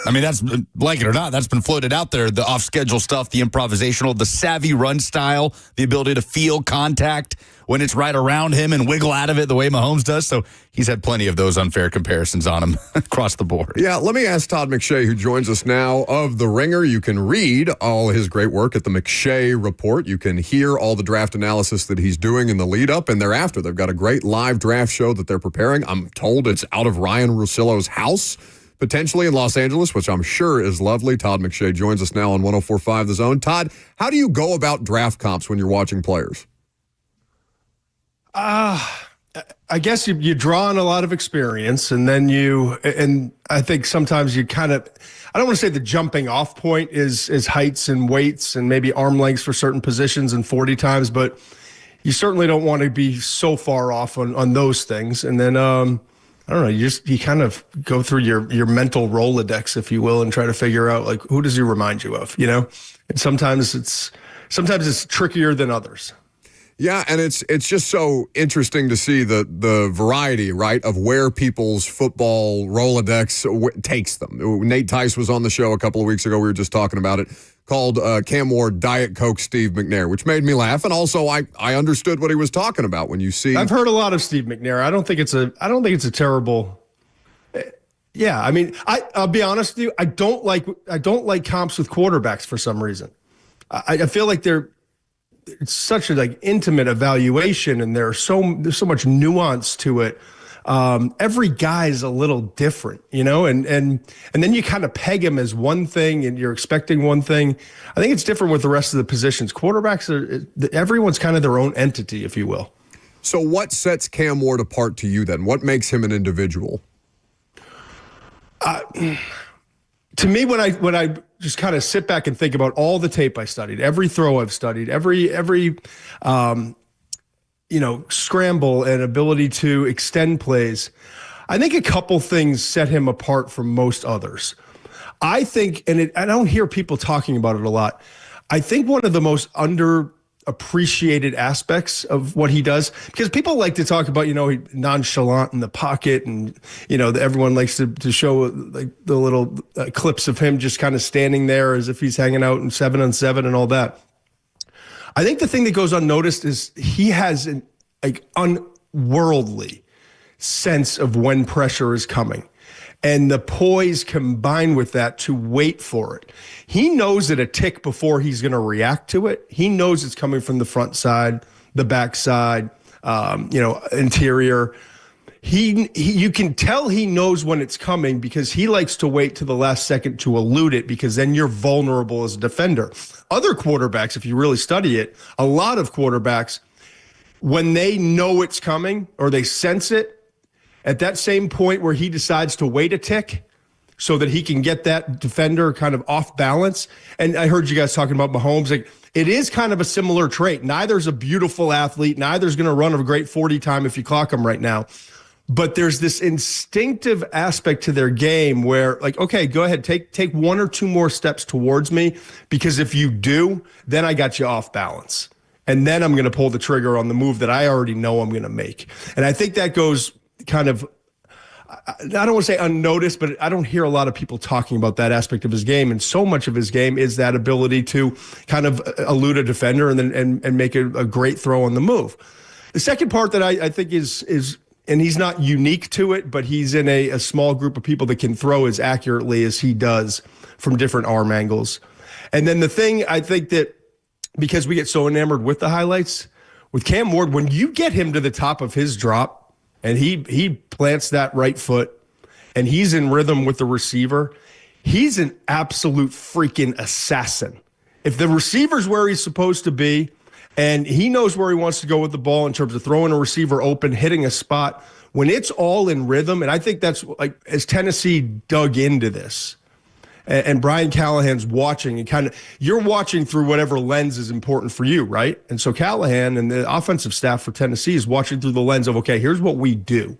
I mean, that's, like it or not, that's been floated out there. The off-schedule stuff, the improvisational, the savvy run style, the ability to feel contact when it's right around him and wiggle out of it the way Mahomes does. So he's had plenty of those unfair comparisons on him across the board. Yeah, let me ask Todd McShay, who joins us now of The Ringer. You can read all his great work at the McShay Report. You can hear all the draft analysis that he's doing in the lead-up and thereafter. They've got a great live draft show that they're preparing. I'm told it's out of Ryan Russillo's house, potentially in Los Angeles, which I'm sure is lovely. Todd McShay joins us now on 104.5 The Zone. Todd, how do you go about draft comps when you're watching players? I guess you draw on a lot of experience, and then I think sometimes you kind of, I don't want to say the jumping off point is heights and weights and maybe arm lengths for certain positions and 40 times, but you certainly don't want to be so far off on those things. And then, I don't know, you kind of go through your mental Rolodex, if you will, and try to figure out, like, who does he remind you of, And sometimes it's trickier than others. Yeah, and it's just so interesting to see the variety, right, of where people's football Rolodex takes them. Nate Tice was on the show a couple of weeks ago. We were just talking about it, called Cam Ward Diet Coke Steve McNair, which made me laugh. And also I understood what he was talking about when you see. I've heard a lot of Steve McNair. I don't think it's a terrible. Yeah, I mean, I'll be honest with you. I don't like comps with quarterbacks for some reason. I feel like it's such a intimate evaluation, and there's so much nuance to it. Every guy's a little different, and then you kind of peg him as one thing and you're expecting one thing. I think it's different with the rest of the positions. Quarterbacks everyone's kind of their own entity, if you will. So what sets Cam Ward apart to you then? What makes him an individual? To me, when I just kind of sit back and think about all the tape I studied, every throw I've studied, every scramble and ability to extend plays, I think a couple things set him apart from most others. I think, and I don't hear people talking about it a lot, I think one of the most underappreciated aspects of what he does, because people like to talk about, nonchalant in the pocket, and, everyone likes to show like the little clips of him just kind of standing there as if he's hanging out in 7-on-7 and all that. I think the thing that goes unnoticed is he has an unworldly sense of when pressure is coming. and the poise combined with that to wait for it. He knows it a tick before he's going to react to it. He knows it's coming from the front side, the back side, interior. You can tell he knows when it's coming because he likes to wait to the last second to elude it, because then you're vulnerable as a defender. Other quarterbacks, if you really study it, a lot of quarterbacks, when they know it's coming or they sense it, at that same point where he decides to wait a tick so that he can get that defender kind of off balance. And I heard you guys talking about Mahomes. Like, it is kind of a similar trait. Neither's a beautiful athlete. Neither's going to run a great 40 time if you clock him right now. But there's this instinctive aspect to their game where, like, okay, go ahead, take one or two more steps towards me, because if you do, then I got you off balance. And then I'm going to pull the trigger on the move that I already know I'm going to make. And I think that goes kind of, I don't want to say unnoticed, but I don't hear a lot of people talking about that aspect of his game. And so much of his game is that ability to kind of elude a defender and then and make a great throw on the move. The second part that I think is, and he's not unique to it, but he's in a small group of people that can throw as accurately as he does from different arm angles. And then the thing I think that, because we get so enamored with the highlights, with Cam Ward, when you get him to the top of his drop and he plants that right foot and he's in rhythm with the receiver, he's an absolute freaking assassin. If the receiver's where he's supposed to be and he knows where he wants to go with the ball in terms of throwing a receiver open, hitting a spot, when it's all in rhythm, and I think that's like, as Tennessee dug into this, and Brian Callahan's watching, and you're watching through whatever lens is important for you, right? And so Callahan and the offensive staff for Tennessee is watching through the lens of, okay, here's what we do.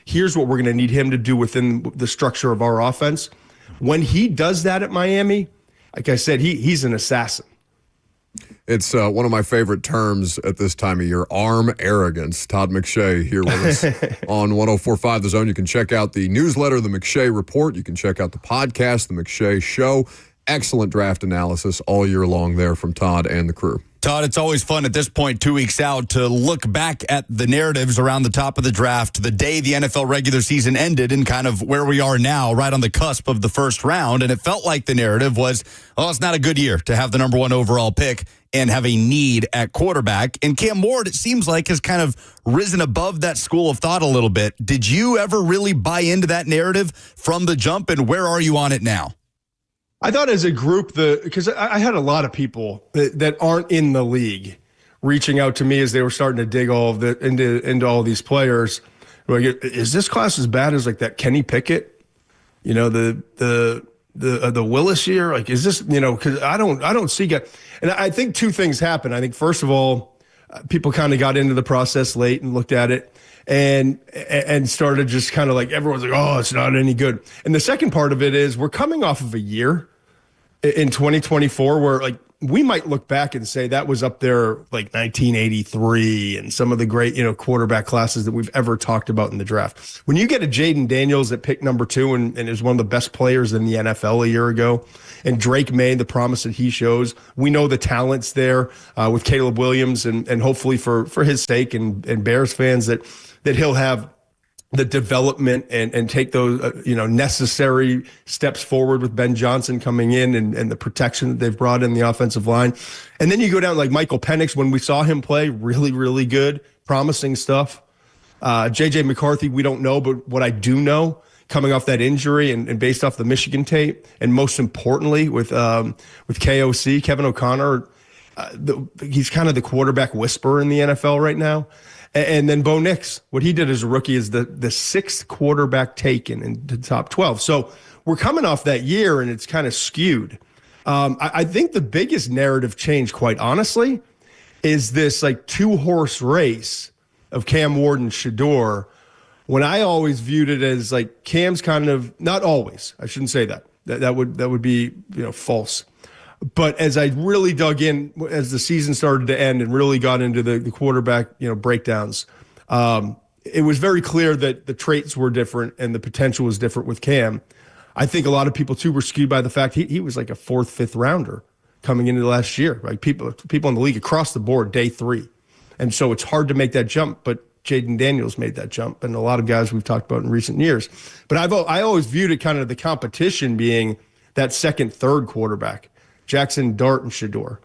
Here's what we're going to need him to do within the structure of our offense. When he does that at Miami, like I said, he's an assassin. It's one of my favorite terms at this time of year, arm arrogance. Todd McShay here with us on 104.5 The Zone. You can check out the newsletter, The McShay Report. You can check out the podcast, The McShay Show. Excellent draft analysis all year long there from Todd and the crew. Todd, it's always fun at this point, 2 weeks out, to look back at the narratives around the top of the draft, the day the NFL regular season ended, and kind of where we are now, right on the cusp of the first round. And it felt like the narrative was, oh, it's not a good year to have the number one overall pick and have a need at quarterback. And Cam Ward, it seems like, has kind of risen above that school of thought a little bit. Did you ever really buy into that narrative from the jump, and where are you on it now? I thought as a group, because I had a lot of people that aren't in the league reaching out to me as they were starting to dig all of into all these players. Like, is this class as bad as like that Kenny Pickett? You know, the Willis year? Like, is this, because I don't see it. And I think two things happen. I think, first of all, people kind of got into the process late and looked at it and started just kind of like, everyone's like, oh, it's not any good. And the second part of it is, we're coming off of a year in 2024 where, like, we might look back and say that was up there like 1983 and some of the great, quarterback classes that we've ever talked about in the draft. When you get a Jaden Daniels at pick number 2 and is one of the best players in the NFL a year ago, and Drake May, the promise that he shows, we know the talent's there with Caleb Williams, and hopefully for his sake and Bears fans that he'll have the development and take those necessary steps forward with Ben Johnson coming in and the protection that they've brought in the offensive line. And then you go down like Michael Penix, when we saw him play, really, really good, promising stuff. J.J. McCarthy, we don't know, but what I do know, coming off that injury and based off the Michigan tape, and most importantly with KOC, Kevin O'Connor, he's kind of the quarterback whisperer in the NFL right now. And then Bo Nix, what he did as a rookie is the 6th quarterback taken in the top 12. So we're coming off that year, and it's kind of skewed. I think the biggest narrative change, quite honestly, is this like 2-horse race of Cam Ward and Shedeur, when I always viewed it as like Cam's kind of, not always, I shouldn't say that. That would be false. But as I really dug in, as the season started to end and really got into the quarterback, breakdowns, it was very clear that the traits were different and the potential was different with Cam. I think a lot of people too were skewed by the fact he was like a 4th, 5th rounder coming into the last year. Like people in the league across the board, day 3, and so it's hard to make that jump. But Jaden Daniels made that jump, and a lot of guys we've talked about in recent years. But I always viewed it kind of the competition being that second, third quarterback, Jackson, Dart, and Shedeur.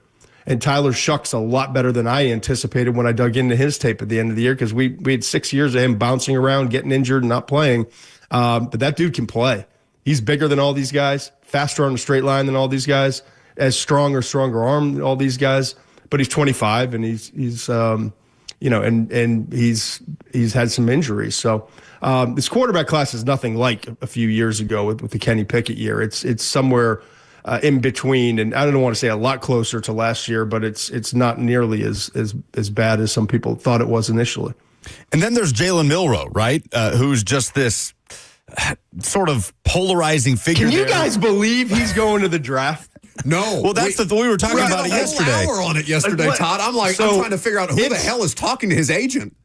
And Tyler Shuck's a lot better than I anticipated when I dug into his tape at the end of the year, because we had 6 years of him bouncing around, getting injured, and not playing. But that dude can play. He's bigger than all these guys, faster on a straight line than all these guys, as strong or stronger arm than all these guys. But he's 25, and he's had some injuries. So this quarterback class is nothing like a few years ago with the Kenny Pickett year. It's somewhere in between, and I don't want to say a lot closer to last year, but it's not nearly as bad as some people thought it was initially. And then there's Jalen Milroe, right? Who's just this sort of polarizing figure. Can you guys believe he's going to the draft? No. Well, that's we were talking about it yesterday. Hour on it yesterday, Todd. I'm I'm trying to figure out who the hell is talking to his agent.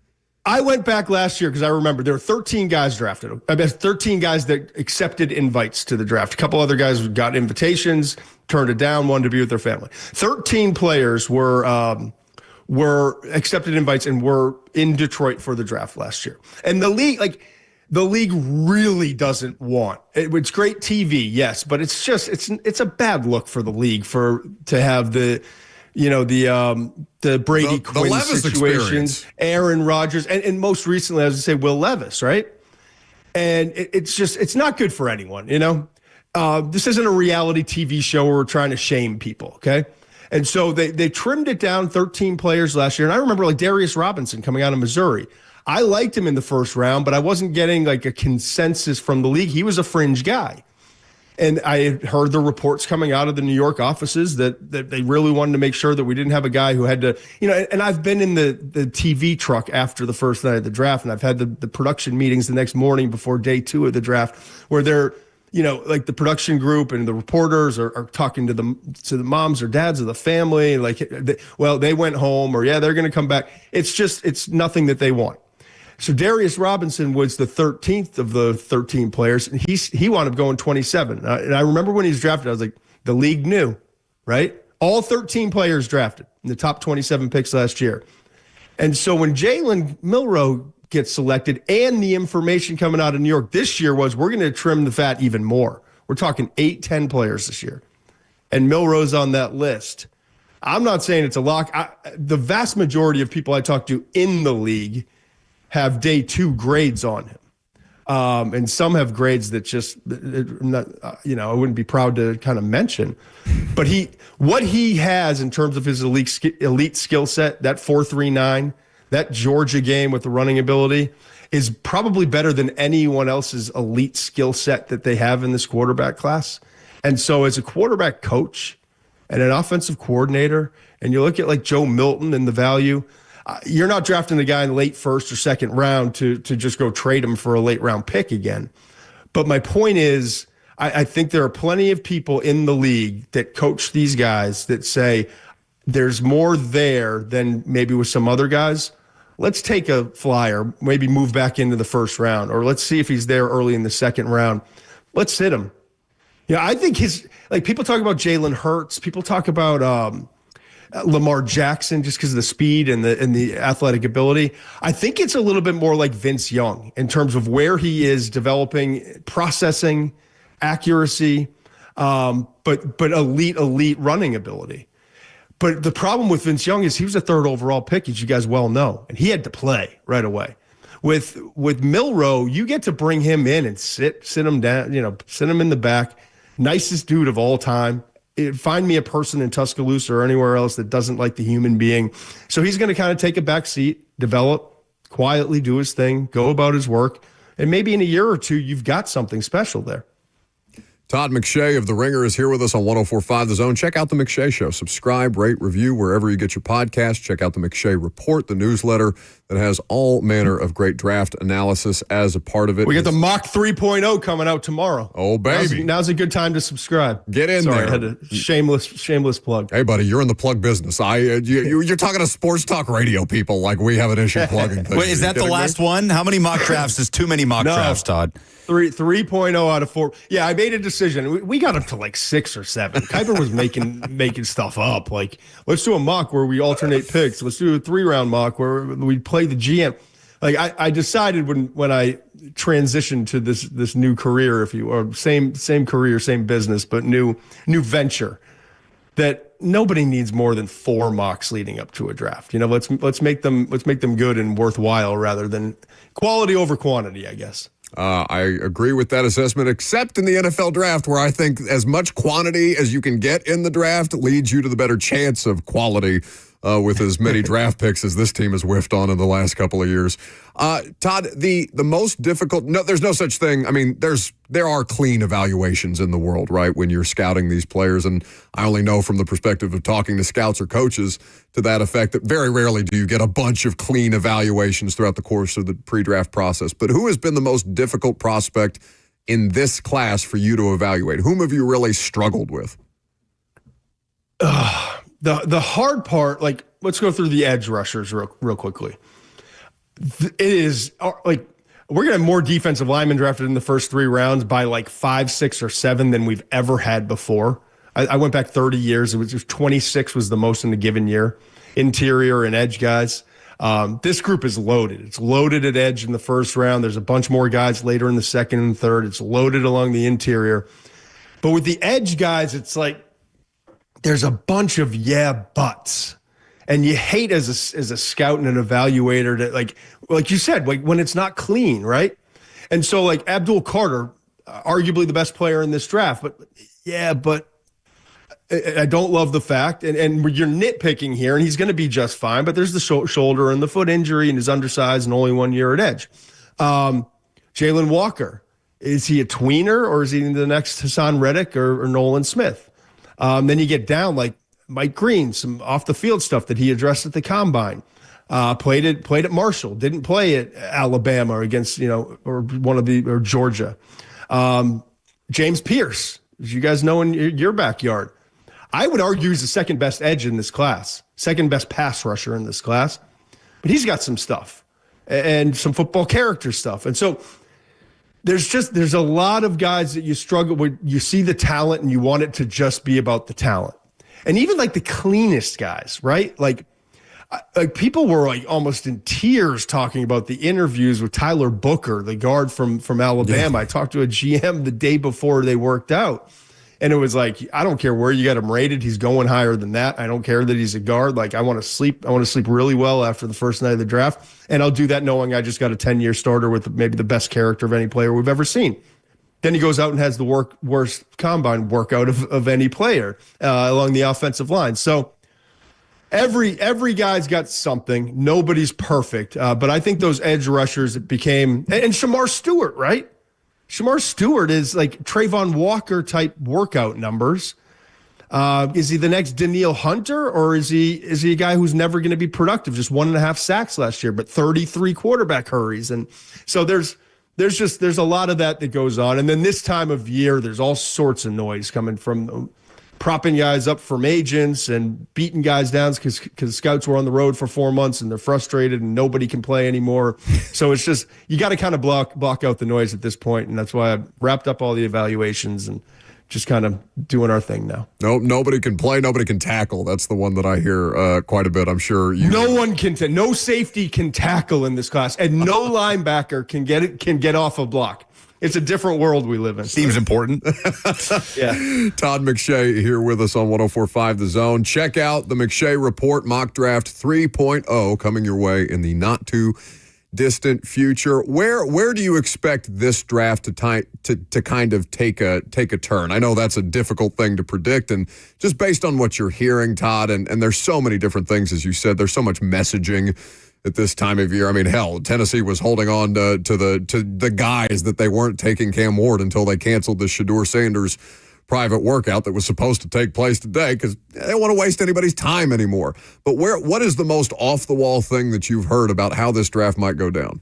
I went back last year because I remember there were 13 guys drafted. I bet 13 guys that accepted invites to the draft. A couple other guys got invitations, turned it down, wanted to be with their family. 13 players were accepted invites and were in Detroit for the draft last year. And the league really doesn't want it. It's great TV, yes, but it's a bad look for the league to have the Brady Quinn situations, Aaron Rodgers, and most recently, as I say, Will Levis, right? And it's not good for anyone, This isn't a reality TV show where we're trying to shame people, okay? And so they trimmed it down 13 players last year. And I remember Darius Robinson coming out of Missouri. I liked him in the first round, but I wasn't getting a consensus from the league. He was a fringe guy. And I had heard the reports coming out of the New York offices that they really wanted to make sure that we didn't have a guy who had to, and I've been in the TV truck after the first night of the draft, and I've had the production meetings the next morning before day 2 of the draft, where they're, the production group and the reporters are talking to the moms or dads of the family, they went home, or they're going to come back. It's nothing that they want. So Darius Robinson was the 13th of the 13 players, and he wound up going 27. And I remember when he was drafted, I was like, the league knew, right? All 13 players drafted in the top 27 picks last year. And so when Jalen Milroe gets selected, and the information coming out of New York this year was, we're going to trim the fat even more. We're talking 8-10 players this year. And Milroe's on that list. I'm not saying it's a lock. The vast majority of people I talk to in the league have day 2 grades on him. And some have grades that just, I wouldn't be proud to kind of mention. But what he has in terms of his elite skill set, that 4.39, that Georgia game with the running ability, is probably better than anyone else's elite skill set that they have in this quarterback class. And so as a quarterback coach and an offensive coordinator, and you look at Joe Milton and the value, you're not drafting the guy in the late first or second round to just go trade him for a late round pick again. But my point is, I think there are plenty of people in the league that coach these guys that say there's more there than maybe with some other guys. Let's take a flyer, maybe move back into the first round, or let's see if he's there early in the second round. Let's sit him. I think people talk about Jalen Hurts. People talk about Lamar Jackson just because of the speed and the athletic ability. I think it's a little bit more like Vince Young in terms of where he is developing, processing, accuracy, but elite running ability. But the problem with Vince Young is he was a 3rd overall pick, as you guys well know, and he had to play right away. With Milroe, you get to bring him in and sit him down, sit him in the back. Nicest dude of all time. Find me a person in Tuscaloosa or anywhere else that doesn't like the human being. So he's going to kind of take a back seat, develop, quietly do his thing, go about his work, and maybe in a year or 2, you've got something special there. Todd McShay of The Ringer is here with us on 104.5 The Zone. Check out The McShay Show. Subscribe, rate, review wherever you get your podcast. Check out The McShay Report, the newsletter that has all manner of great draft analysis as a part of it. We got the Mock 3.0 coming out tomorrow. Oh, baby. Now's a good time to subscribe. Get in there. I had a shameless plug. Hey, buddy, you're in the plug business. You're talking to sports talk radio people like we have an issue plugging things. Wait, is that the last one? How many mock drafts is too many mock drafts, Todd? 3.0 out of 4. Yeah, I made a decision. We got up to 6 or 7. Kuiper was making stuff up. Let's do a mock where we alternate picks. Let's do a 3-round mock where we play the GM. Like I decided when I transitioned to this new career, if you or same career, same business, but new venture, that nobody needs more than 4 mocks leading up to a draft. Let's make them good and worthwhile rather than quality over quantity, I guess. I agree with that assessment, except in the NFL draft, where I think as much quantity as you can get in the draft leads you to the better chance of quality with as many draft picks as this team has whiffed on in the last couple of years. Todd, the most difficult, no, there's no such thing. I mean, there are clean evaluations in the world, right, when you're scouting these players. And I only know from the perspective of talking to scouts or coaches to that effect that very rarely do you get a bunch of clean evaluations throughout the course of the pre-draft process. But who has been the most difficult prospect in this class for you to evaluate? Whom have you really struggled with? The hard part, like, let's go through the edge rushers real quickly. It is like we're going to have more defensive linemen drafted in the first 3 rounds by like 5, 6, or 7 than we've ever had before. I went back 30 years. It was 26 was the most in a given year. Interior and edge guys. This group is loaded. It's loaded at edge in the first round. There's a bunch more guys later in the second and third. It's loaded along the interior. But with the edge guys, it's like there's a bunch of buts. And you hate as a scout and an evaluator to like you said, like when it's not clean, right? And so like Abdul Carter, arguably the best player in this draft, but I don't love the fact, and you're nitpicking here, and he's going to be just fine, but there's the shoulder and the foot injury, and he's undersized and only 1 year at edge. Jalen Walker, is he a tweener, or is he the next Hassan Reddick or Nolan Smith? Then you get down like Mike Green, some off the field stuff that he addressed at the combine. Played at Marshall, didn't play at Alabama against or Georgia. James Pierce, as you guys know in your backyard, I would argue he's the second best edge in this class, second best pass rusher in this class, but he's got some stuff and some football character stuff, and so. There's a lot of guys that you struggle with. You see the talent and you want it to just be about the talent. And even like the cleanest guys, right? Like people were like almost in tears talking about the interviews with Tyler Booker, the guard from Alabama. Yeah. I talked to a GM the day before they worked out. And it was like, I don't care where you got him rated. He's going higher than that. I don't care that he's a guard. Like I want to sleep really well after the first night of the draft. And I'll do that knowing I just got a 10-year starter with maybe the best character of any player we've ever seen. Then he goes out and has the worst combine workout of any player along the offensive line. So every guy's got something. Nobody's perfect. But I think those edge rushers became, and Shamar Stewart, right? Shamar Stewart is like Trayvon Walker type workout numbers. Is he the next Danielle Hunter, or is he a guy who's never going to be productive? Just 1.5 sacks last year, but 33 quarterback hurries. And so there's a lot of that goes on. And then this time of year, there's all sorts of noise coming from propping guys up from agents and beating guys down because scouts were on the road for 4 months and they're frustrated and nobody can play anymore. So it's just, you got to kind of block out the noise at this point. And that's why I wrapped up all the evaluations and just kind of doing our thing now. No, nobody can play. Nobody can tackle. That's the one that I hear quite a bit. I'm sure no one can. No safety can tackle in this class, and no linebacker can get off a block. It's a different world we live in. Seems important. Yeah. Todd McShay here with us on 104.5 The Zone. Check out the McShay Report Mock Draft 3.0 coming your way in the not too distant future. Where do you expect this draft to kind of take a turn? I know that's a difficult thing to predict, and just based on what you're hearing, Todd, and there's so many different things, as you said, there's so much messaging at this time of year. I mean, hell, Tennessee was holding on to the guys that they weren't taking Cam Ward until they canceled the Shedeur Sanders private workout that was supposed to take place today because they don't want to waste anybody's time anymore. But what is the most off-the-wall thing that you've heard about how this draft might go down?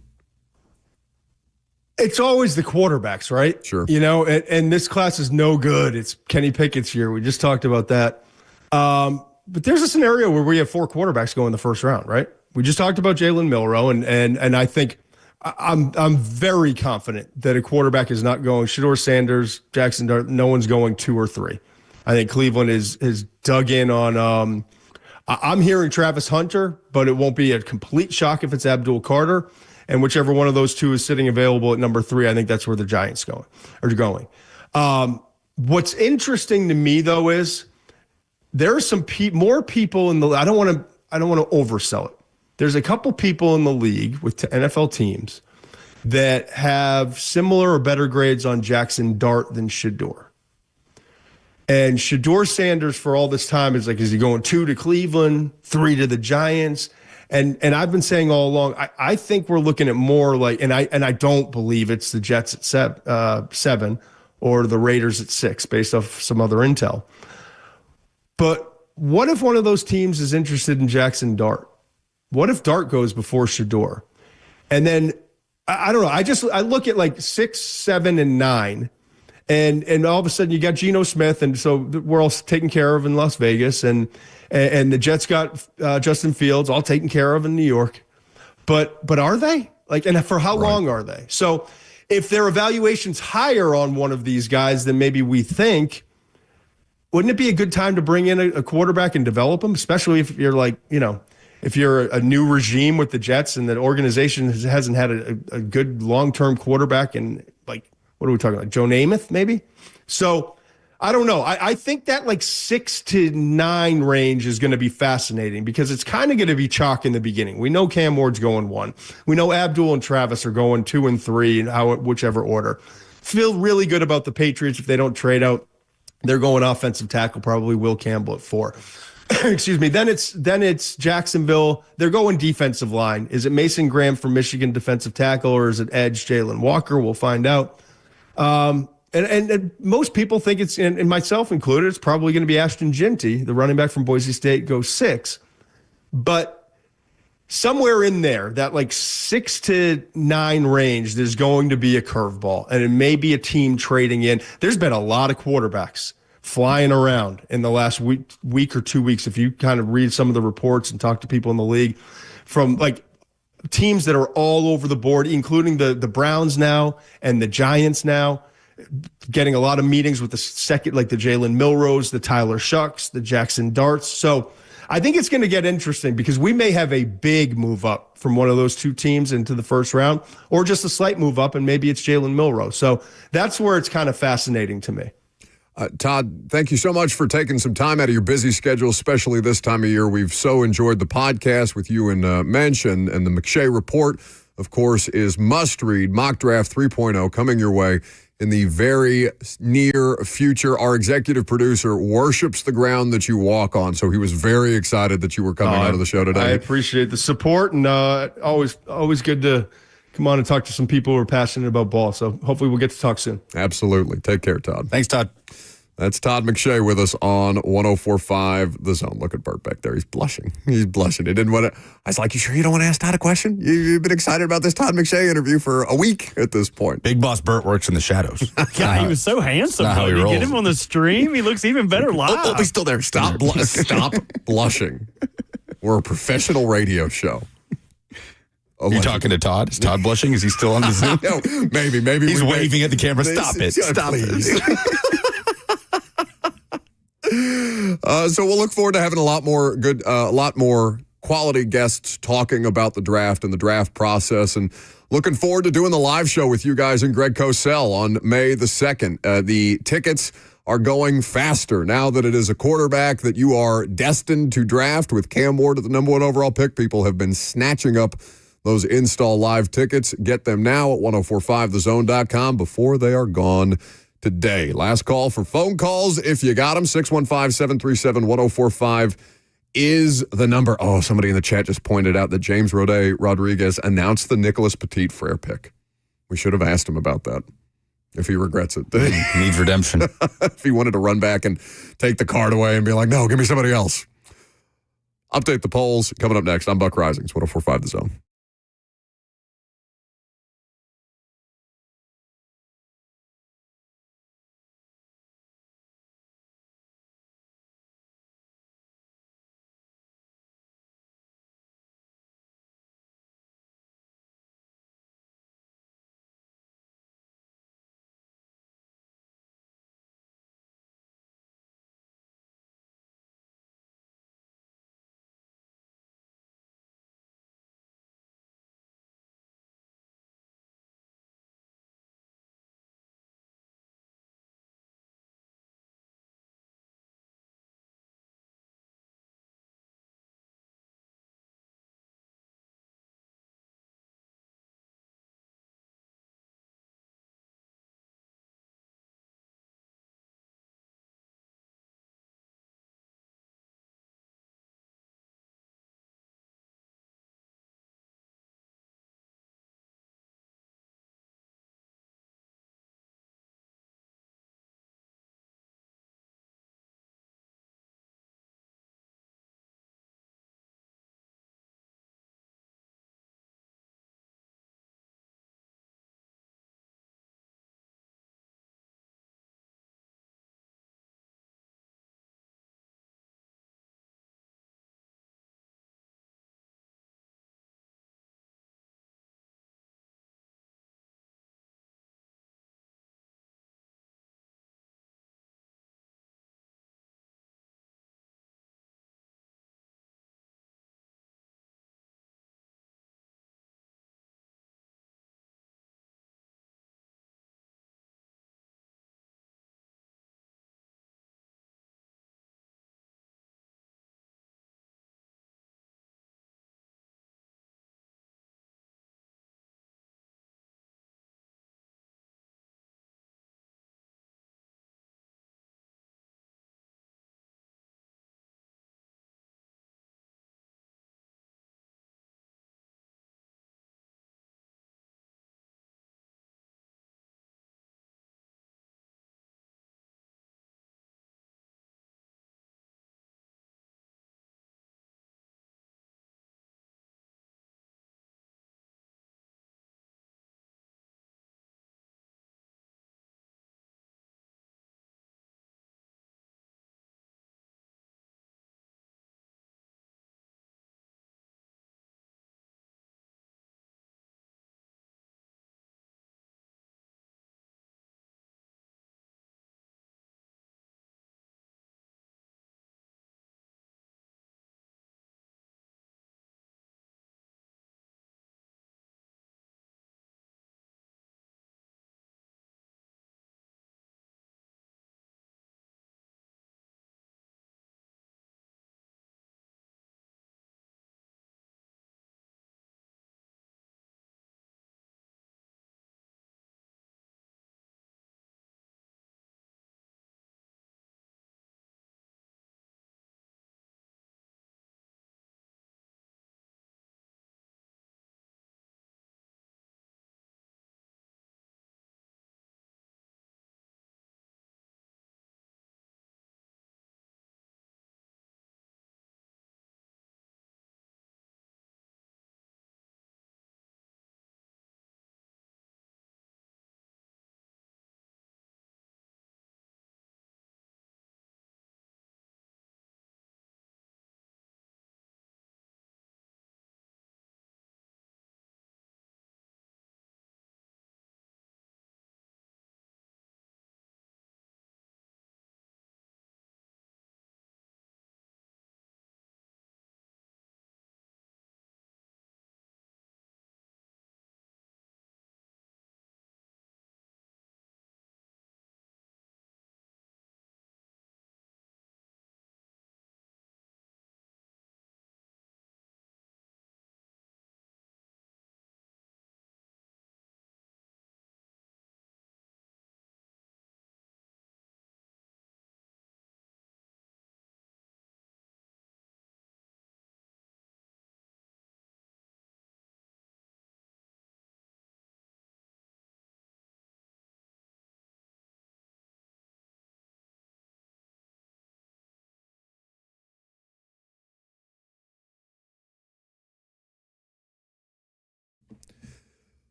It's always the quarterbacks, right? Sure. You know, and this class is no good. It's Kenny Pickett's year. We just talked about that. But there's a scenario where we have 4 quarterbacks go in the first round, right? We just talked about Jalen Milroe, and I think I'm very confident that a quarterback is not going Shedeur Sanders, Jackson Dart. No one's going 2 or 3. I think Cleveland is dug in on. I'm hearing Travis Hunter, but it won't be a complete shock if it's Abdul Carter. And whichever one of those two is sitting available at number 3, I think that's where the Giants are going. What's interesting to me, though, is there are some more people in the. I don't want to oversell it. There's a couple people in the league with NFL teams that have similar or better grades on Jackson Dart than Shedeur. And Shedeur Sanders for all this time is he going 2 to Cleveland, 3 to the Giants? And I've been saying all along, I think we're looking at more and I don't believe it's the Jets at 7 or the Raiders at 6 based off some other intel. But what if one of those teams is interested in Jackson Dart? What if Dart goes before Shedeur? And then, I don't know, I look at 6, 7, and 9, and all of a sudden you got Geno Smith, and so we're all taken care of in Las Vegas, and the Jets got Justin Fields, all taken care of in New York. But are they? And for how long are they? So if their evaluation's higher on one of these guys than maybe we think, wouldn't it be a good time to bring in a quarterback and develop him, especially if you're if you're a new regime with the Jets and the organization hasn't had a good long-term quarterback and what are we talking about? Joe Namath, maybe? So I don't know. I think that 6 to 9 range is going to be fascinating because it's kind of going to be chalk in the beginning. We know Cam Ward's going 1. We know Abdul and Travis are going 2 and 3, whichever order. Feel really good about the Patriots if they don't trade out. They're going offensive tackle, probably Will Campbell at 4. Excuse me. Then it's Jacksonville. They're going defensive line. Is it Mason Graham from Michigan, defensive tackle, or is it edge Jalen Walker? We'll find out. And most people think it's, and myself included, it's probably going to be Ashton Ginty, the running back from Boise State, goes 6. But somewhere in there, that 6 to 9 range, there's going to be a curveball, and it may be a team trading in. There's been a lot of quarterbacks flying around in the last week or 2 weeks. If you kind of read some of the reports and talk to people in the league from teams that are all over the board, including the Browns now and the Giants now, getting a lot of meetings with the second, the Jalen Milrose, the Tyler Shucks, the Jackson Darts. So I think it's going to get interesting because we may have a big move up from one of those two teams into the first round, or just a slight move up, and maybe it's Jalen Milrose. So that's where it's kind of fascinating to me. Todd, thank you so much for taking some time out of your busy schedule, especially this time of year. We've so enjoyed the podcast with you and Mensch, and the McShay Report, of course, is must-read. Mock Draft 3.0 coming your way in the very near future. Our executive producer worships the ground that you walk on, so he was very excited that you were coming out of the show today. I appreciate the support, and always good to come on and talk to some people who are passionate about ball. So hopefully we'll get to talk soon. Absolutely. Take care, Todd. Thanks, Todd. That's Todd McShay with us on 104.5 The Zone. Look at Bert back there. He's blushing. He didn't want to. I was like, you sure you don't want to ask Todd a question? You've been excited about this Todd McShay interview for a week at this point. Big Boss Bert works in the shadows. God, he was so handsome. How he you rolls. get him on the stream, he looks even better live. Oh, he's still there. Stop blushing. We're a professional radio show. You're talking to Todd? Is Todd blushing? Is he still on the Zoom? No, maybe. He's waving at the camera. Stop it. Stop it. So we'll look forward to having a lot more quality guests talking about the draft and the draft process, and looking forward to doing the live show with you guys and Greg Cosell on May the 2nd. The tickets are going faster now that it is a quarterback that you are destined to draft with Cam Ward at the number 1 overall pick. People have been snatching up those install live tickets. Get them now at 1045thezone.com before they are gone today. Last call for phone calls. If you got them, 615-737-1045 is the number. Oh, somebody in the chat just pointed out that James Roday Rodriguez announced the Nicholas Petit Frere pick. We should have asked him about that. If he regrets it. Needs redemption. If he wanted to run back and take the card away and be like, no, give me somebody else. Update the polls. Coming up next, I'm Buck Risings, 1045 The Zone.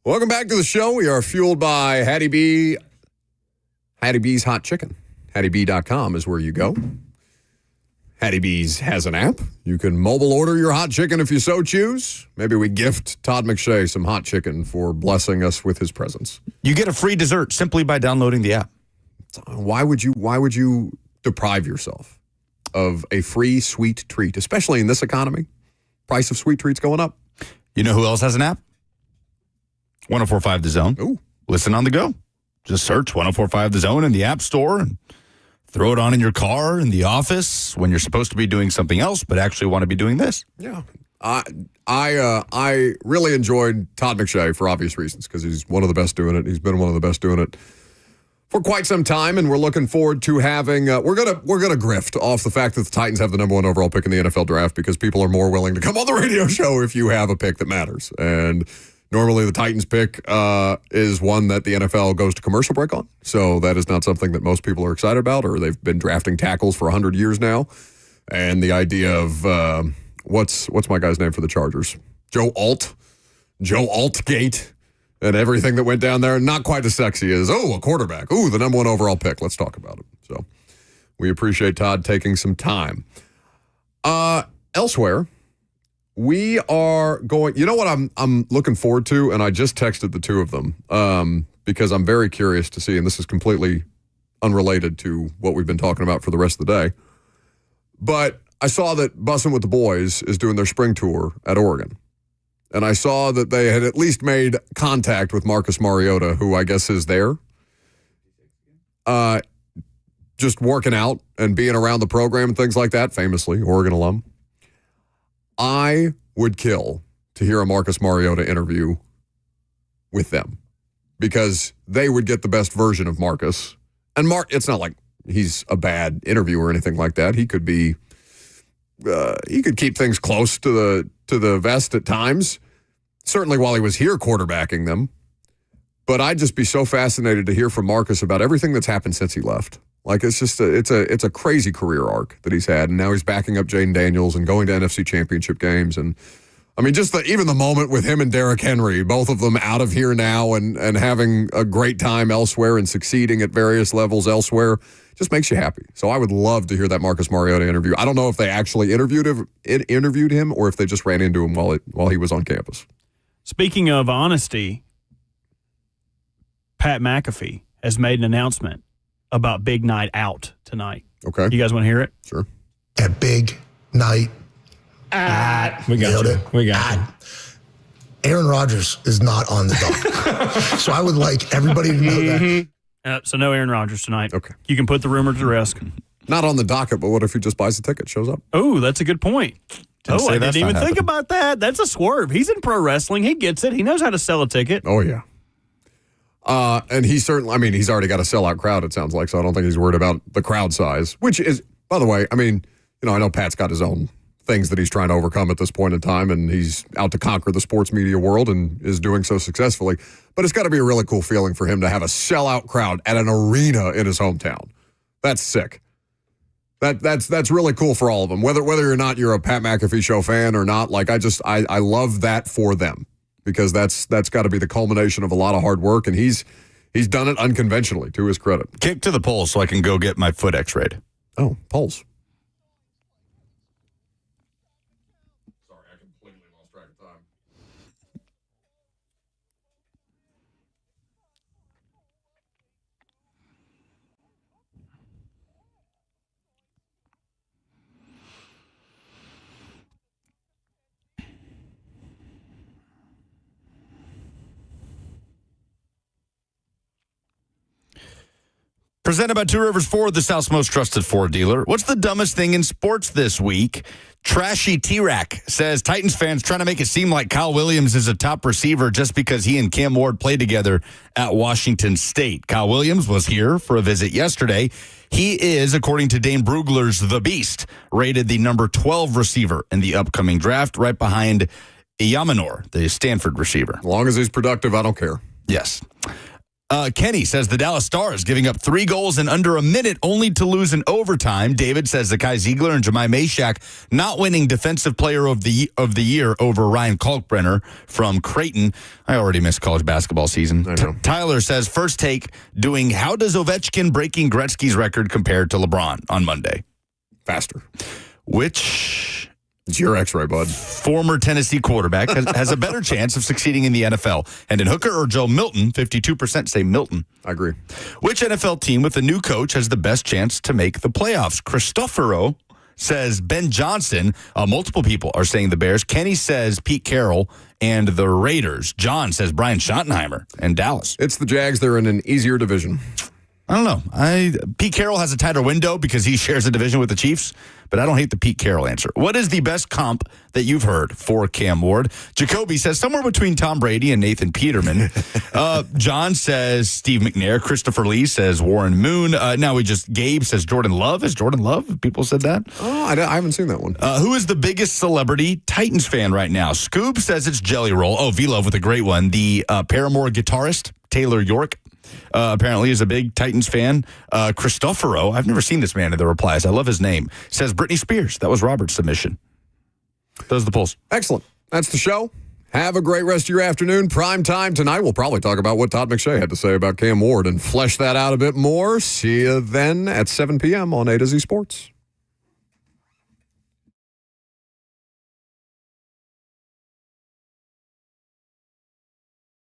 Welcome back to the show. We are fueled by Hattie B. Hattie B's Hot Chicken. HattieB.com is where you go. Hattie B's has an app. You can mobile order your hot chicken if you so choose. Maybe we gift Todd McShay some hot chicken for blessing us with his presence. You get a free dessert simply by downloading the app. Why would you deprive yourself of a free sweet treat, especially in this economy? Price of sweet treats going up. You know who else has an app? 104.5 The Zone. Ooh. Listen on the go. Just search 104.5 The Zone in the App Store and throw it on in your car, in the office, when you're supposed to be doing something else, but actually want to be doing this. Yeah. I really enjoyed Todd McShay for obvious reasons because he's one of the best doing it. He's been one of the best doing it for quite some time, and we're looking forward to having we're gonna grift off the fact that the Titans have the number 1 overall pick in the NFL draft because people are more willing to come on the radio show if you have a pick that matters. And normally the Titans pick is one that the NFL goes to commercial break on, so that is not something that most people are excited about, or they've been drafting tackles for 100 years now. And the idea of what's my guy's name for the Chargers? Joe Altgate. And everything that went down there, not quite as sexy as, a quarterback. The number 1 overall pick. Let's talk about it. So we appreciate Todd taking some time. Elsewhere, we are going, you know what I'm looking forward to? And I just texted the two of them because I'm very curious to see, and this is completely unrelated to what we've been talking about for the rest of the day. But I saw that Bussin' with the Boys is doing their spring tour at Oregon. And I saw that they had at least made contact with Marcus Mariota, who I guess is there. Just working out and being around the program and things like that, famously, Oregon alum. I would kill to hear a Marcus Mariota interview with them because they would get the best version of Marcus. And it's not like he's a bad interview or anything like that. He could be, he could keep things close to the vest at times, certainly while he was here quarterbacking them. But I'd just be so fascinated to hear from Marcus about everything that's happened since he left. Like, it's just it's a crazy career arc that he's had, and now he's backing up Jaden Daniels and going to NFC Championship games. And I mean, just even the moment with him and Derrick Henry, both of them out of here now and having a great time elsewhere and succeeding at various levels elsewhere, just makes you happy. So I would love to hear that Marcus Mariota interview. I don't know if they actually interviewed him or if they just ran into him while he was on campus. Speaking of honesty, Pat McAfee has made an announcement about Big Night Out tonight. Okay. You guys want to hear it? Sure. At Big Night Out. We got you. We got you. Aaron Rodgers is not on the dock. So I would like everybody to know that. So no Aaron Rodgers tonight. Okay. You can put the rumor to rest. Not on the docket, but what if he just buys the ticket, shows up? Oh, that's a good point. I didn't even think about that. That's a swerve. He's in pro wrestling. He gets it. He knows how to sell a ticket. Oh, yeah. And he's certainly, he's already got a sellout crowd, it sounds like, so I don't think he's worried about the crowd size, which is, by the way, I know Pat's got his own things that he's trying to overcome at this point in time, and he's out to conquer the sports media world and is doing so successfully. But it's got to be a really cool feeling for him to have a sellout crowd at an arena in his hometown. That's sick. That's really cool for all of them. Whether or not you're a Pat McAfee show fan or not, like I love that for them because that's got to be the culmination of a lot of hard work, and he's done it unconventionally, to his credit. Kick to the polls so I can go get my foot x-rayed. Oh, polls. Sorry, I completely lost track of time. Presented by Two Rivers Ford, the South's most trusted Ford dealer. What's the dumbest thing in sports this week? Trashy T-Rack says Titans fans trying to make it seem like Kyle Williams is a top receiver just because he and Cam Ward played together at Washington State. Kyle Williams was here for a visit yesterday. He is, according to Dane Brugler's The Beast, rated the number 12 receiver in the upcoming draft, right behind Yamanor, the Stanford receiver. As long as he's productive, I don't care. Yes. Kenny says the Dallas Stars giving up 3 goals in under a minute only to lose in overtime. David says the Kai Ziegler and Jemai Mashak not winning Defensive Player of the Year over Ryan Kalkbrenner from Creighton. I already missed college basketball season. Tyler says first take doing how does Ovechkin breaking Gretzky's record compare to LeBron on Monday? Faster. Which... It's your X-ray, bud. Former Tennessee quarterback has a better chance of succeeding in the NFL. Hendon Hooker or Joe Milton? 52% say Milton. I agree. Which NFL team with a new coach has the best chance to make the playoffs? Cristoforo says Ben Johnson. Multiple people are saying the Bears. Kenny says Pete Carroll and the Raiders. John says Brian Schottenheimer and Dallas. It's the Jags. They're in an easier division. I don't know. Pete Carroll has a tighter window because he shares a division with the Chiefs, but I don't hate the Pete Carroll answer. What is the best comp that you've heard for Cam Ward? Jacoby says somewhere between Tom Brady and Nathan Peterman. John says Steve McNair. Christopher Lee says Warren Moon. Gabe says Jordan Love. Is Jordan Love? People said that. Oh, I haven't seen that one. Who is the biggest celebrity Titans fan right now? Scoob says it's Jelly Roll. Oh, V-Love with a great one. The Paramore guitarist, Taylor York. Apparently is a big Titans fan. Cristoforo, I've never seen this man in the replies. I love his name. Says Britney Spears. That was Robert's submission. Those are the polls. Excellent. That's the show. Have a great rest of your afternoon. Prime time tonight. We'll probably talk about what Todd McShay had to say about Cam Ward and flesh that out a bit more. See you then at 7 p.m. on A to Z Sports.